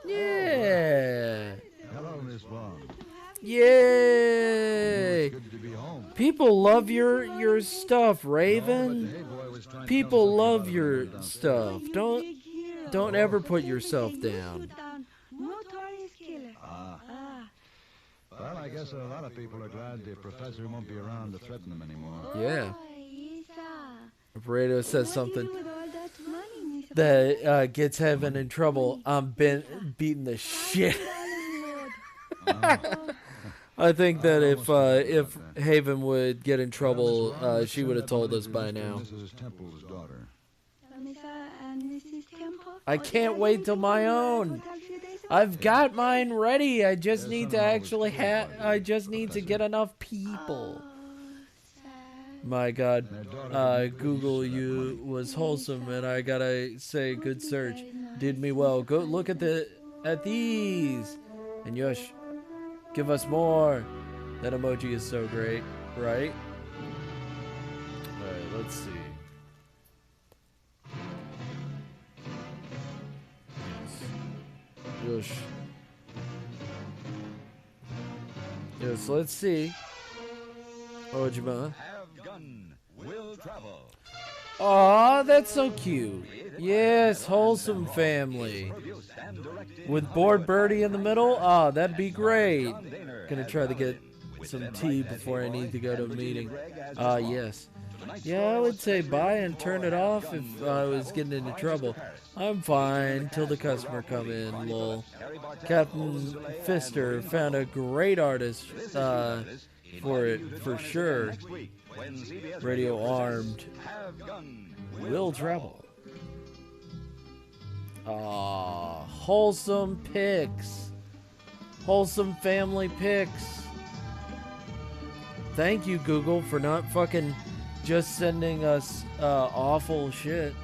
Yeah. Hello, Miss Vaughn. Yay. Good to be home. People love your stuff, Raven. People love your stuff. Don't ever put yourself down. Notorious killer. Well, I guess a lot of people are glad the professor won't be around to threaten them anymore. Yeah. If Radio says something that gets Heaven in trouble, I'm beating the shit. I think that if Haven would get in trouble, she would have told us by now. Mrs. Temple's daughter. I can't wait till my own. I've got mine ready. I just need to actually I just need to get enough people. My God, Google you was wholesome, and I gotta say, good search, did me well. Go look at these, and Yush, give us more. That emoji is so great, right? All right, let's see. Yush. Yes, let's see. Ojima. Aw, that's so cute. Yes, wholesome family. With Bored Birdie in the middle? Aw, that'd be great. Gonna try to get some tea before I need to go to a meeting. Yes. Yeah, I would say bye and turn it off if I was getting into trouble. I'm fine till the customer come in, lol. Captain Pfister found a great artist for it, for sure. Radio armed. Will travel. Wholesome pics. Wholesome family pics. Thank you, Google, for not fucking just sending us awful shit.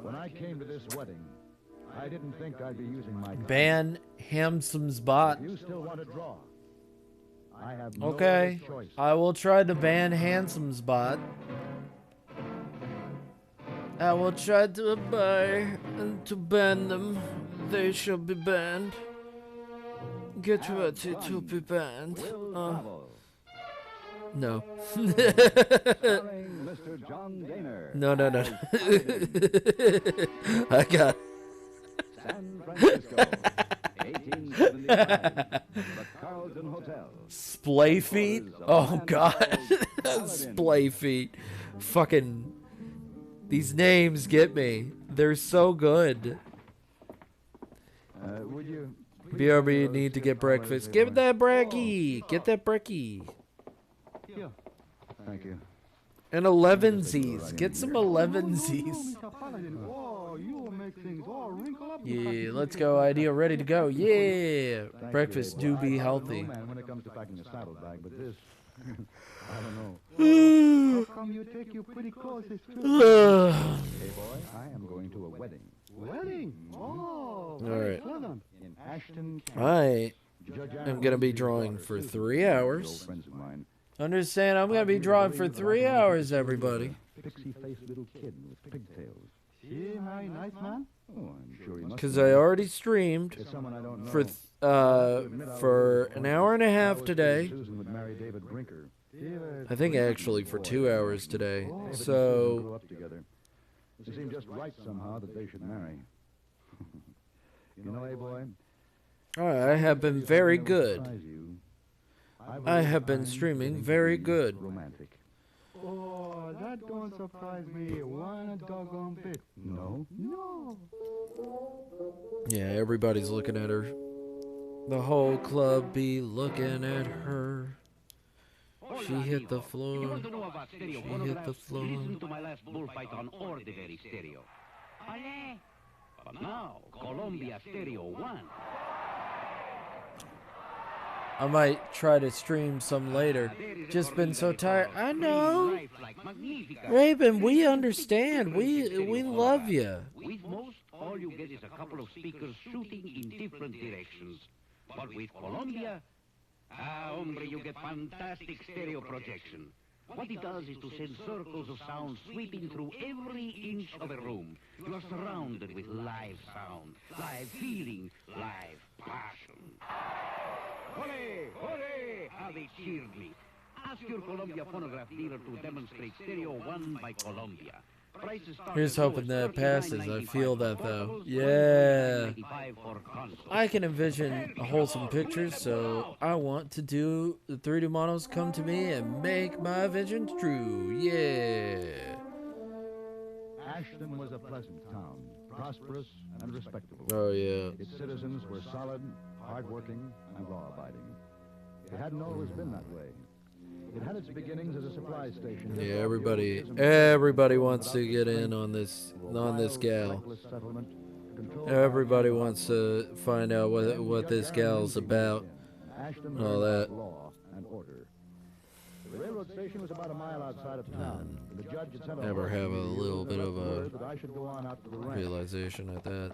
When I came to this wedding, I didn't think I'd be using my gun. Ban Hamsom's bot. If you still want to draw, I have no Okay, other choice. I will try to ban Handsome's bot. I will try to buy and to ban them. They shall be banned. Get ready to be banned. No. Mr. John Daner. No. I got. San Francisco, 1875. The Carlton Hotel. Splay feet? Oh god. Splay feet. Fucking. These names get me. They're so good. Would you BRB need to get breakfast. Give that brekkie. Get that brekkie. Yeah. Thank you. And 11sies. Get some 11sies. Oh, you will make things all wrinkle up. Yeah, let's go. Idea ready to go. Yeah. Thank Breakfast you, do Abe. be I healthy. don't know, man, when it comes to packing a saddlebag, but this, I don't know. How come you take you pretty close this trip? Hey, boy, I am going to a wedding. Wedding? Oh, All right. pleasant. In Ashton, I Judge am going to be drawing for 3 hours. friends of mine. Understand, I'm going to be drawing for 3 hours, everybody. Pixie-faced little kid with pigtails. She marry nice man? Oh, I'm sure he must. Because I already streamed It's someone I don't know. for an hour and a half today. Susan would marry David Brinker. I think actually for 2 hours today. David and Susan So, grew up together. It seemed just right somehow that they should marry. You know, boy. I have been very good. I have been streaming very good. Romantic. Oh, that don't surprise me one doggone bit. No. No. Yeah, everybody's looking at her. The whole club be looking at her. She hit the floor. If you want to know about stereo She hit the floor. listen to my last bullfight on ordinary stereo. But now, Columbia Stereo 1. I might try to stream some later. Just been so tired. I know. Raven, we understand. We love you. With most, all you get is a couple of speakers shooting in different directions. But with Columbia, hombre, you get fantastic stereo projection. What it does is to send circles of sound sweeping through every inch of a room. You are surrounded with live sound, live feeling, live passion. Hooray! Hooray! How they cheered me. Ask your Columbia phonograph dealer to demonstrate Stereo 1 by Columbia. Prices start Here's as low hoping as that passes. I feel $39.95 that though. for Yeah. $49.95 for consoles. I can envision wholesome pictures, so I want to do the 3D models come to me and make my visions true. Yeah. Ashton was a pleasant town, prosperous and respectable. Oh, yeah. Its citizens were solid, hardworking, and law-abiding. It hadn't always been that way. It had its beginnings as a supply station. Yeah, everybody wants to get in on this gal. Everybody wants to find out what this gal's about. And all that. Law and order. The railroad station was about a mile outside of town. The judge had sent a Ever have a little bit of a I should go on out to the ranch. realization at that.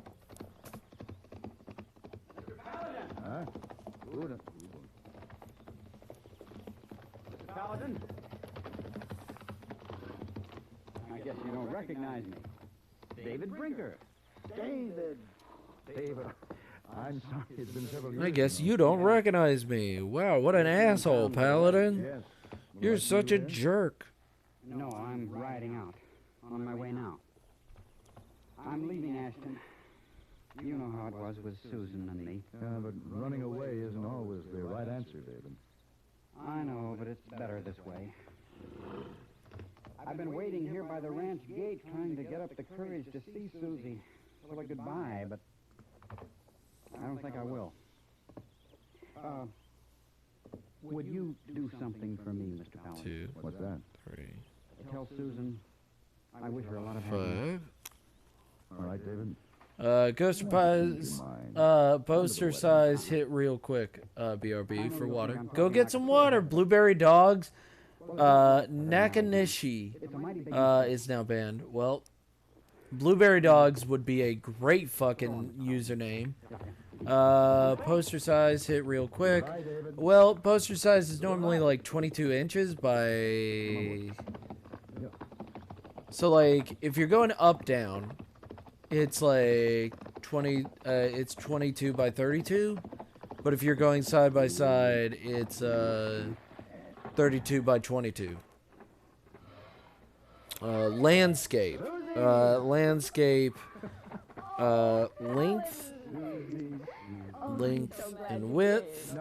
Huh? Mr. Paladin? I guess you don't recognize me. David Brinker. David. I'm sorry, it's been several years. I guess you don't recognize me. Wow, what an asshole, Paladin. Yes. You're such a jerk. No, I'm riding out. On my way now. I'm leaving Ashton. You know how it was with Susan and me. But running away isn't always the right answer, David. I know, but it's better this way. I've been waiting here by the ranch gate trying to get up the courage to see Susie. So a goodbye, but I don't think I will. Would you do something for me, Mr. Paladin? 2. What's that? 3. Tell Susan I wish her a lot of happiness. 5. All right, David. Ghost Prize, poster size hit real quick, BRB for water. Go get some water. Blueberry Dogs, Nakanishi, is now banned. Well, Blueberry Dogs would be a great fucking username. Poster size hit real quick. Well, poster size is normally like 22 inches by... So like, if you're going up, down, it's like 22 by 32, but if you're going side by side, it's 32 by 22. Landscape, length and width,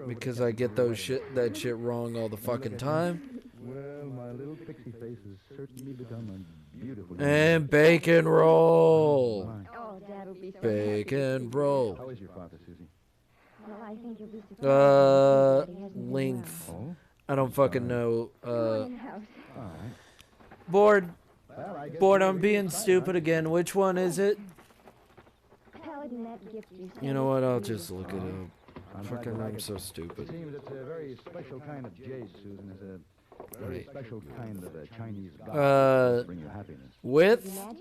because I get that shit wrong all the fucking time. Well, my little pixie face has certainly become a beautiful... And bacon roll. Oh, Dad will be so Bacon happy. roll. How is your father, Susie? Well, I think you'll be surprised. Length. I don't fucking know. House. Bored. I'm being stupid again. Which one is it? Paladin, that gift you You know what? I'll just look it up. Fucking, I'm so It stupid. seems it's a very special kind of jade, Susan. It's a very special kind of a Chinese god to bring you happiness. With, better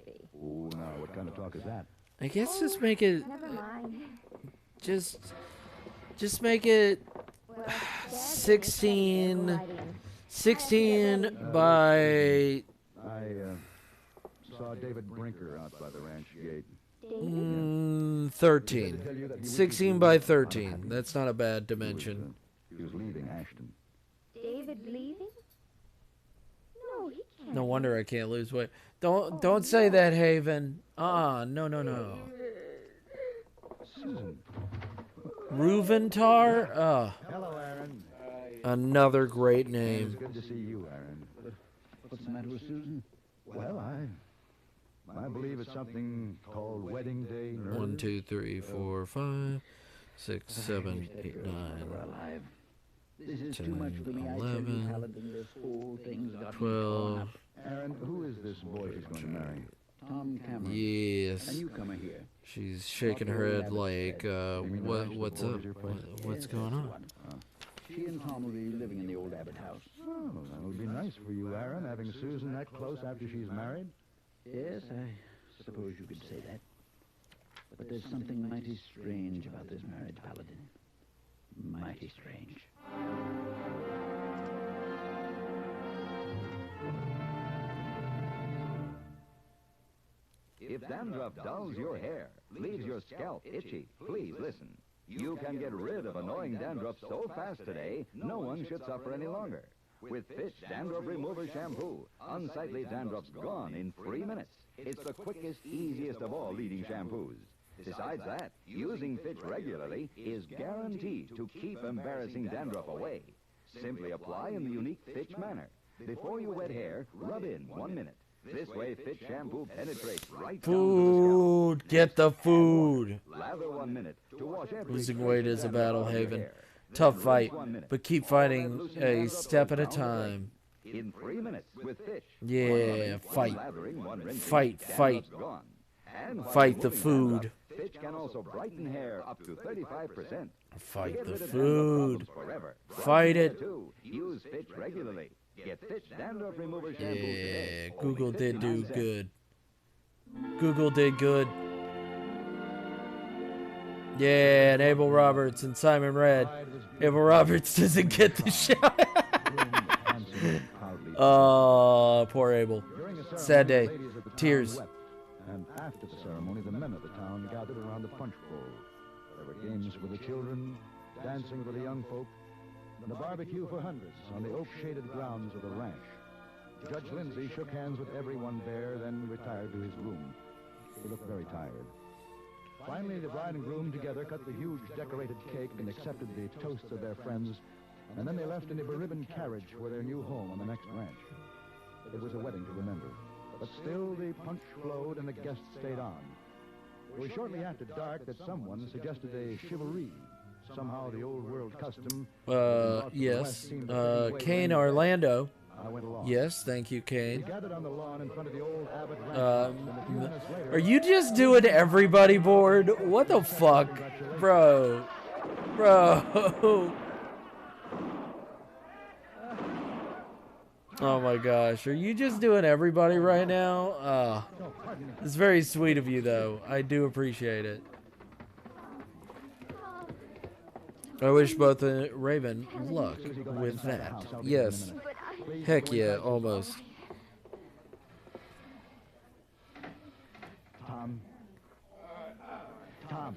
be. Oh, now, what kind of talk is that? I guess just make it, Never mind. just make it 16 by... I saw David Brinker out by the ranch gate. 13. 16 by 13. That's not a bad dimension. He was leaving Ashton. David leaving? No, he can't. No wonder I can't lose weight. Don't say that, Haven. No. Susan. Ruventar? Hello, Aaron. Another great It's name. good to see you, Aaron. What's the matter with Susan? Well, I believe it's something called wedding day nerves. 1, 2, 3, 4, 5, 6, 7, 8, 9, This is 10, too much for me. I tell you, 11, Paladin, this whole thing's got me 12. up. Aaron, who is this boy she's going to marry? Tom Cameron. Yes. A newcomer here. She's shaking her head like, what's up? What's going on? She and Tom will be living in the old Abbott house. Oh, that would be nice for you, Aaron, having Susan that close after she's married. Yes, I suppose you could say that. But there's something mighty strange about this marriage, Paladin. Mighty strange. If dandruff dulls your hair, leaves your scalp itchy, please listen. You can get rid of annoying dandruff so fast today, no one should suffer any longer. With Fitch Dandruff Remover Shampoo, unsightly dandruff's gone in 3 minutes. It's the quickest, easiest of all leading shampoos. Besides that, using Fitch regularly is guaranteed to keep embarrassing dandruff away. Simply apply in the unique Fitch manner. Before you wet hair, rub in 1 minute. This way, Fitch shampoo penetrates right down to Food. Get the food. the scalp. Lather 1 minute to wash every Losing trace weight of is a dandruff battle, off your Haven. hair. Tough Then fight, rinse 1 minute. but keep All fighting that loosened a dandruff step at a goes down the drain. time. In 3 minutes with Fitch. Yeah, One rubbing, fight. one lathering, one rinsing, Fight. dandruff's gone. And while Fight the removing food. dandruff, Fitch can also brighten hair up to 35%. Fight Get the rid of dandruff food. problems forever. Fight Brighten it. hair, too. Use Fitch regularly. Get Fitch Dandruff Remover Shampoo today. Google did do good. Google did good. Yeah, and Abel Roberts and Simon Red. Abel Roberts doesn't get the shout. Oh, poor Abel. Sad day. Tears. And after the ceremony, the men of the town gathered around the punch bowl. There were games for the children, dancing for the young folk, and a barbecue for hundreds on the oak-shaded grounds of the ranch. Judge Lindsay shook hands with everyone there, then retired to his room. He looked very tired. Finally, the bride and groom together cut the huge decorated cake and accepted the toasts of their friends, and then they left in a beribboned carriage for their new home on the next ranch. It was a wedding to remember, but still the punch flowed and the guests stayed on. It was shortly after dark that someone suggested a chivalry. Somehow the old world custom... Yes. Kane Orlando. Yes, thank you, Kane. Are you just doing everybody board? What the fuck? Bro. Bro. Oh my gosh. Are you just doing everybody right now? It's very sweet of you, though. I do appreciate it. I wish both Raven luck with that. Yes. Heck yeah, almost. Tom. Tom.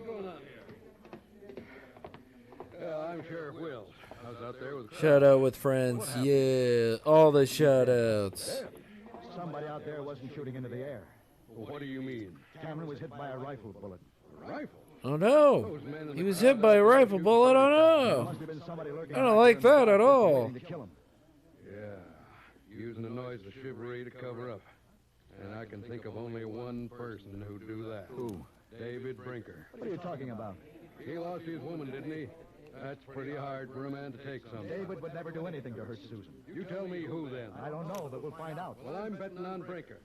I'm Sheriff Will. I was out there with... Shout out with friends. Yeah, all the shout outs. Somebody out there wasn't shooting into the air. Well, what do you mean? Cameron was hit by a rifle bullet. A rifle? Oh no! He was hit by a rifle bullet. Oh no! I don't like that at all. Yeah, using the noise of chivalry to cover up. And I can think of only one person who'd do that. Who? David Brinker. What are you talking about? He lost his woman, didn't he? That's pretty hard for a man to take something. David would never do anything to hurt Susan. You tell me who then. I don't know, but we'll find out. Well, I'm betting on Brinker.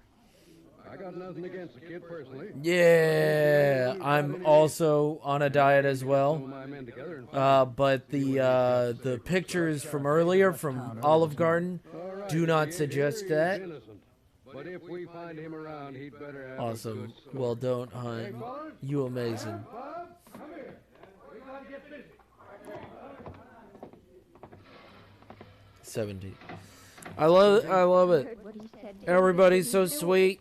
I got nothing against the kid personally. Yeah, I'm also on a diet as well. But the pictures from earlier from Olive Garden do not suggest that. But if we find him around, he'd better have Awesome. Well, don't hunt. You amazing. 70. I love it. Everybody's so sweet.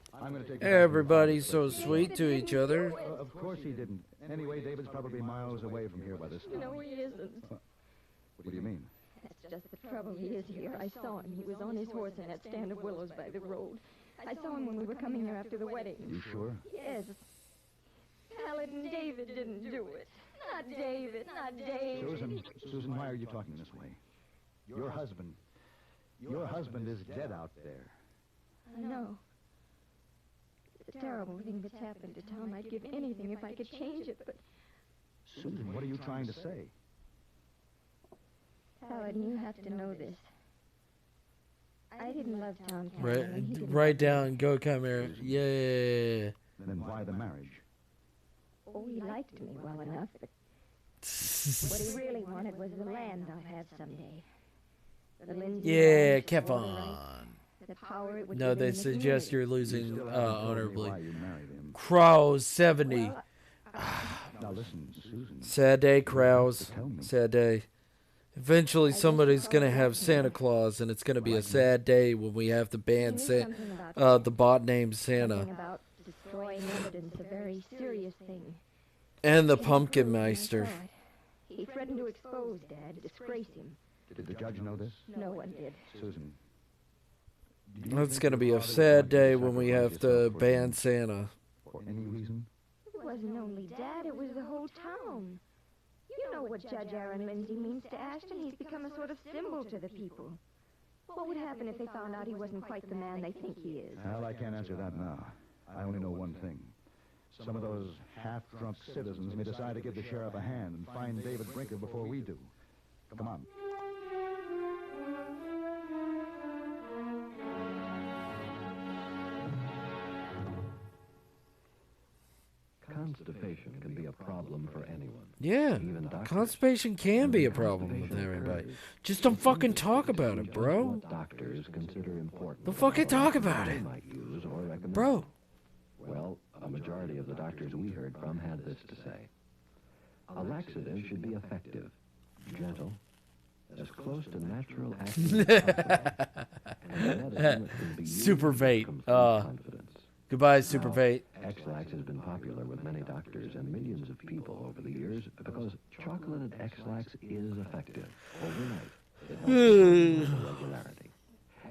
Everybody's so sweet to each other. Of course he didn't. Anyway, David's probably miles away from here by this time. No, he isn't. What do you mean? That's just the trouble. He is here. I saw him. He was on his horse in that stand of willows by the road. I saw him when we were coming here after the wedding. You sure? Yes. Paladin David didn't do it. Not David, not David. Susan, why are you talking this way? Your husband is dead out there. I know. It's a terrible thing that's happened to Tom. I'd give anything if I could change it, but... Susan, what are you trying to say? Paladin, you have to know this. I didn't love Tom. Write down, go come here. Yeah. Then why the marriage? Oh, he liked me well enough, but what he really wanted was the land I'll have someday. The Lindsay Yeah, ranch, keep all the on. rights, the power it would No, give they in the suggest community. you're losing honorably. Crows 70. Now listen, Susan. Sad day, Crows. Sad day. Eventually, somebody's gonna have Santa Claus, and it's gonna be a sad day when we have to ban the bot named Santa Something about destroying evidence, a very serious thing. and the Pumpkin Meister. He threatened to expose Dad, disgrace him. Did the judge know this? No one did. Susan. It's gonna be a sad day when we have to ban Santa. For any reason? It wasn't only Dad, it was the whole town. You know what Judge Aaron Lindsay means to Ashton. He's become a sort of symbol to the people. What would happen if they found out he wasn't quite the man they think he is? Well, I can't answer that now. I only know one thing. Some of those half-drunk citizens may decide to give the sheriff a hand and find David Brinker before we do. Come on. Constipation can be a problem for anyone. Yeah, constipation can be a problem with everybody. Just don't fucking talk about it, bro. Doctors consider important. Don't fucking talk about it. Might use Bro. Well, a majority of the doctors we heard from had this to say. A laxative should be effective, gentle, as close to natural action as possible, and a medicine that can be used Super with Vate. complete confidence. Goodbye, Super Vate. X-Lax has been popular with many doctors and millions of people over the years because chocolated X-Lax is effective. Overnight, it helps you with regularity.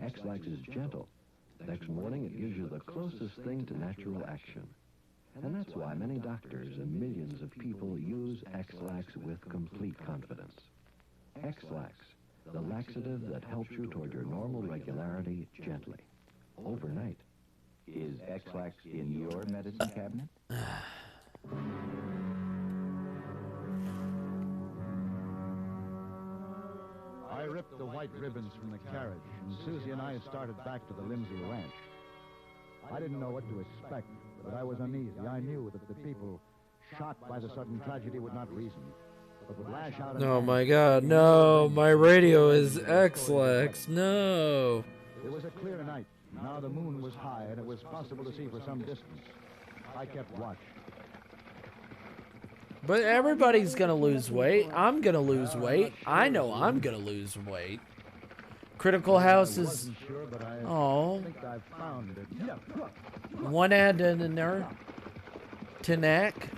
X-Lax is gentle. Next morning, it gives you the closest thing to natural action. And that's why many doctors and millions of people use X-Lax with complete confidence. X-Lax, the laxative that helps you toward your normal regularity gently, overnight. Is X-Lax in your medicine cabinet? I ripped the white ribbons from the carriage, and Susie and I started back to the Lindsay Ranch. I didn't know what to expect, but I was uneasy. I knew that the people shot by the sudden tragedy would not reason, but would lash out. Oh my God, no! My radio is X-Lax. No. It was a clear night. Now the moon was high, and it was possible to see for some distance. I kept watch. But everybody's gonna lose weight. I'm gonna lose weight. I know I'm gonna lose weight. Critical House is... Oh. One hand in there. To neck.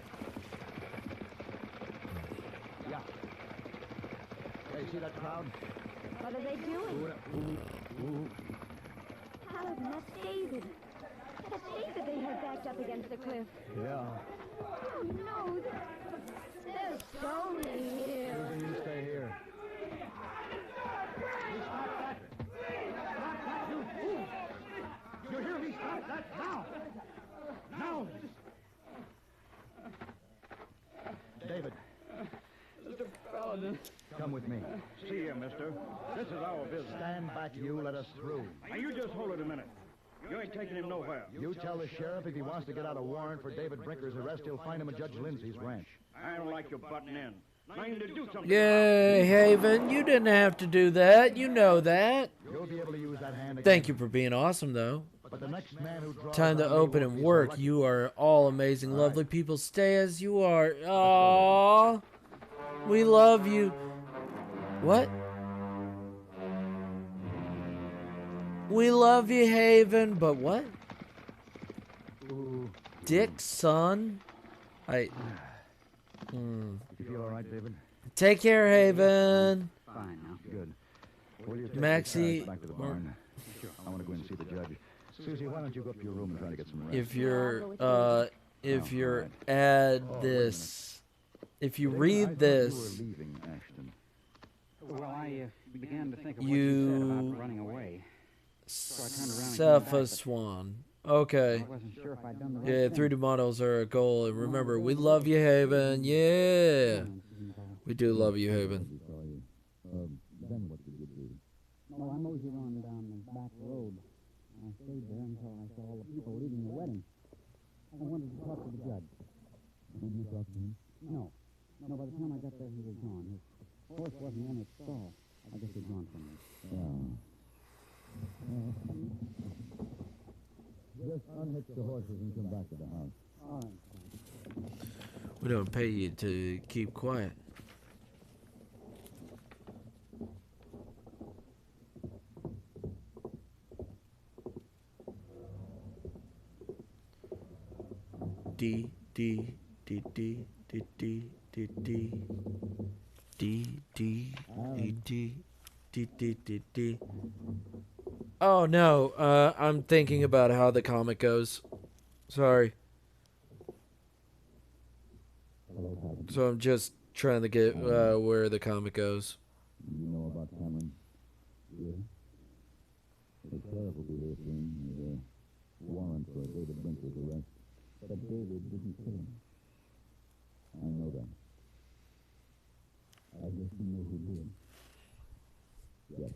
Yeah. Hey, see that crowd? What are they doing? Paladin, that's David. That's David they had backed up against the cliff. Yeah. Oh, no. There's Sony here. Susan, you stay here. You hear me? Stop that now! Now! David. Mr. Paladin. Come with me. See here, mister. This is our business. Stand back, you. Let us through. Now, you just hold it a minute. You ain't taking him nowhere. You tell the sheriff if he wants to get out a warrant for David Brinker's arrest, he'll find him at Judge Lindsay's ranch. I don't like you butting in. Now you need to do something. Yay, Haven. You didn't have to do that. You know that. You'll be able to use that hand again. Thank you for being awesome, though. But the next man who draws Time to on me open won't and be so work. lucky. You are all amazing, lovely people. Stay as you are. Aww. We love you. What? We love you, Haven, but what? Ooh. Dick, son? You feel all right, David? Take care, Haven. Fine now. Good. Will you take Maxie, the carriage back to the barn? Sure. I want to go in and see the judge. Susie, why don't you go up to your room and try to get some rest? if you're if you read this, You were leaving, Ashton. Well, I began to think of what you said about running away. So I turned around and came Cepha back, Swan. Okay. I wasn't sure if I'd done the right Yeah, thing. 3D models are a goal. And remember, we love you, Haven. Yeah. We do love you, Haven. Then what did you do? Well, I moseyed on down the back road. I stayed there until I saw all the people leaving the wedding. I wanted to talk to the judge. Did you talk to him? No. No, by the time I got there, he was gone. His horse wasn't in its stall. I guess he'd gone from me. Just unhitch the horses and come back to the house. All right. We don't pay you to keep quiet. D D D D D D D D D D D D D D D. Oh no, I'm thinking about how the comic goes. Sorry. So I'm just trying to get where the comic goes. You know about Cameron? Yeah. The sheriff will be here soon with a warrant for David Brinker's arrest. But David didn't kill him. I know that. I guess you know who did. Yes.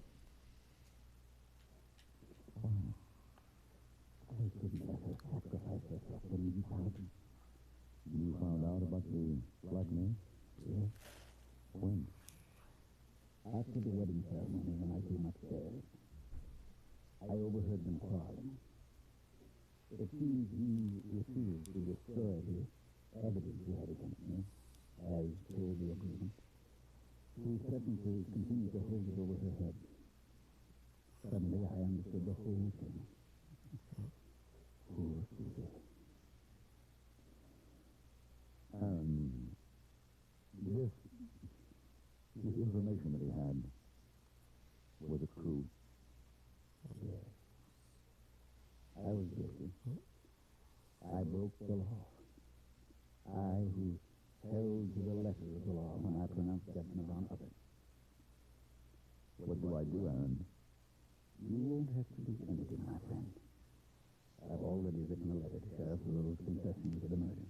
Fine. I couldn't let her sacrifice herself for me, Paladin. You found out about the blackmail? Yes. When? After the wedding ceremony, when I came upstairs, I overheard them quarreling. It seems he refused to destroy the evidence we had against me, as per the agreement. He threatened to continue to hold it over her head. Suddenly I understood the whole thing. Poor Susie. This information that he had was a crew. Yes. I was guilty. I broke the law. I who held to the letter of the law when I pronounced judgment on others. What do I do, Aaron? You won't have to do anything, my friend. I've already written a letter to Sheriff Rose confessing to the murder.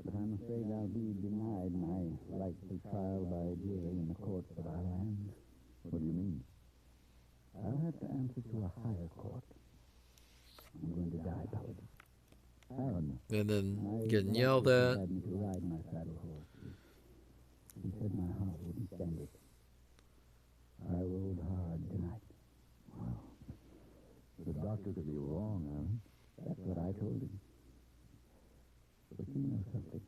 But I'm afraid I'll be denied my right to trial by jury in the courts of our land. What do you mean? I'll have to answer to a higher court. I'm going to die, Paladin. Aaron. And then getting yelled at. He had me to ride my saddle horse. He said my heart wouldn't stand it. I rode hard tonight. Well, the doctor could be wrong, Aaron. That's what I told him. But you know something?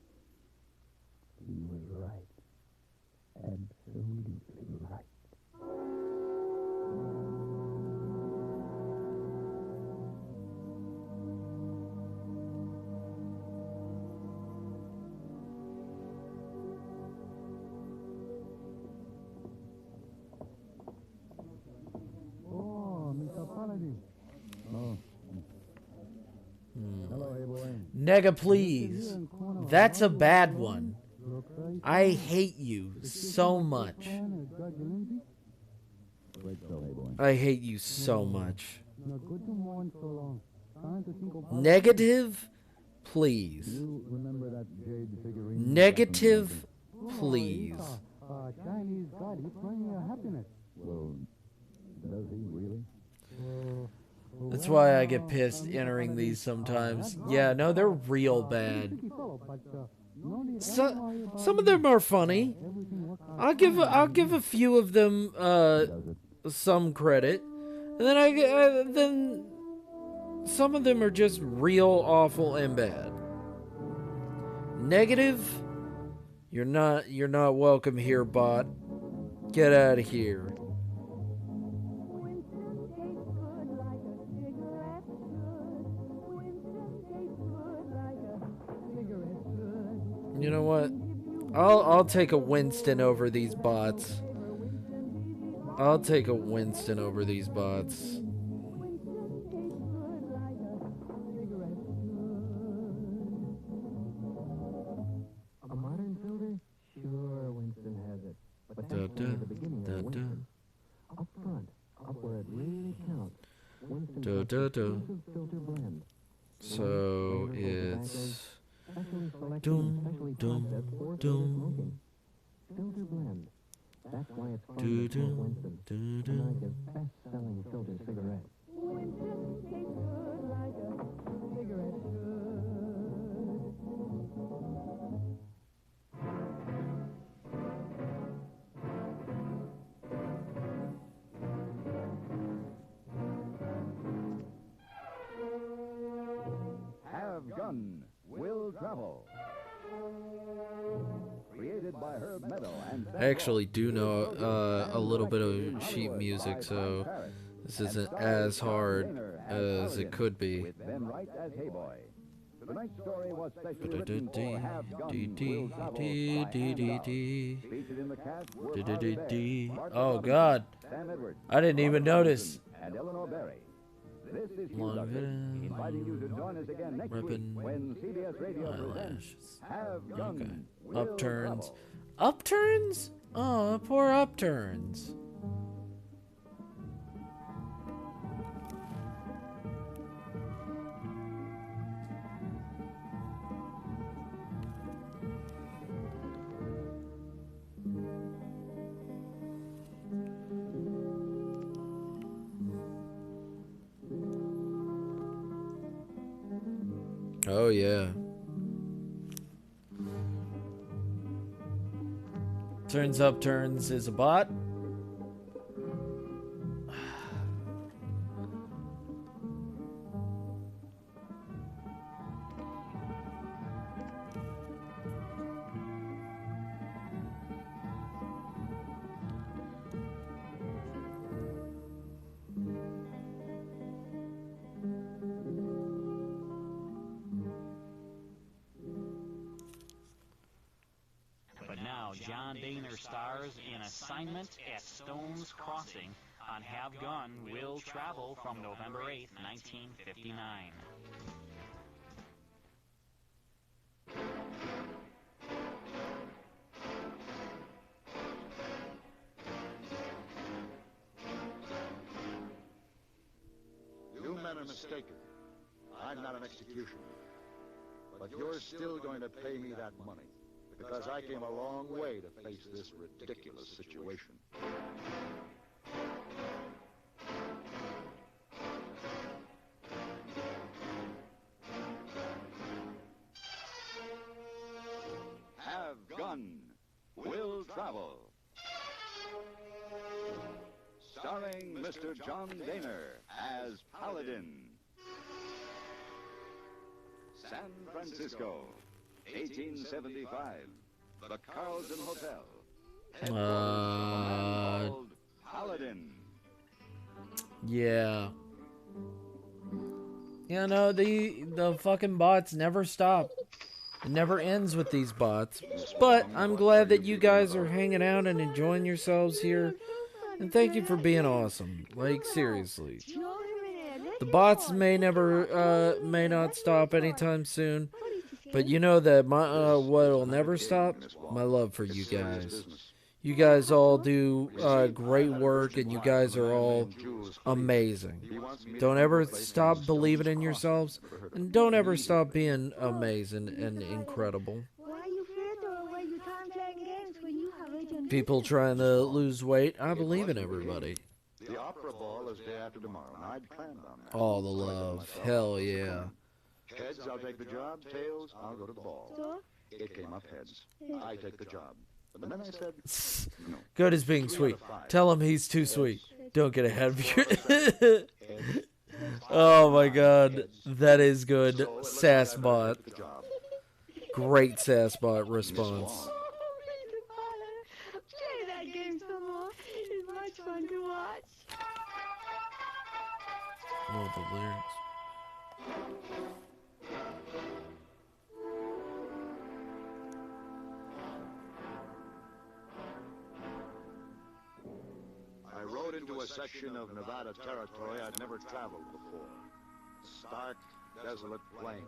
He was right. Absolutely right. Oh, Mr. Paladin. Oh. Hello, hey boy. Nega, please. That's a bad one. I hate you so much. I hate you so much. Negative, please. You remember that jade figurine? Negative, please. Chinese god, he's bringing you happiness. Well, does he really? That's why I get pissed entering these sometimes. Yeah, no, they're real bad. Some of them are funny. I'll give a few of them some credit, and then then some of them are just real awful and bad. Negative, you're not welcome here, bot. Get out of here. You know what? I'll take a Winston over these bots. I'll take a Winston over these bots. A modern filter? Sure, Winston has it. But that's only the beginning of Winston. Up front, up where it really counts. Winston has exclusive filter blend. So it's doom, doom, doom. Filter blend. That's why it's called Winston. America's best-selling filter cigarette. Winston tastes good like a cigarette Have Gun Will Travel. Created by Herb Meadow and I actually do know a little bit of sheet music, so this isn't as hard as it could be. With Ben Wright as Hey Boy. Tonight's story was specially written for Have Gun Will Travel by Ann Dowd. Featured in the cast were Harvey Bear, Bart Oh Robinson, God, Sam Edwards, I didn't even Robert notice. Johnson, and Eleanor Berry. This is Hugh Douglas, inviting you to join us again next week when CBS Radio presents Have Gun Will Upturns. Travel. Upturns? Oh, poor upturns. Oh yeah. Turns Upturns is a bot. John Daner stars in Assignment at Stone's Crossing on Have Gun Will Travel from November 8th, 1959. You men are mistaken. I'm not an executioner. But you're still going to pay me that money, because I came a long way to face this ridiculous situation. Have Gun Will Travel. Starring Mr. John Daner as Paladin. San Francisco, 1875. The Carlton Hotel. Called Paladin. Yeah. You know, the fucking bots never stop. It never ends with these bots. But I'm glad that you guys are hanging out and enjoying yourselves here. And thank you for being awesome. Like, seriously. The bots may not stop anytime soon. But you know that what'll never stop? My love for you guys. You guys all do great work, and you guys are all amazing. Don't ever stop believing in yourselves, and don't ever stop being amazing and incredible. Why are you afraid to throw away your time playing games when you have it? People trying to lose weight, I believe in everybody. The opera ball is day after tomorrow, and I'd planned on that. All the love. Hell yeah. Heads, I'll take the job. Tails, I'll go to the ball. So? It came up heads. I take the job. But then I said, no. Good as being sweet. Tell him he's too sweet. Don't get ahead of you. Oh my god. That is good. Sassbot. Great Sassbot response. Play that game some more. It's much fun to watch. Oh, the lyrics. I rode into a section of Nevada territory I'd never traveled before. Stark, desolate plain,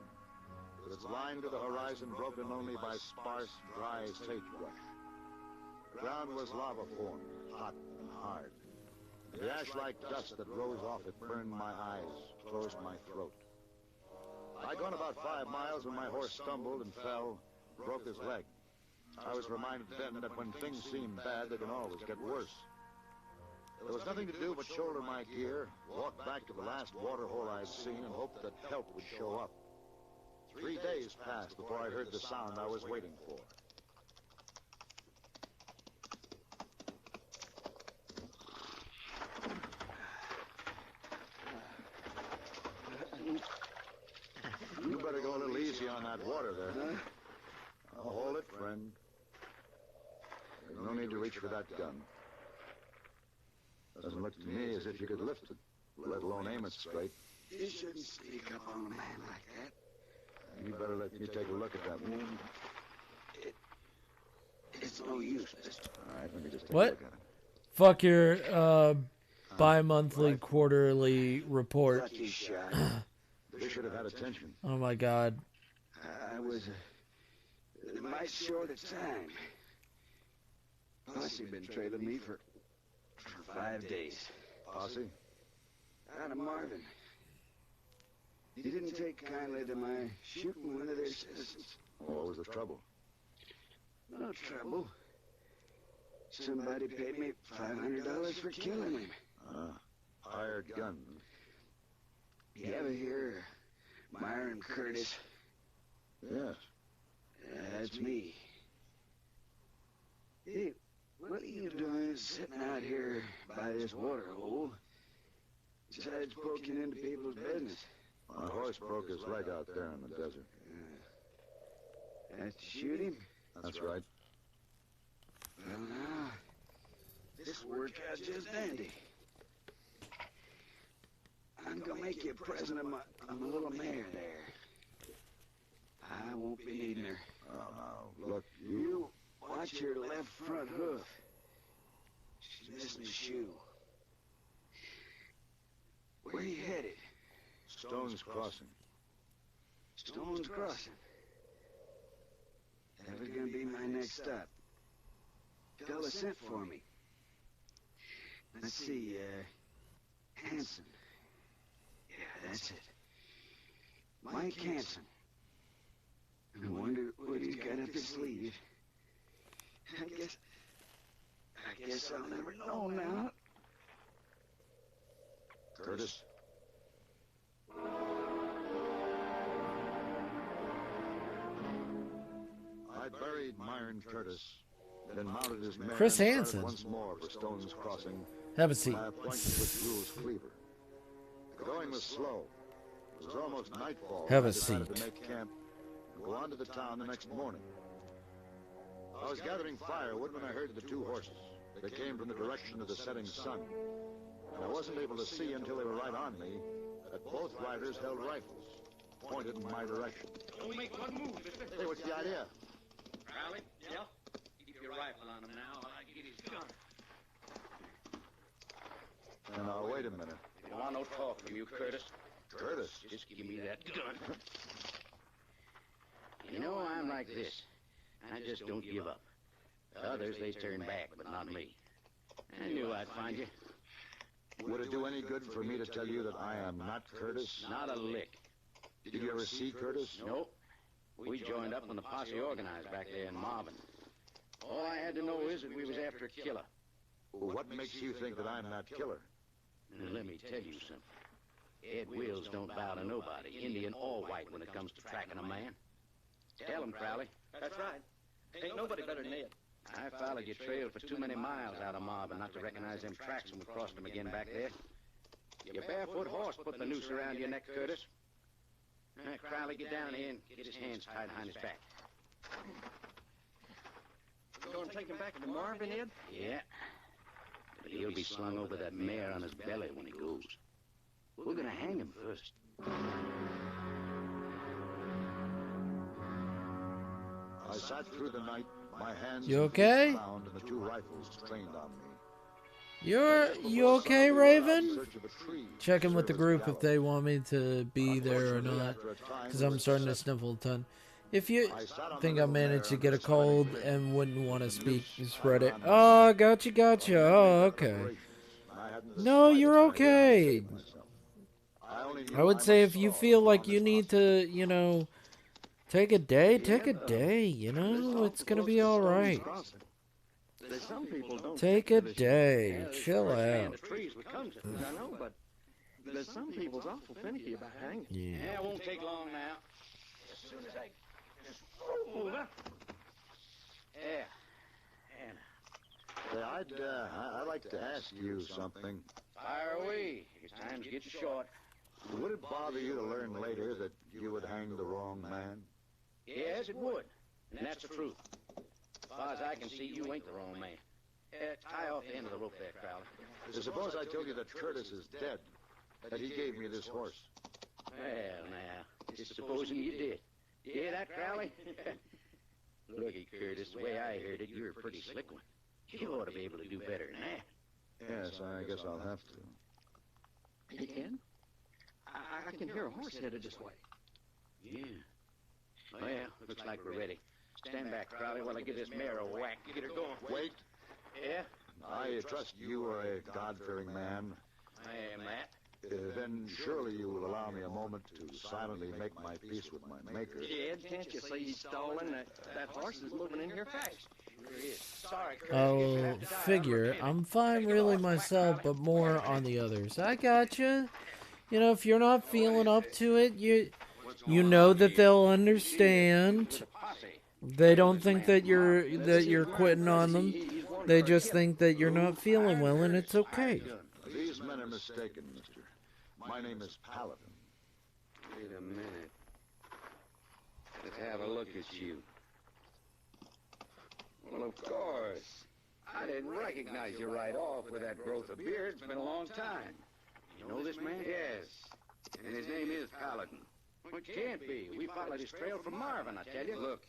with its line to the horizon broken only by sparse, dry sagebrush. The ground was lava-formed, hot and hard. The ash-like dust that rose off it burned my eyes, closed my throat. I'd gone about 5 miles when my horse stumbled and fell, broke his leg. I was reminded then that when things seem bad, they can always get worse. There was nothing to do but shoulder my gear, walk back to the last water hole I'd seen, and hope that help would show up. 3 days passed before I heard the sound I was waiting for. You better go a little easy on that water there. I'll hold it, friend. There's no need to reach for that gun. Doesn't look to me as if you could lift it, let alone aim it straight. You shouldn't speak up on a man like that. You better let me take a look at that wound. It's no use, mister. All right, let me just take a What? look at it. Fuck your bi-monthly, quarterly report. Lucky shot. They should have had attention. Oh my god. I was a mite short of time. Posse been trailing me for 5 days. Posse? Out of Marvin. He didn't take kindly to my shooting one of their citizens. What was the trouble? No trouble. Somebody paid me $500 for killing him. Hired gun. You ever hear Myron Curtis? Yes. That's me. Hey, what are you doing sitting out here by this water hole, besides poking into people's business? My horse broke his leg out there in the desert. That's to shoot him? That's right. Well, now, this worked out just dandy. I'm gonna make you a present of my little mare there. I won't be needing her. Oh, no. Look, you... Watch her left front hoof. She's missing a shoe. Where are you headed? Stone's Crossing. Stone's Crossing. That was gonna be my next stop. Fella sent for me. Let's see, Hanson. Yeah, that's it. Mike Hanson. I wonder what he's got up his sleeve. I guess I'll never know now. Curtis? I buried Myron Curtis, then mounted his mare Chris and Hansen. started once more for Stone's Crossing. Have a seat. My appointment with Jules Cleaver. The going was slow. It was almost nightfall. Have when a I decided seat. to make camp and go on to the town the next morning. I was gathering firewood when I heard the two horses. They came from the direction of the setting sun. And I wasn't able to see until they were right on me that both riders held rifles, pointed in my direction. Don't make one move. Hey, what's the idea? Crowley, yeah? Keep your rifle on him now while I get his gun. And now, wait a minute. I don't want no talk from you, Curtis. Curtis? Just give me that gun. You know, I'm like this. I just don't give up. Others, they turn back, but not me. I knew I'd find you. Would it do any good for me to tell you that I am not Curtis? Not a lick. Did you ever see Curtis? Nope. We joined up when the posse organized back there in Marvin. All I had to know is that we was after a killer. Well, what makes you think that I'm not killer? And let me tell you something. Ed Wills don't bow to nobody, Indian or white, when it comes to tracking a man. Tell him, Crowley. That's right. Ain't nobody better than Ed. I followed your trail for too many miles out of Marvin not to recognize them tracks when we crossed them again back there. Your barefoot horse put the noose around your neck, Curtis. Crowley, get down here and get his hands tied behind his back. Go and take him back to Marvin, Ed? Yeah. But he'll be slung over that mare on his belly when he goes. We're gonna hang him first. I sat through the night, my hands You okay? bound and the two rifles trained on me. You okay, Raven? Checking with the group if they want me to be there or not, because I'm starting to sniffle a ton. If you think I managed to get a cold and wouldn't want to speak, spread it. Oh, gotcha. Oh, okay. No, you're okay. I would say if you feel like you need to, you know, take a day, you know, it's gonna be alright. Some people don't Take a day, chill out. I know, but there's some people's awful finicky about hanging. Yeah. Yeah, it won't take long now. As soon as I just move up. Yeah. I'd like to ask you something. Fire away. It's time to get short. Would it bother you to learn later that you would hang the wrong man? Yes, it would. And that's the truth. As far as I can see, you ain't the wrong man. Tie off the end of the rope there, Crowley. Suppose I told you that Curtis is dead, that he gave me this horse. Well, now, just supposing you did. You hear that, Crowley? Looky, Curtis, the way I heard it, you're a pretty slick one. You ought to be able to do better than that. Yes, I guess I'll have to. Ed? I can hear a horse headed this way. Yeah. Well, looks like we're ready. Stand back, Crowley, while I give this mare a whack. Get her going. Wait. Yeah? I trust you are a God-fearing man. I am that. Then surely you will allow me a moment to silently make my peace with my maker. Ed, can't you see he's stalling? That horse is moving in here fast. Sure is. Sorry, Curtis. Oh, figure. I'm fine really myself, but more on the others. I gotcha. You know, if you're not feeling up to it, you know that they'll understand. They don't think that you're quitting on them. They just think that you're not feeling well, and it's okay. These men are mistaken, mister. My name is Paladin. Wait a minute. Let's have a look at you. Well, of course. I didn't recognize you right off with that growth of beard. It's been a long time. You know this man? Yes. And his name is Paladin. Well, it can't be. We followed his trail from Marvin, I tell you. Look,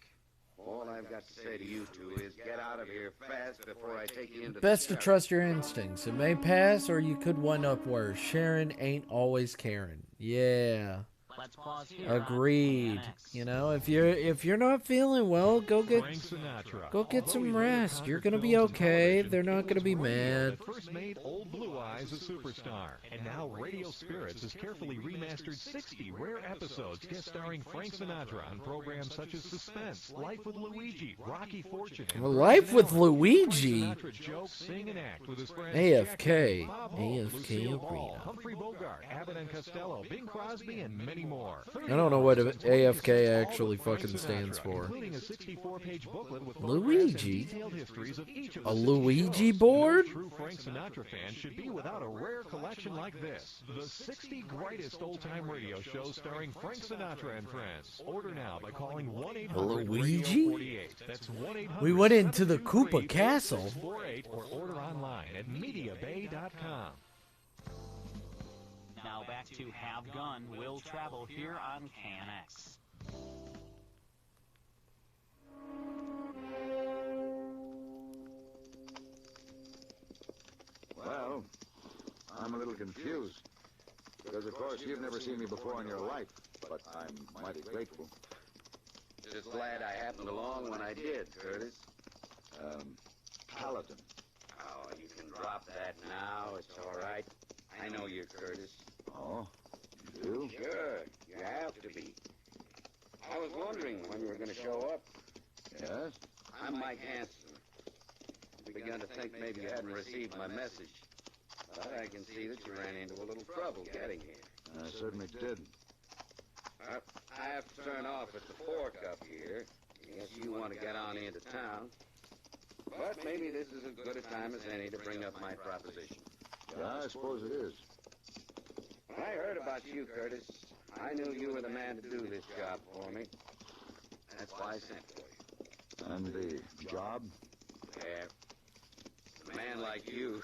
All I've got to say to you two is get out of here fast before I take you into Best the to trust your instincts. It may pass, or you could wind up worse. Sharon ain't always caring. Yeah. Let's pause here. Agreed. You know, if you're not feeling well, go get some rest. You're gonna be okay. They're not gonna be mad. First made Old Blue Eyes a superstar, and now Radio Spirits has carefully remastered 60 rare episodes, guest starring Frank Sinatra on programs such as Suspense, Life with Luigi, Rocky Fortune, and Life with Luigi. Sinatra jokes, sing and act with his friends AFK. Bob Hope, AFK Lucille Ball, Arena. Humphrey Bogart, Abbott and Costello, Bing Crosby, and many more. I don't know what AFK actually fucking stands for. Including a 64-page booklet with Luigi? detailed histories of each of A the 60 Luigi shows. board? No true Frank Sinatra fan should be without a rare collection like this. The 60 greatest old-time radio shows starring Frank Sinatra and friends. Order now by calling 1-800-RADIO-48. Luigi? That's 1-800 We went into the Koopa Castle. 48 or order online at MediaBay.com. Now back to Have Gun, Will Travel here on KNX. Well, I'm a little confused. Because, of course, you've never seen me before in your life. But I'm mighty grateful. Just glad I happened along when I did, Curtis. Paladin. Oh, you can drop that now. It's all right. I know you, Curtis. Oh, you do? Sure, you have to be. I was wondering when you were going to show up. Yes? I'm Mike Hansen. I begun to think maybe you hadn't received my message. But I can see that you ran into a little trouble getting here. I certainly did. I have to turn off at the fork up here. I guess you want to get on into town. But maybe this is as good a time as any to bring up my proposition. Yeah, I suppose it is. When I heard about you, Curtis, I knew you were the man to do this job for me. That's why I sent for you. And the job? Yeah. A man like you,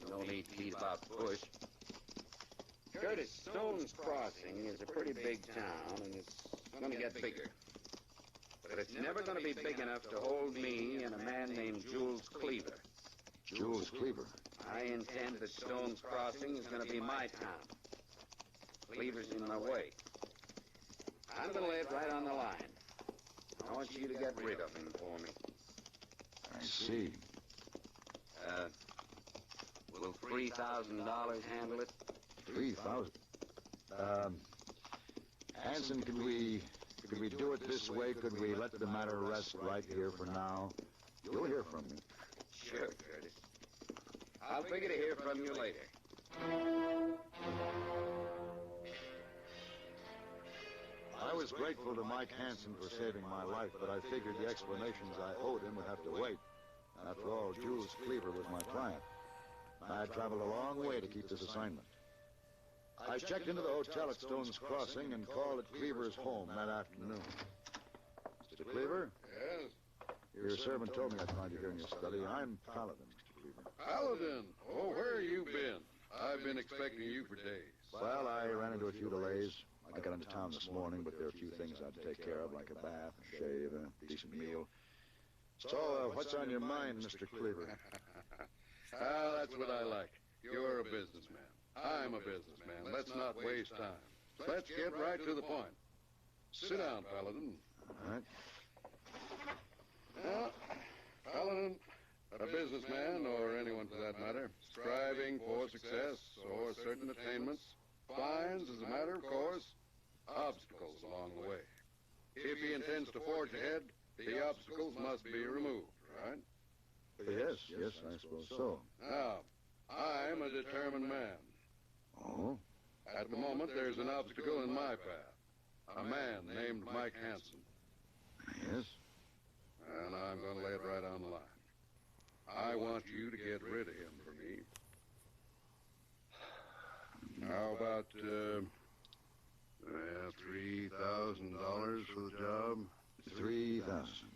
no need to beat about the bush. Curtis, Stone's Crossing is a pretty big town, and it's going to get bigger. But it's never going to be big enough to hold me and a man named Jules Cleaver. Jules Cleaver? I intend that Stone's Crossing is going to be my town. Cleaver's in my way. I'm going to lay it right on the line. I want you to get rid of him for me. I see. Will $3,000 handle it? 3,000. Hanson, could we do it this way? Could we let the matter rest right here for now? You'll hear from me. Sure, Curtis. I'll figure to hear from you later. I was grateful to Mike Hansen for saving my life, but I figured the explanations I owed him would have to wait. After all, Jules Cleaver was my client. I had traveled a long way to keep this assignment. I checked into the hotel at Stone's Crossing and called at Cleaver's home that afternoon. Mr. Cleaver? Yes? Your servant told me I'd find you here in your study. I'm Paladin, Mr. Cleaver. Paladin? Oh, where have you been? I've been expecting you for days. Well, I ran into a few delays. I got into town this morning, but there are a few things I had to take care of, like a bath, a shave, and a decent meal. So, what's on your mind, Mr. Cleaver? That's what I like. You're a businessman. I'm a businessman. Let's not waste time. Let's get right to the point. Sit down, Paladin. All right. Now, Paladin, a businessman, or anyone for that matter, striving for success or certain attainments, finds, as a matter of course, obstacles along the way. If he intends to forge ahead, the obstacles must be removed, right? Yes, I suppose so. Now, I'm a determined man. Oh? At the moment, there's an obstacle in my path. A man named Mike Hansen. Yes? And I'm going to lay it right on the line. I want you to get rid of him for me. How about, $3,000 for the job? 3,000.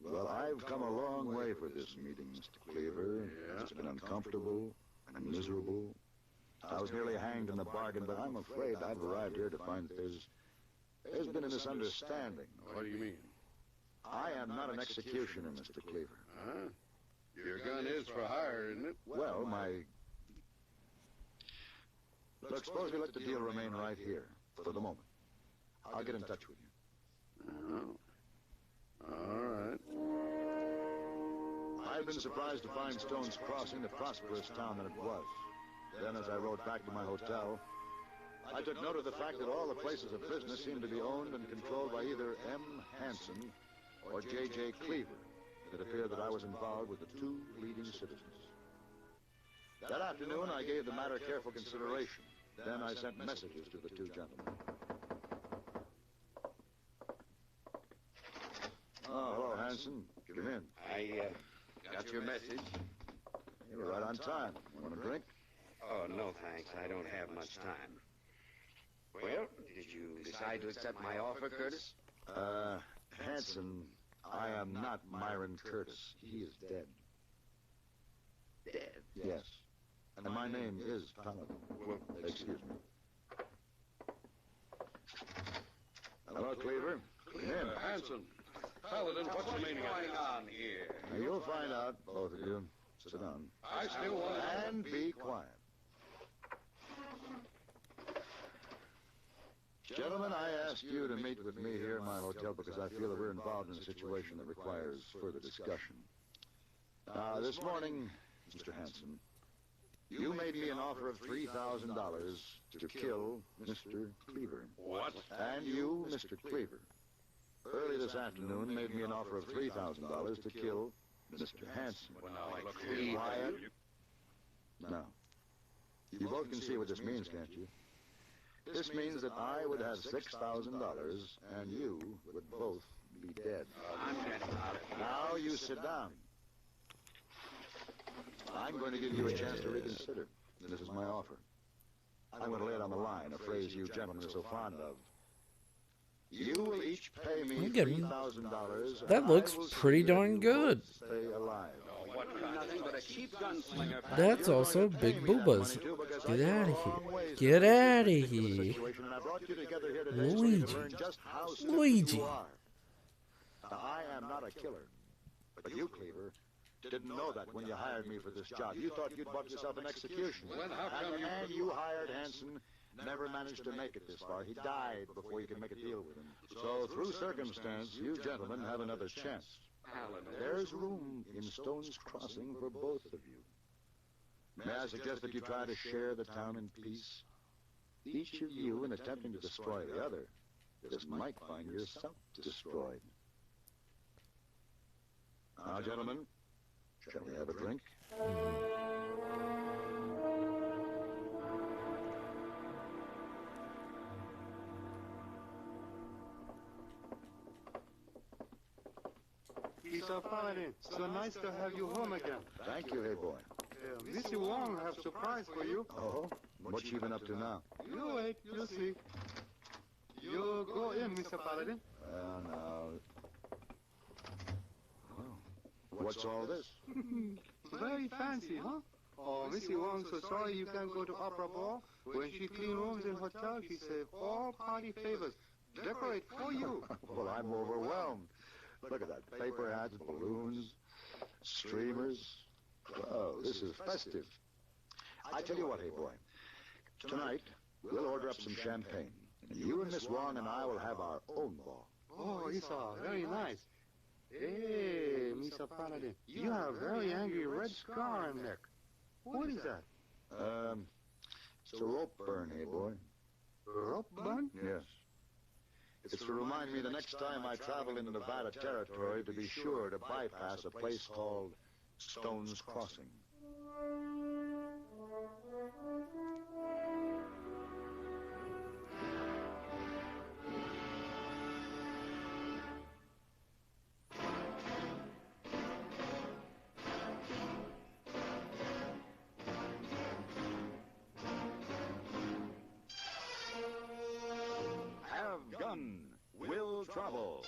Well, I've come a long way for this meeting, Mr. Cleaver. Yeah? It's been uncomfortable and miserable. I was nearly hanged in the bargain, but I'm afraid I've arrived here to find that there's been a misunderstanding. What do you mean? I am not an executioner, Mr. Cleaver. Huh? Your gun is for hire, isn't it? Well, Look, suppose we let the deal remain right here, for the moment. I'll get in touch with you. Oh. All right. I've been surprised to find Stone's Crossing a prosperous town than it was. Then, as I rode back to my hotel, I took note of the fact that all the places of business seemed to be owned and controlled by either M. Hanson or J.J. Cleaver. It appeared that I was involved with the two leading citizens. That afternoon, I gave the matter careful consideration. Then I sent messages to the two gentlemen. Oh, hello, Hanson. Come in. I got your message. You were right on time. Want a drink? Oh, no, thanks. I don't have much time. Well, did you decide to accept my offer, Curtis? Hanson, I am not Myron Curtis. He is dead. Dead? Yes. And my name is Paladin. Well, excuse me. Hello, Cleaver. Come in. Hanson. Paladin, what's the meaning of this? on here? Now, you'll find out, both of you. Sit down. I still want to... And be quiet. Gentlemen, I asked you to meet with me here in my hotel because I feel that we're involved in a situation that requires further discussion. This morning, Mr. Hanson, you made me an offer of $3,000 to kill Mr. Cleaver. What? And you, Mr. Cleaver, early this afternoon made me an offer of $3,000 to kill Mr. Hanson. Well, now, look here. Quiet. Now, you both can see what this means, can't you? This means that I would have $6,000 and you would both be dead. I'm getting out of here. Now you sit down. I'm going to give you a chance to reconsider. This is my offer. I'm going to lay it on the line, a phrase you gentlemen are so fond of. You will each pay me $3,000. That looks pretty darn good. Stay alive. Nothing but a cheap gunslinger. That's also Big Boobas. Get out of here. Get out of here. Luigi. Luigi. I am not a killer. But you, Cleaver, didn't know that when you hired me for this job. You thought you'd bought yourself an execution. Well, how come and the man you hired, Hanson, never managed to make it this far. He died before you could make a deal with him. So, through circumstance, you gentlemen have another chance. There's room in Stone's Crossing for both of you. May I suggest that you try to share the town in peace? Each of you, in attempting to destroy the other, just might find yourself destroyed. Now, gentlemen, shall we have a drink? Mr. Paladin, so nice to have you home again. Thank you, hey boy. Missy Wong have surprise for you. Oh? What you been up to now? You wait, you'll see. You go in, Mr. Paladin. Well, now... Well, what's all this? Very fancy, huh? Oh, Missy Wong so sorry you can't go to opera ball. When she clean rooms in hotel, she save all party favors. Decorate for you. Well, I'm overwhelmed. Look at that. Paper hats, balloons, streamers. Oh, this is festive. I tell you what, hey boy. Tonight, we'll order up some champagne. And you and Miss Wong and I will have our own ball. Oh, Isa, very nice. Hey, Mr. Paladin, you have a very angry red scar on neck. What is that? It's a rope burn, hey boy. Rope burn? Yes. It's to remind me the next time I travel into Nevada territory to be sure to bypass a place called Stone's Crossing. Have Gun Will Travel.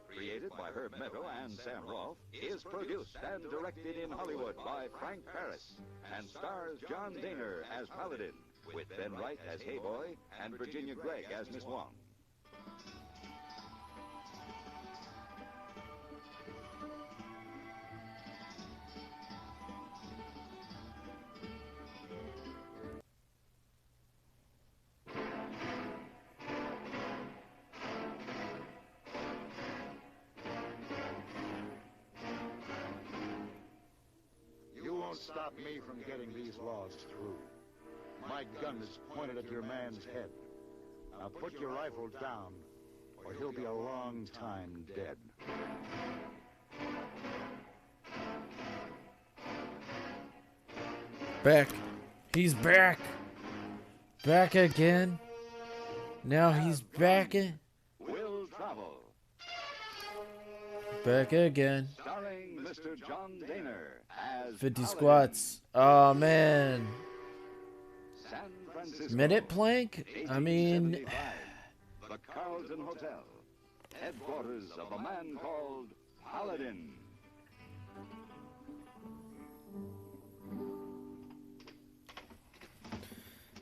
Created by Herb Meadow and Sam Rolfe, is produced and directed in Hollywood by Frank Paris, and stars John Daner as Paladin, with Ben Wright as Hey Boy and Virginia Gregg as Miss Wong. won't stop me from getting these laws through. My gun is pointed at your man's head. Now put your rifle down, or he'll be a long time dead. Back. He's back. Back again. Now he's back in. Will Travel. Back again. Starring Mr. John Daner as 50 Paladin. squats. Oh, man. San Francisco. Minute plank? I mean... 1875. The Carlton Hotel. Headquarters of a man called Paladin.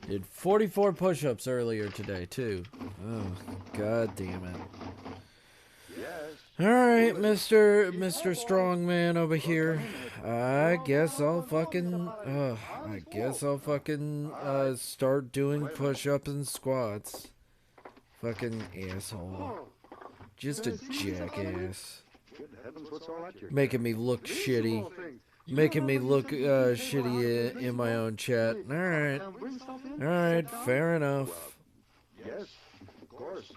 Did 44 push-ups earlier today, too. Oh, god damn it. Alright, Mr. Strongman over here. I guess I'll fucking start doing push-ups and squats. Fucking asshole. Just a jackass. Making me look shitty. Making me look shitty in my own chat. Alright. Alright, fair enough. Yes, of course.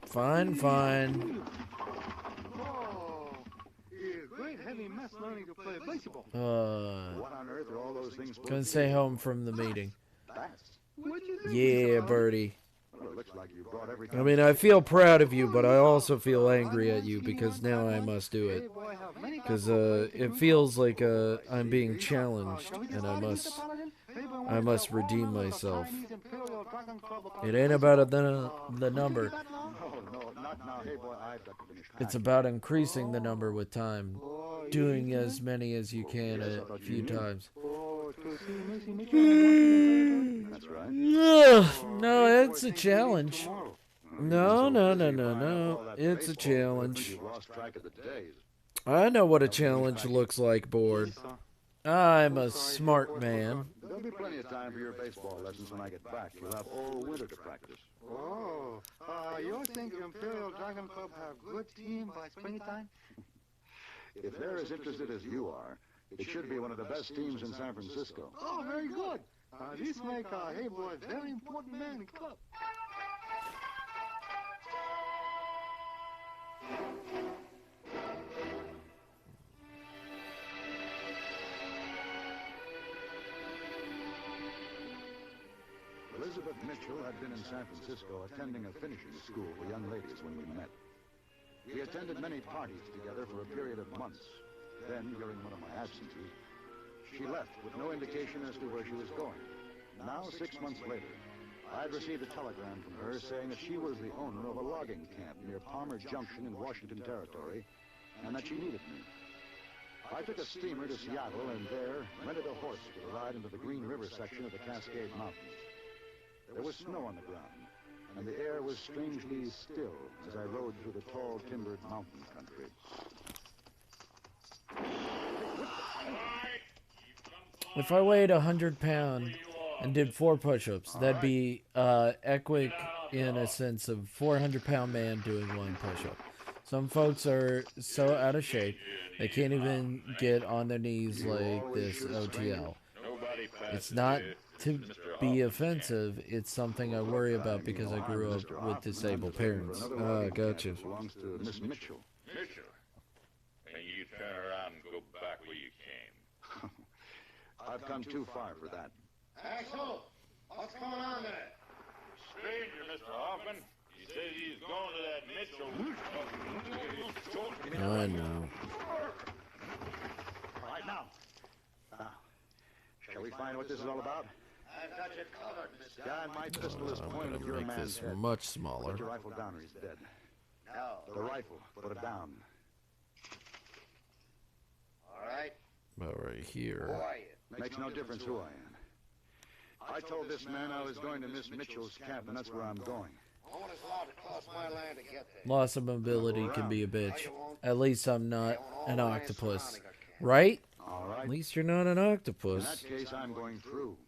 Fine, fine. Oh, great heavy mess learning to play baseball. What on earth are all those things supposed Gonna to stay be? home from the meeting. Bats? Yeah, Birdie. Well, it looks like you brought everything. I mean, I feel proud of you, but I also feel angry at you because now I must do it. Because it feels like I'm being challenged, and I must redeem myself. It ain't about the number. No, not now. Hey, boy, I've got to finish. It's about increasing the number with time. Doing as many as you can a few times. That's right. No, it's a challenge. No. It's a challenge. You lost track of the days. I know what a challenge looks like, Board. I'm a smart man. There'll be plenty of time for your baseball lessons when I get back. You'll have all winter to practice. Oh, you think Imperial Dragon Club have good team by springtime? If they're as interested as you are, it should be one of the best teams in San Francisco. Oh, very good. This make Hey Boy a very important man in the club. Elizabeth Mitchell had been in San Francisco attending a finishing school for young ladies when we met. We attended many parties together for a period of months. Then, during one of my absences, she left with no indication as to where she was going. Now, 6 months later, I had received a telegram from her saying that she was the owner of a logging camp near Palmer Junction in Washington Territory, and that she needed me. I took a steamer to Seattle and there rented a horse for the ride into the Green River section of the Cascade Mountains. There was snow on the ground, and the air was strangely still as I rode through the tall, timbered mountain country. If I weighed 100 pounds and did 4 push-ups, that'd be equic in a sense of 400-pound man doing 1 push-up. Some folks are so out of shape they can't even get on their knees like this OTL. It's not to be offensive, it's something I worry about because I grew up with disabled parents. Gotcha. Belongs to Miss Mitchell. Mitchell? And you turn around and go back where you came. I've come too far for that. Axel, what's going on there? Stranger, Mr. Hoffman. He says he's going to that Mitchell. I know. Right now. Shall we find what this is all about? I've got you covered, mister. Guy, my pistol is I'm pointed at gonna your make man's this head. much smaller. Put your rifle down or he's dead. No. The rifle, put it down. All right. About right here. Who are you? Makes no difference who I am. I told this man I was going to Miss Mitchell's camp, and that's where I'm going. No one is allowed to cross my land to get there. Loss of mobility can be a bitch. At least I'm not an octopus. Right? All right. At least you're not an In octopus. that case, I'm going through.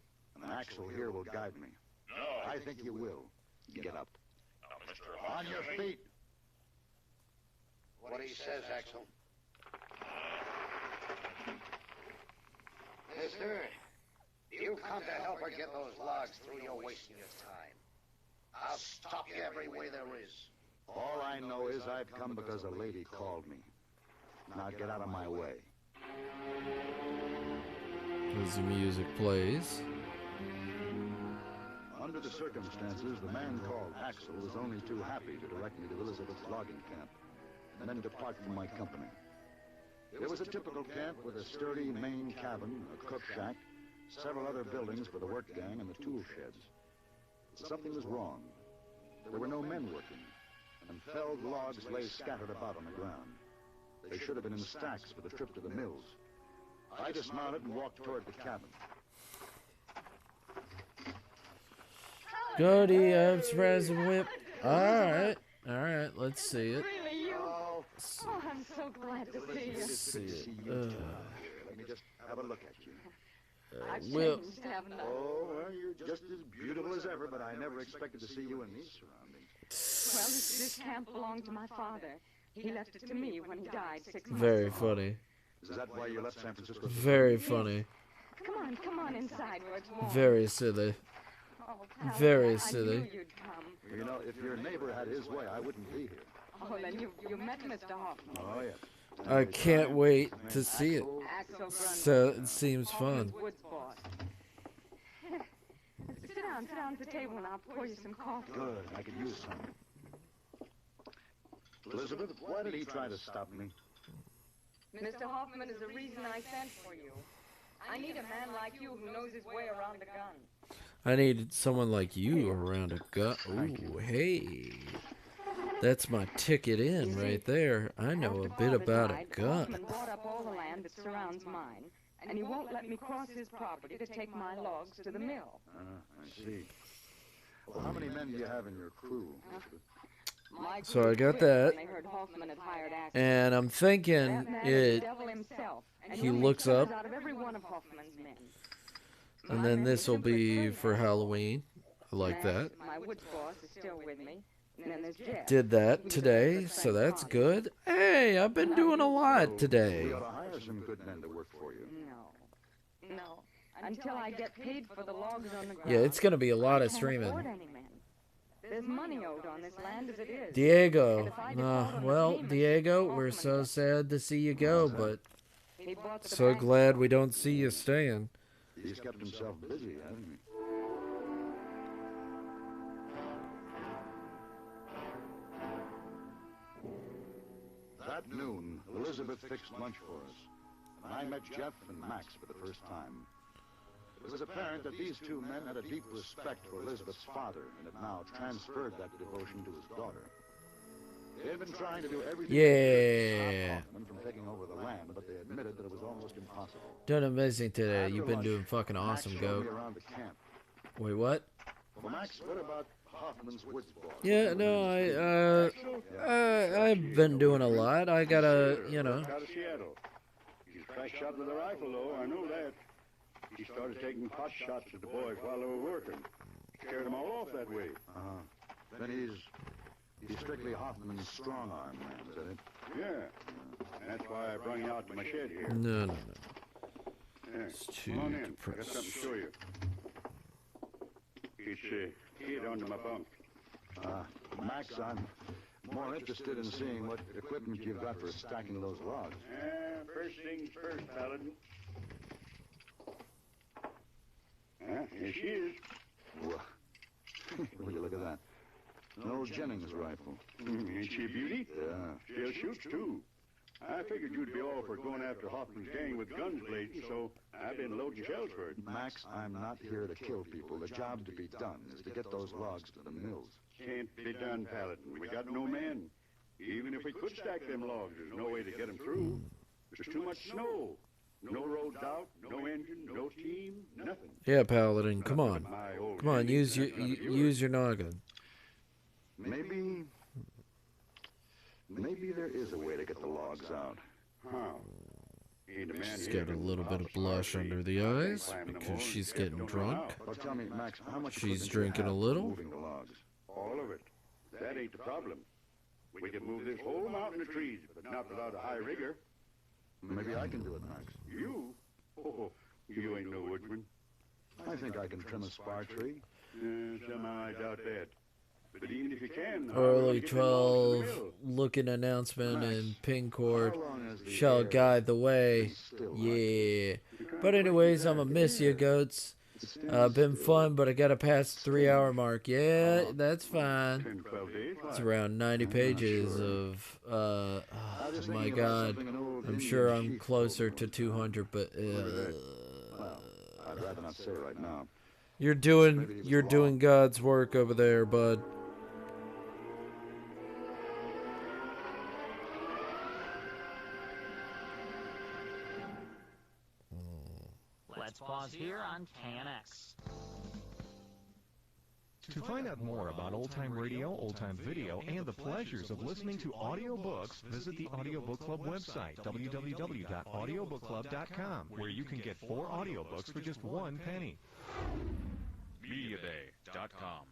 And Axel here will guide me. No. I think you will. Get up. Now, Mr. Hoffman. On your feet. What he says, Axel. Mister, you come to help her get those logs through, you're wasting your time. I'll stop you every way there is. All I know is I've come because a lady called me. Now get out of my way. As the music plays. Under the circumstances, the man called Axel was only too happy to direct me to Elizabeth's logging camp, and then depart from my company. It was a typical camp with a sturdy main cabin, a cook shack, several other buildings for the work gang, and the tool sheds. But something was wrong. There were no men working, and felled logs lay scattered about on the ground. They should have been in stacks for the trip to the mills. I dismounted and walked toward the cabin. Goody, Express Whip. Alright, let's see it. Really, you? Oh, I'm so glad to see you. See it. Let me just have a look at you. I've Will. changed, haven't I? Oh, well, you're just as beautiful as ever, but I never expected to see you in these surroundings. Well, this camp belonged to my father. He left it to me when he died 6 months Very ago. funny. Is that why you left San Francisco? Very funny. Come on inside where it's warm. Very silly. Oh, pal, Very I silly. knew you'd come. You know, if your neighbor had his way, I wouldn't be here. Oh, then you met Mr. Hoffman. Oh, yeah. I can't wait to see it. Axel Brunner. So it seems fun. Hoffman's woods boss. Sit down at the table and I'll pour you some coffee. Good, I could use some. Elizabeth, why did he try to stop me? Mr. Hoffman is the reason I sent for you. I need a man like you who knows his way around a gun. I needed someone like you around a gun. Ooh, hey. That's my ticket in right there. I know a bit about a gun. Hoffman bought up all the land that surrounds mine, and he won't let me cross his property to take my logs to the mill. I see. Well, how many men do you have in your crew, Elizabeth? So I got that. They heard Hoffman had hired Axel. And I'm thinking That man is it. the devil himself, and He he'll make looks up. friends out of every one of Hoffman's men. And then this will be for Halloween. I like that. My woods boss is still with me. And then there's Jeff. Did that today, so that's good. Hey, I've been doing a lot today. We ought to hire some good men to work for you. No. Until I get paid for the logs on the ground. Yeah, it's going to be a lot of I can't streaming. afford any men. There's money owed on this land as it is. Diego. Well, Diego, we're so sad to see you go, but so glad we don't see you staying. He's kept himself busy, hasn't he? That noon, Elizabeth fixed lunch for us, and I met Jeff and Max for the first time. It was apparent that these two men had a deep respect for Elizabeth's father and had now transferred that devotion to his daughter. They had been trying to do everything they could to stop Hoffman from taking over the land, but they admitted that it was almost impossible. Doing amazing today. You've been doing fucking awesome, Max showed Goat. me around the camp. Wait, what? Well, Max, what about Hoffman's woods boss? Yeah, no, I've been doing a lot. I gotta, you know. Out of Seattle. He's a crack shot with a rifle, though. I know that. He started taking pot shots at the boys while they were working. Scared them all off that way. Then he's strictly Hoffman's strong-arm man, is that it? Yeah. That's why I brought you out to my shed here. No. Yeah. It's too Come on in. I got depressed. something to show you. It's hid under my bunk. Max, I'm more interested in seeing what equipment you've got for stacking those logs. First things first, Paladin. Here she is. Will you look at that? An old Jennings rifle. Ain't she a beauty? Yeah. Still shoots, too. I figured you'd be all for going after Hoffman's gang with guns blazing, so I've been loading shells for it. Max, I'm not here to kill people. The job to be done is to get those logs to the mills. Can't be done, Paladin. We got no men. Even if we could stack them logs, there's no way to get them through. There's too much snow. No roads out, no engine, no team, nothing. Yeah, Paladin, come on. Come on, use your noggin. Maybe there is a way to get the logs out. How? She's got a little bit of blush under the eyes because she's getting drunk. Well, tell me, Max, how much She's equipment do you drinking a have for little. moving the logs? All of it. That ain't the problem. We can move this whole mountain of trees, but not without a high rigger. Maybe I can do it, Max. You? Oh, You ain't no woodman. I think I can trim a spar tree. Somehow I doubt that. But even if you can, Early 12 looking announcement in pin cord shall guide the way. Yeah. But anyways, I'ma miss you, goats. Been fun, but I gotta pass the 3-hour mark. Yeah, that's fine. It's around 90 pages of, oh my god. I'm sure I'm closer to 200, but, Well, I'd rather not say right now. You're doing God's work over there, bud. Let's pause here on KNX. To find out more about old-time radio, old-time video, and the pleasures of listening to audiobooks, visit the Audiobook Club website, www.audiobookclub.com, where you can get 4 audiobooks for just 1 penny. Mediaday.com.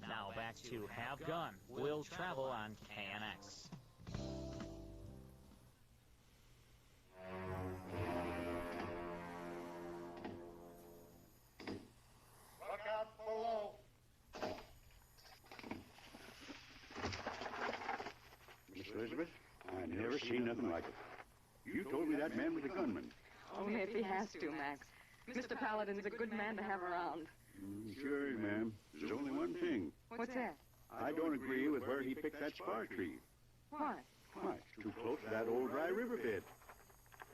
Now back to Have Gun, Will Travel on KNX. Look out below. Miss Elizabeth, I never seen nothing like it. You told me that man was a gunman. Only if he has to, Max. Mr. Paladin's a good man to have around. Sure, ma'am. There's only one thing. What's that? I don't agree with where he picked that spar tree. Why? Why, it's too close to that old dry riverbed.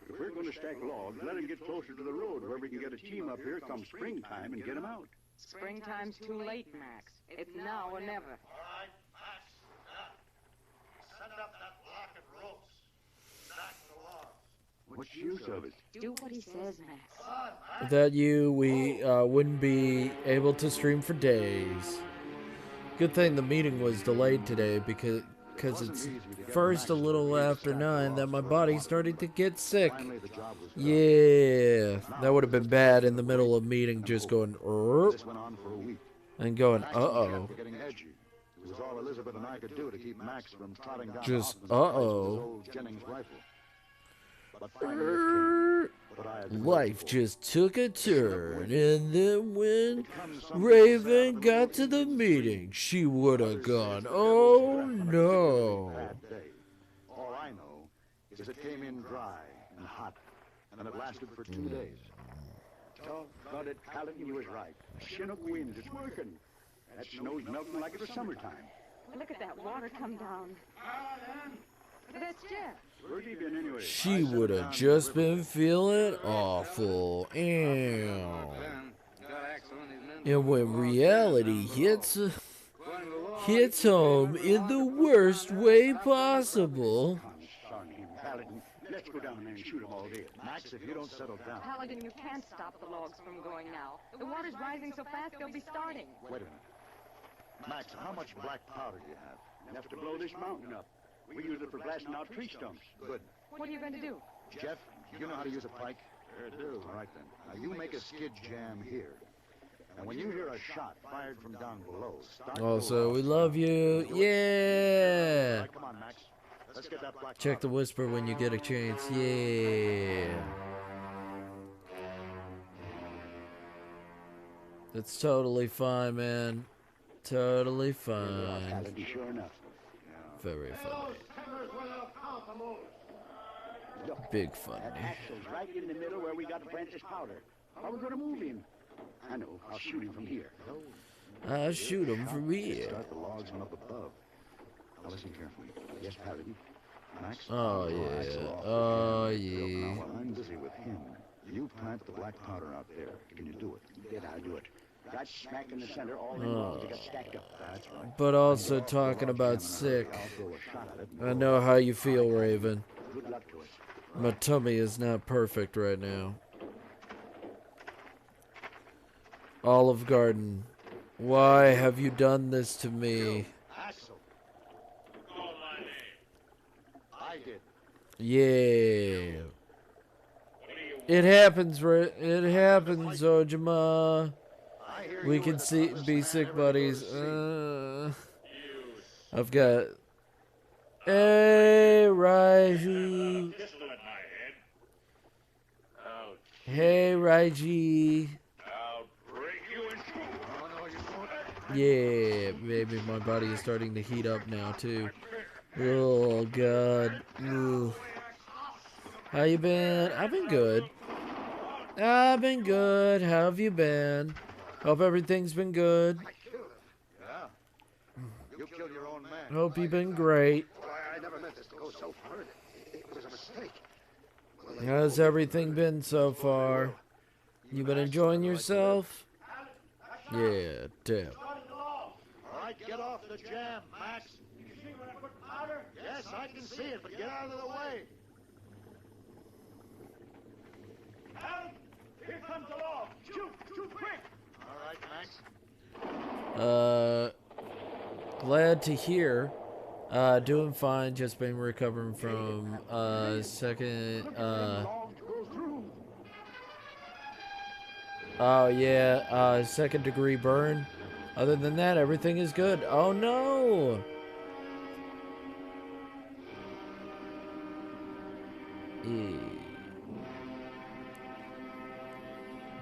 If we're going to stack logs, let him get closer to the road where we can get a team up here come springtime and get him out. Springtime's too late, Max. It's now or never. All right, Max. Now, send up that block of ropes. Stack the logs. What's the use of it? Do what he says, Max. Without you, we wouldn't be able to stream for days. Good thing the meeting was delayed today because it's first a little after 9 that my body started to get sick. Yeah, that would have been bad in the middle of meeting, just going and going uh-oh. It was all Elizabeth and I could do to keep Max from trotting down Just uh-oh. Jennings' rifle. But life just took a turn, and then when Raven got to the meeting, she would have gone, oh no. All I know is it came in dry and hot, and it lasted for 2 days. Doggone it, Paladin, you was right. Chinook wind, it's working. That snow's melting like it was summertime. Look at that water come down. That's Jeff. Where's he been anyway? She would have just been feeling awful. And when reality hits home in the worst way possible. Paladin, let's go down there and shoot them all dead. Max, if you don't settle down. Paladin, you can't stop the logs from going now. The water's rising so fast they'll be starting. Wait a minute. Max, how much black powder do you have? Enough to blow this mountain up. We use it for blasting out tree stumps. Good. What are you going to do? Jeff, you know how to use a pike? Sure do. All right, then. Now, you make a skid jam here. And when you hear a shot fired from down below, start Also, we love you. Yeah. Right, come on, Max. Let's get that black Check the whisper when you get a chance. Yeah. It's totally fine, man. Totally fine. Sure enough. Very funny. Big funny. That axle's right in the middle where we got Apprentice powder. How are we going to move him? I know. I'll shoot him from here. I'll shoot him from here. Start the logs from up above. Now listen carefully. Yes, Paladin. Max. Oh yeah. Oh yeah. Now, while I'm busy with him, you plant the black powder out there. Can you do it? Yeah, I'll do it. Right smack in the center, all the logs that got stacked up. That's right. But also talking about sick. I know how you feel, Raven. Good luck to us. My tummy is not perfect right now. Olive Garden, why have you done this to me? Axel. I did. Yeah. It happens, it happens, Ojima. We can be sick buddies. I've got a Raju. Hey, Raiji. I'll break you in two. Oh, no, you won't. Yeah, maybe my body is starting to heat up now, too. Oh, God. Ugh. How you been? I've been good. I've been good. How have you been? Hope everything's been good. Yeah. You killed your own man. Hope you've been great. I never meant this to go so far. It was a mistake. How's everything been so far? You been enjoying yourself? Yeah, damn. All right, get off the jam, Max. You see where I put powder? Yes, I can see it, but get out of the way. Here comes the law. Shoot quick. All right, Max. Glad to hear. Doing fine. Just been recovering from second. Oh yeah, second degree burn. Other than that, everything is good. Oh no.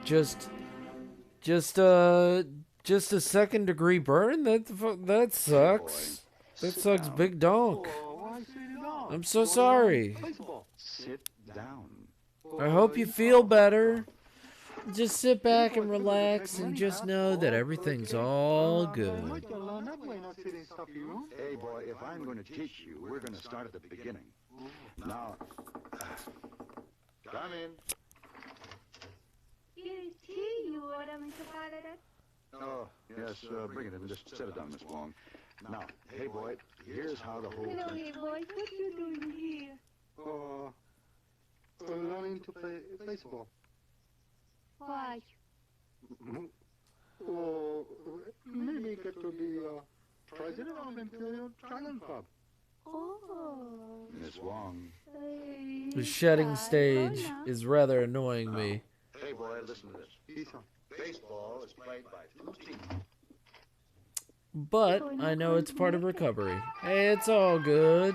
Just a second degree burn. That sucks. That sucks, big donk. I'm so sorry. Sit down. I hope you feel better. Just sit back and relax and just know that everything's all good. Hey, boy, if I'm going to teach you, we're going to start at the beginning. Now, come in. Here is tea, you order, Mr. Paladin. Oh, yes, bring it in. Just set it down, Miss Wong. Now, hey, boy, here's how the whole Hello, thing... hey, boy. What you doing here? Learning to play baseball. Why? Oh, maybe get to be president of Imperial Dragon Club. Oh. Miss Wong. The shedding stage is rather annoying me. Hey, boy, listen to this. Baseball is played by two teams. But I know it's part of recovery. Hey, it's all good.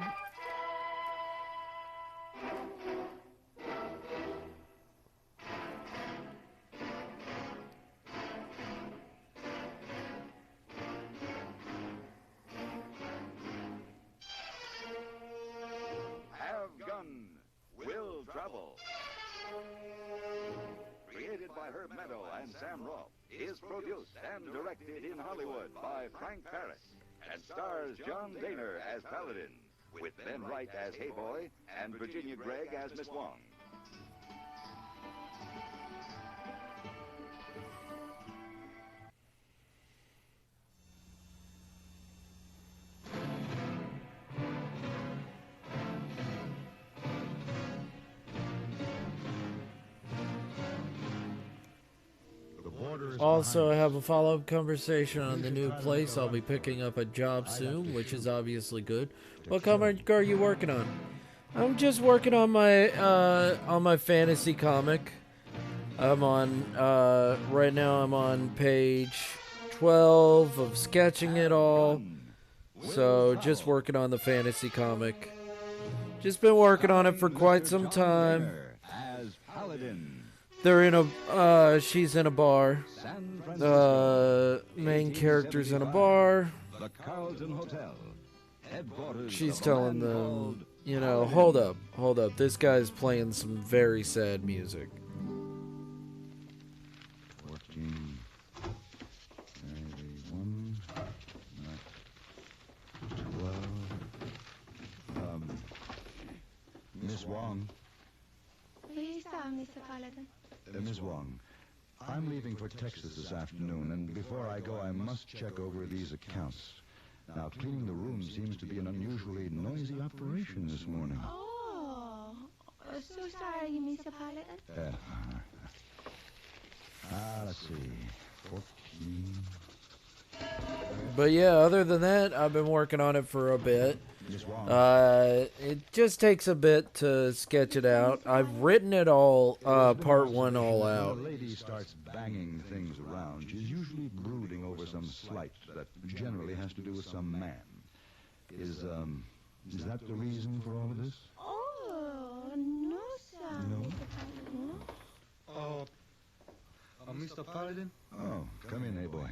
Have Gun, Will Travel. Created by Herb Meadow and Sam Rolfe, is produced and directed in Hollywood by Frank Paris, and stars John Daner as Paladin, with Ben Wright as Hey Boy and Virginia Gregg as Miss Wong. Also, I have a follow-up conversation on the new place. I'll be picking up a job soon, which is obviously good. What comic are you working on? I'm just working on my fantasy comic. I'm on right now. I'm on page 12 of sketching it all. So just working on the fantasy comic. Just been working on it for quite some time. As Paladin. They're in a, she's in a bar. The main character's in a bar. The Carlton Hotel. Headquarters. She's telling them, you know, hold up. This guy's playing some very sad music. 14, 91, 12. Miss Wong. Please, Mr. Paladin. Ms. Wong, I'm leaving for Texas this afternoon, and before I go, I must check over these accounts. Now, cleaning the room seems to be an unusually noisy operation this morning. Oh, so sorry, Mr. Paladin. Let's see. 14. But yeah, other than that, I've been working on it for a bit. It just takes a bit to sketch it out. I've written it all, part one all out. When a lady starts banging things around, she's usually brooding over some slight that generally has to do with some man. Is that the reason for all of this? Oh, no, sir. No? Mr. Paladin? Oh, come in, hey boy.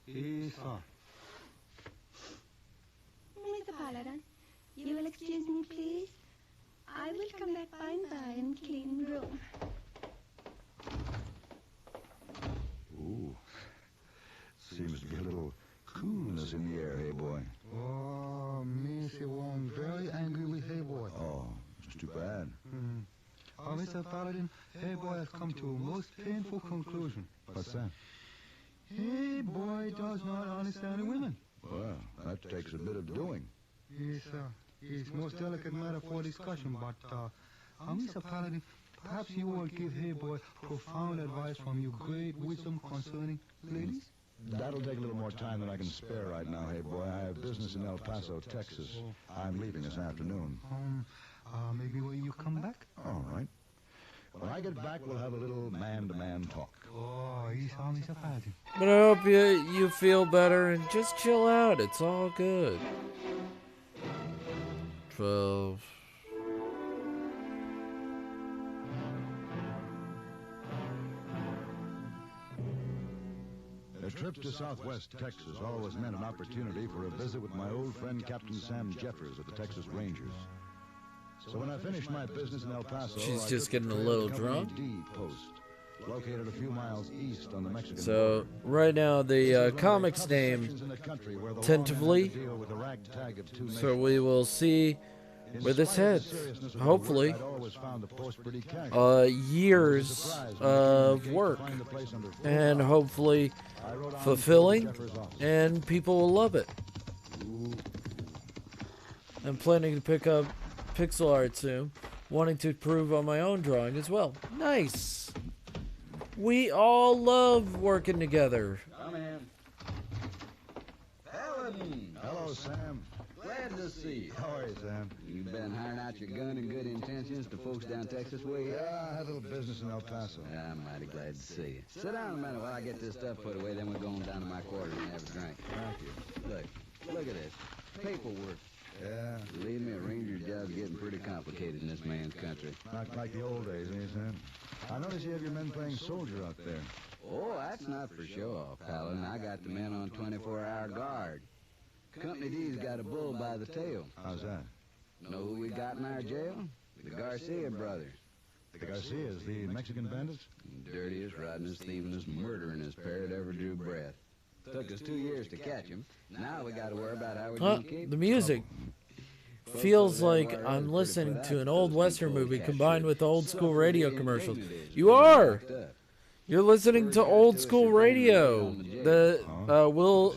Yes, sir. Mr. Paladin, you will excuse me, please? I will come back by and by and clean the room. Ooh. Seems to be a little coolness in the air, hey boy. Oh, Missy Wong very angry with Hey Boy. Oh, it's too bad. Oh, Mr. Paladin, Hey Boy has come to a most painful conclusion. What's that? Hey Boy does not understand women. Well, that takes a bit of doing. Yes, sir. It's most delicate matter for discussion, but, Mr. Paladin, perhaps you will give Hey Boy profound advice from your great wisdom concerning ladies? That'll take a little more time than I can spare right now, hey boy. I have business in El Paso, Texas. I'm leaving this afternoon. Maybe when you come back? All right. When I get back, we'll have a little man-to-man talk. Oh, he's on Mr. Paladin. But I hope you feel better and just chill out. It's all good. 12. A trip to Southwest Texas always meant an opportunity for a visit with my old friend Captain Sam Jeffers of the Texas Rangers. So when I finished my business in El Paso, She's I just took getting the a trail little to Company drunk. D post, located a few miles east on the Mexican So border. right now This is one the of comic's toughest name sections in the country where the tentatively. lawmen had to deal with a ragtag of two So nations. we will see where this spite of the heads. seriousness of my Hopefully, work, I'd always found the post pretty casual. years of work, and hopefully fulfilling, and people will love it. I'm planning to pick up pixel art soon, wanting to improve on my own drawing as well. Nice. We all love working together. Come in. Paladin. Hello, Sam. Glad to see you. How are you, Sam? You been hiring out your gun and good intentions to folks down Texas way? Yeah, I had a little business in El Paso. I'm mighty glad to see you. Sit down a minute while I get this stuff put away, then we'll go on down to my quarters and have a drink. Thank you. Look at this. Paperwork. Yeah. Believe me, a ranger's job's getting pretty complicated in this man's country. Not like the old days, eh, Sam? I notice you have your men playing soldier out there. Oh, that's not for show-off, Paladin. I got the men on 24-hour guard. Company D's got a bull by the tail. How's that? Know who we got in our jail? The Garcia brothers. The Garcias, the Mexican bandits? Dirtiest, rottenest, thievingest, murderingest pair that ever drew breath. Took us 2 years to catch him. Now we got to worry about how we're going to keep The music feels like I'm listening to an old Western movie combined with old school radio commercials. You are! You're listening to old school radio. The Will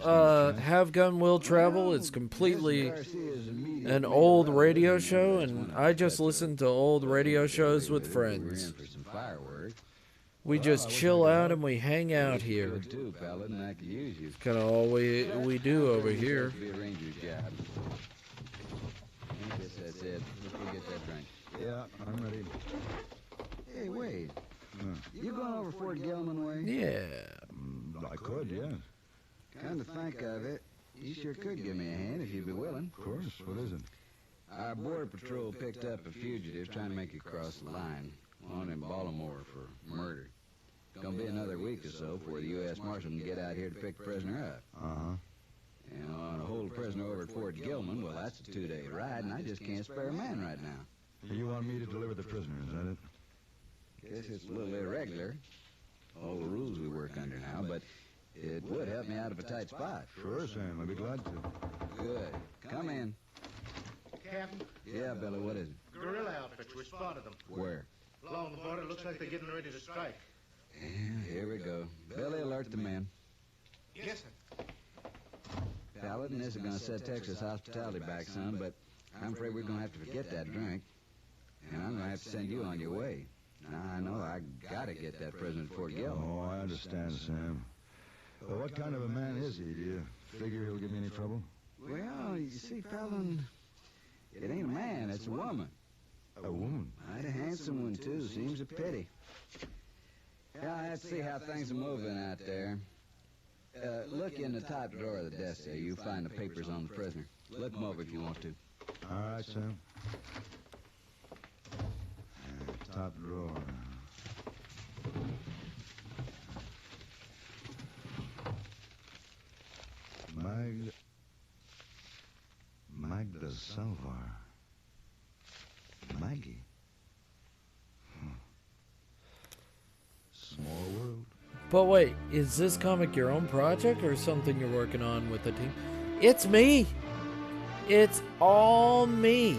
Have Gun Will Travel is completely an old radio show, and I just listen to old radio shows with friends. We just chill out and we hang out here. It's kind of all we do over here. I guess that's it. Let's go get that drink. Yeah, I'm ready. Hey, wait. You going over Fort Gilman way? Yeah. I could, yes. Come to think of it, you sure could give me a hand if you'd be willing. Of course. What is it? Our border patrol picked up a fugitive trying to make it across the line. On in Baltimore for murder. Gonna be another week or so before the U.S. Marshal can get out here to pick the prisoner up. Uh-huh. And on a hold prisoner over at Fort Gilman, well, that's a 2-day ride, and I just can't spare a man right now. You want me to deliver the prisoner, is that it? Guess it's a little irregular. All the rules we work under now, but it would help me out of a tight spot. Sure, Sam. I'd be glad to. Good. Come in. Captain? Yeah, Billy, what is it? Guerrilla outfits. We spotted them. Where? Along the border. Looks like they're getting ready to strike. Yeah, here we go. Billy, alert the men. Yes, sir. Paladin, this is going to set Texas hospitality back some, but I'm afraid we're going to have to forget that drink. And I'm going to have to send you on your way. Now, I know I got to get that prisoner to Fort Gilman. Oh, I understand, Sam. Well, what kind of a man is he? Do you figure he'll give me any trouble? Well, you see, Paladin, it ain't a man, it's a woman. A woman? Mighty handsome one, too. Seems a pity. Yeah, I have to see how things are moving out there. Look in the top drawer of the desk there. You'll find the papers on the prisoner. Look them over if you want to. All right, Sam. Top drawer. Salvar. Maggie. Small world. But wait, is this comic your own project or something you're working on with the team? It's me! It's all me!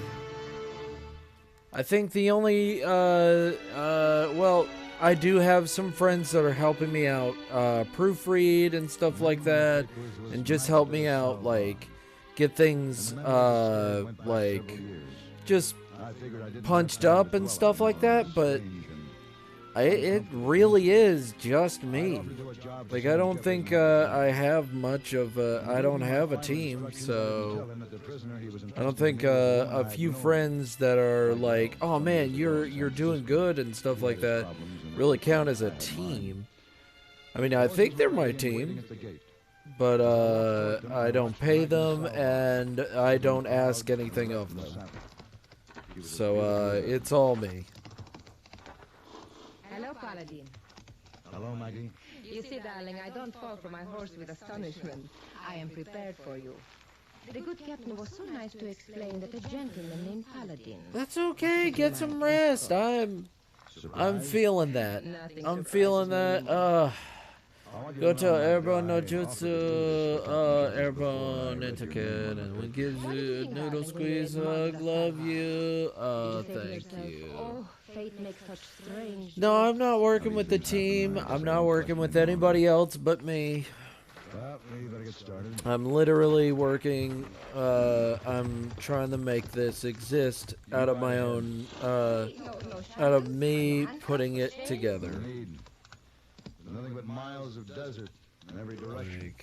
I think the only, well, I do have some friends that are helping me out, proofread and stuff like that, and just help me out, like, get things, like, just punched up and stuff like that, but it really is just me. Like, I don't think I have much of I don't have a team, so I don't think a few friends that are like, oh man, you're doing good and stuff like that really count as a team. I mean, I think they're my team, but I don't pay them and I don't ask anything of them. So it's all me. Hello, Paladin. Hello, Maggie. You see, darling, I don't fall from my horse with astonishment. I am prepared for you. The good captain was so nice to explain that a gentleman named Paladin... That's okay, get some rest. I'm feeling that. I'm feeling that. Go tell Airborne no jutsu, Airborne etiquette, and we give you a noodle squeeze hug, love you, thank you. Oh, fate makes such strange... No, I'm not working with the team. I'm not working with anybody else but me. Well, you better get started. I'm literally working, I'm trying to make this exist out of my own, out of me putting it together. Nothing but miles of desert in every direction.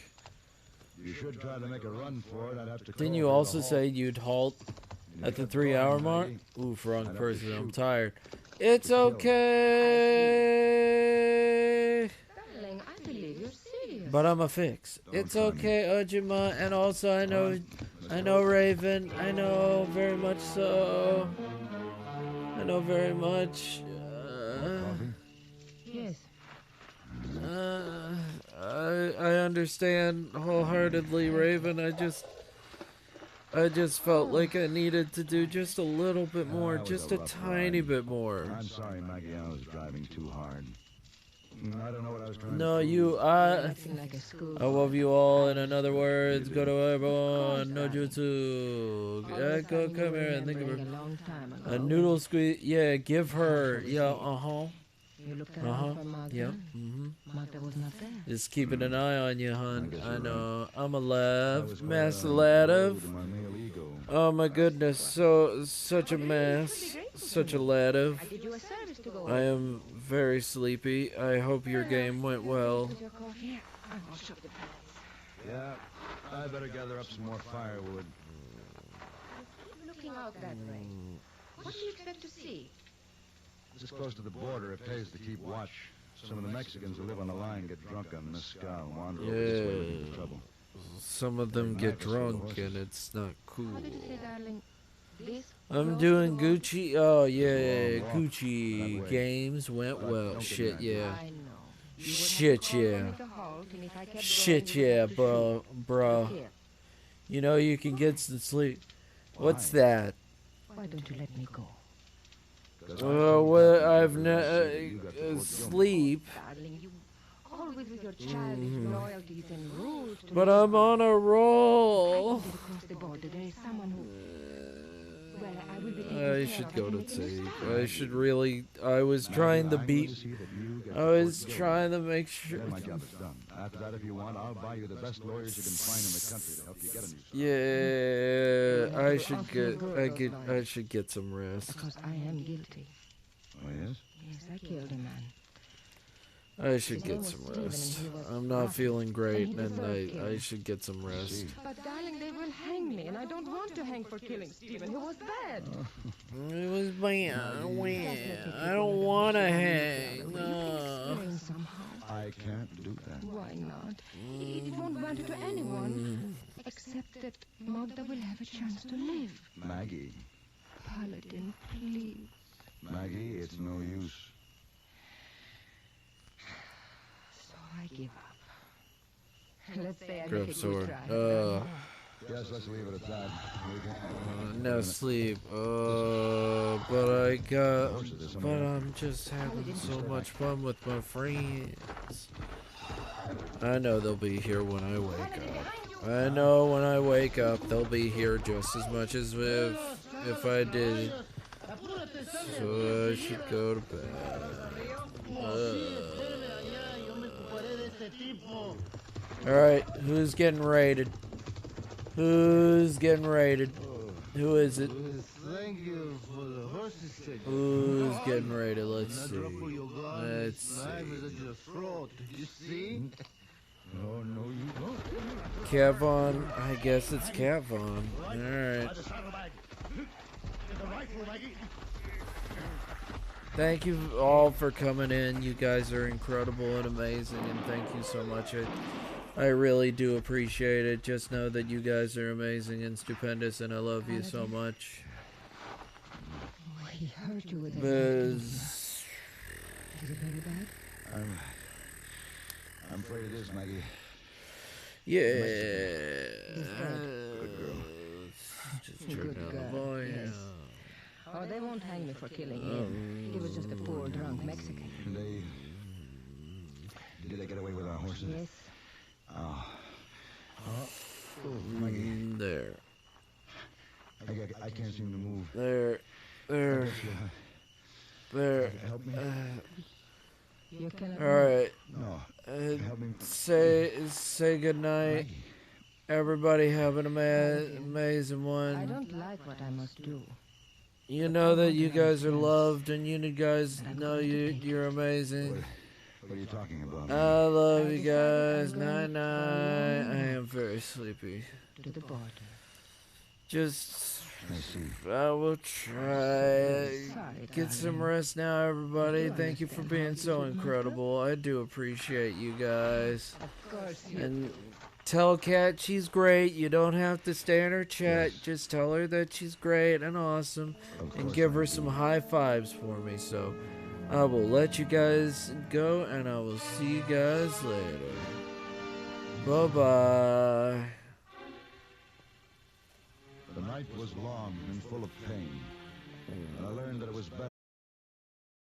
You should try to make a run for it. I'd have to. Didn't you also say you'd halt at the 3-hour mark? Oof, wrong person. I'm tired. It's okay. Darling, I believe you're serious. But I'm a fix. It's okay, Ojima, and also I know Raven. I know very much so. I know very much. Yes. I understand wholeheartedly, Raven. I just felt like I needed to do just a little bit more, just a tiny bit more. I'm sorry, Maggie. I was driving too hard. I don't know what I was trying No, to you, I love you all. In other words, go to everyone. No jutsu. Go, come here and think of her. A noodle squeeze. Yeah, give her. Yeah, You looked around for Magda? Yep. Magda was not there. Just keeping an eye on you, hon. I know. I'm alive. Master Ladav. Oh my goodness. Such a mess. Such a Ladav. I am very sleepy. I hope your game went well. Yeah, I better gather up some more firewood. Keep looking out that way. What do you expect to see? This close to the border, it pays to keep watch. Some of the Mexicans who live on the line get drunk on mezcal and wander over this way looking for trouble. Some of them get drunk and it's not cool. What did you say, darling? This? I'm doing Gucci. Oh yeah, Gucci games went well. Shit yeah. Shit yeah. Shit yeah, bro. You know you can get some sleep. What's that? Why don't you let me go? Well, I've sleep. Darling, you always with your childish loyalties and rules. But I'm on a roll. Across the border, there is someone who. Well, I will be. I should go to sleep. I should really. I was trying to beat. I was trying to make sure. My job is done. After that, if you want, I'll buy you the best lawyers you can find in the country to help you get a new Yeah, I should get some rest. Because I am guilty. Oh yes? Yes, I killed a man. I should get some rest. I'm not feeling great, and I should get some rest. But darling, they will hang me, and I don't want to hang for killing Stephen. He was bad. It was bad. I don't want to hang. I can't do that. Why not? It won't matter to anyone, except that Magda will have a chance to live. Maggie. Paladin, please. Maggie, it's no use. So I give up. Let's say I Grab make a sword. good try. Yes, let's leave it at that. No sleep. But I'm just having so much fun with my friends. I know they'll be here when I wake up. I know when I wake up, they'll be here just as much as if I did. So I should go to bed. Alright, who's getting raided? Who's getting raided? Who is it? Thank you for the horses ticket. Who's getting raided? Let's see. Let's see. Your throat. You see? No, no, you don't. Kevon. I guess it's Kevon. Alright. Thank you all for coming in. You guys are incredible and amazing, and thank you so much. I really do appreciate it. Just know that you guys are amazing and stupendous, and I love you so much. Oh, he hurt you with Biz. Is it very bad? I'm afraid it is, Maggie. Yeah. Good girl. Just turn down the volume. Yes. Oh, they won't hang me for killing him. He was just a poor drunk Mexican. Did they get away with our horses? Yes. Oh. Maggie. There. I can't seem to move. There. Help me. You cannot. All right. No. Help me. Say good night. Everybody have an amazing one. I don't like what I must do. You know that you guys are loved, and you guys know you're amazing. What are you talking about? I love you guys. Night night. I am very sleepy. To the border. Just, I see. I will try. Get some rest now, everybody. Thank you for being so incredible. I do appreciate you guys. Of course. And tell Kat she's great. You don't have to stay in her chat. Just tell her that she's great and awesome. And give her some high fives for me. So I will let you guys go, and I will see you guys later. Bye-bye. The night was long and full of pain, and I learned that it was better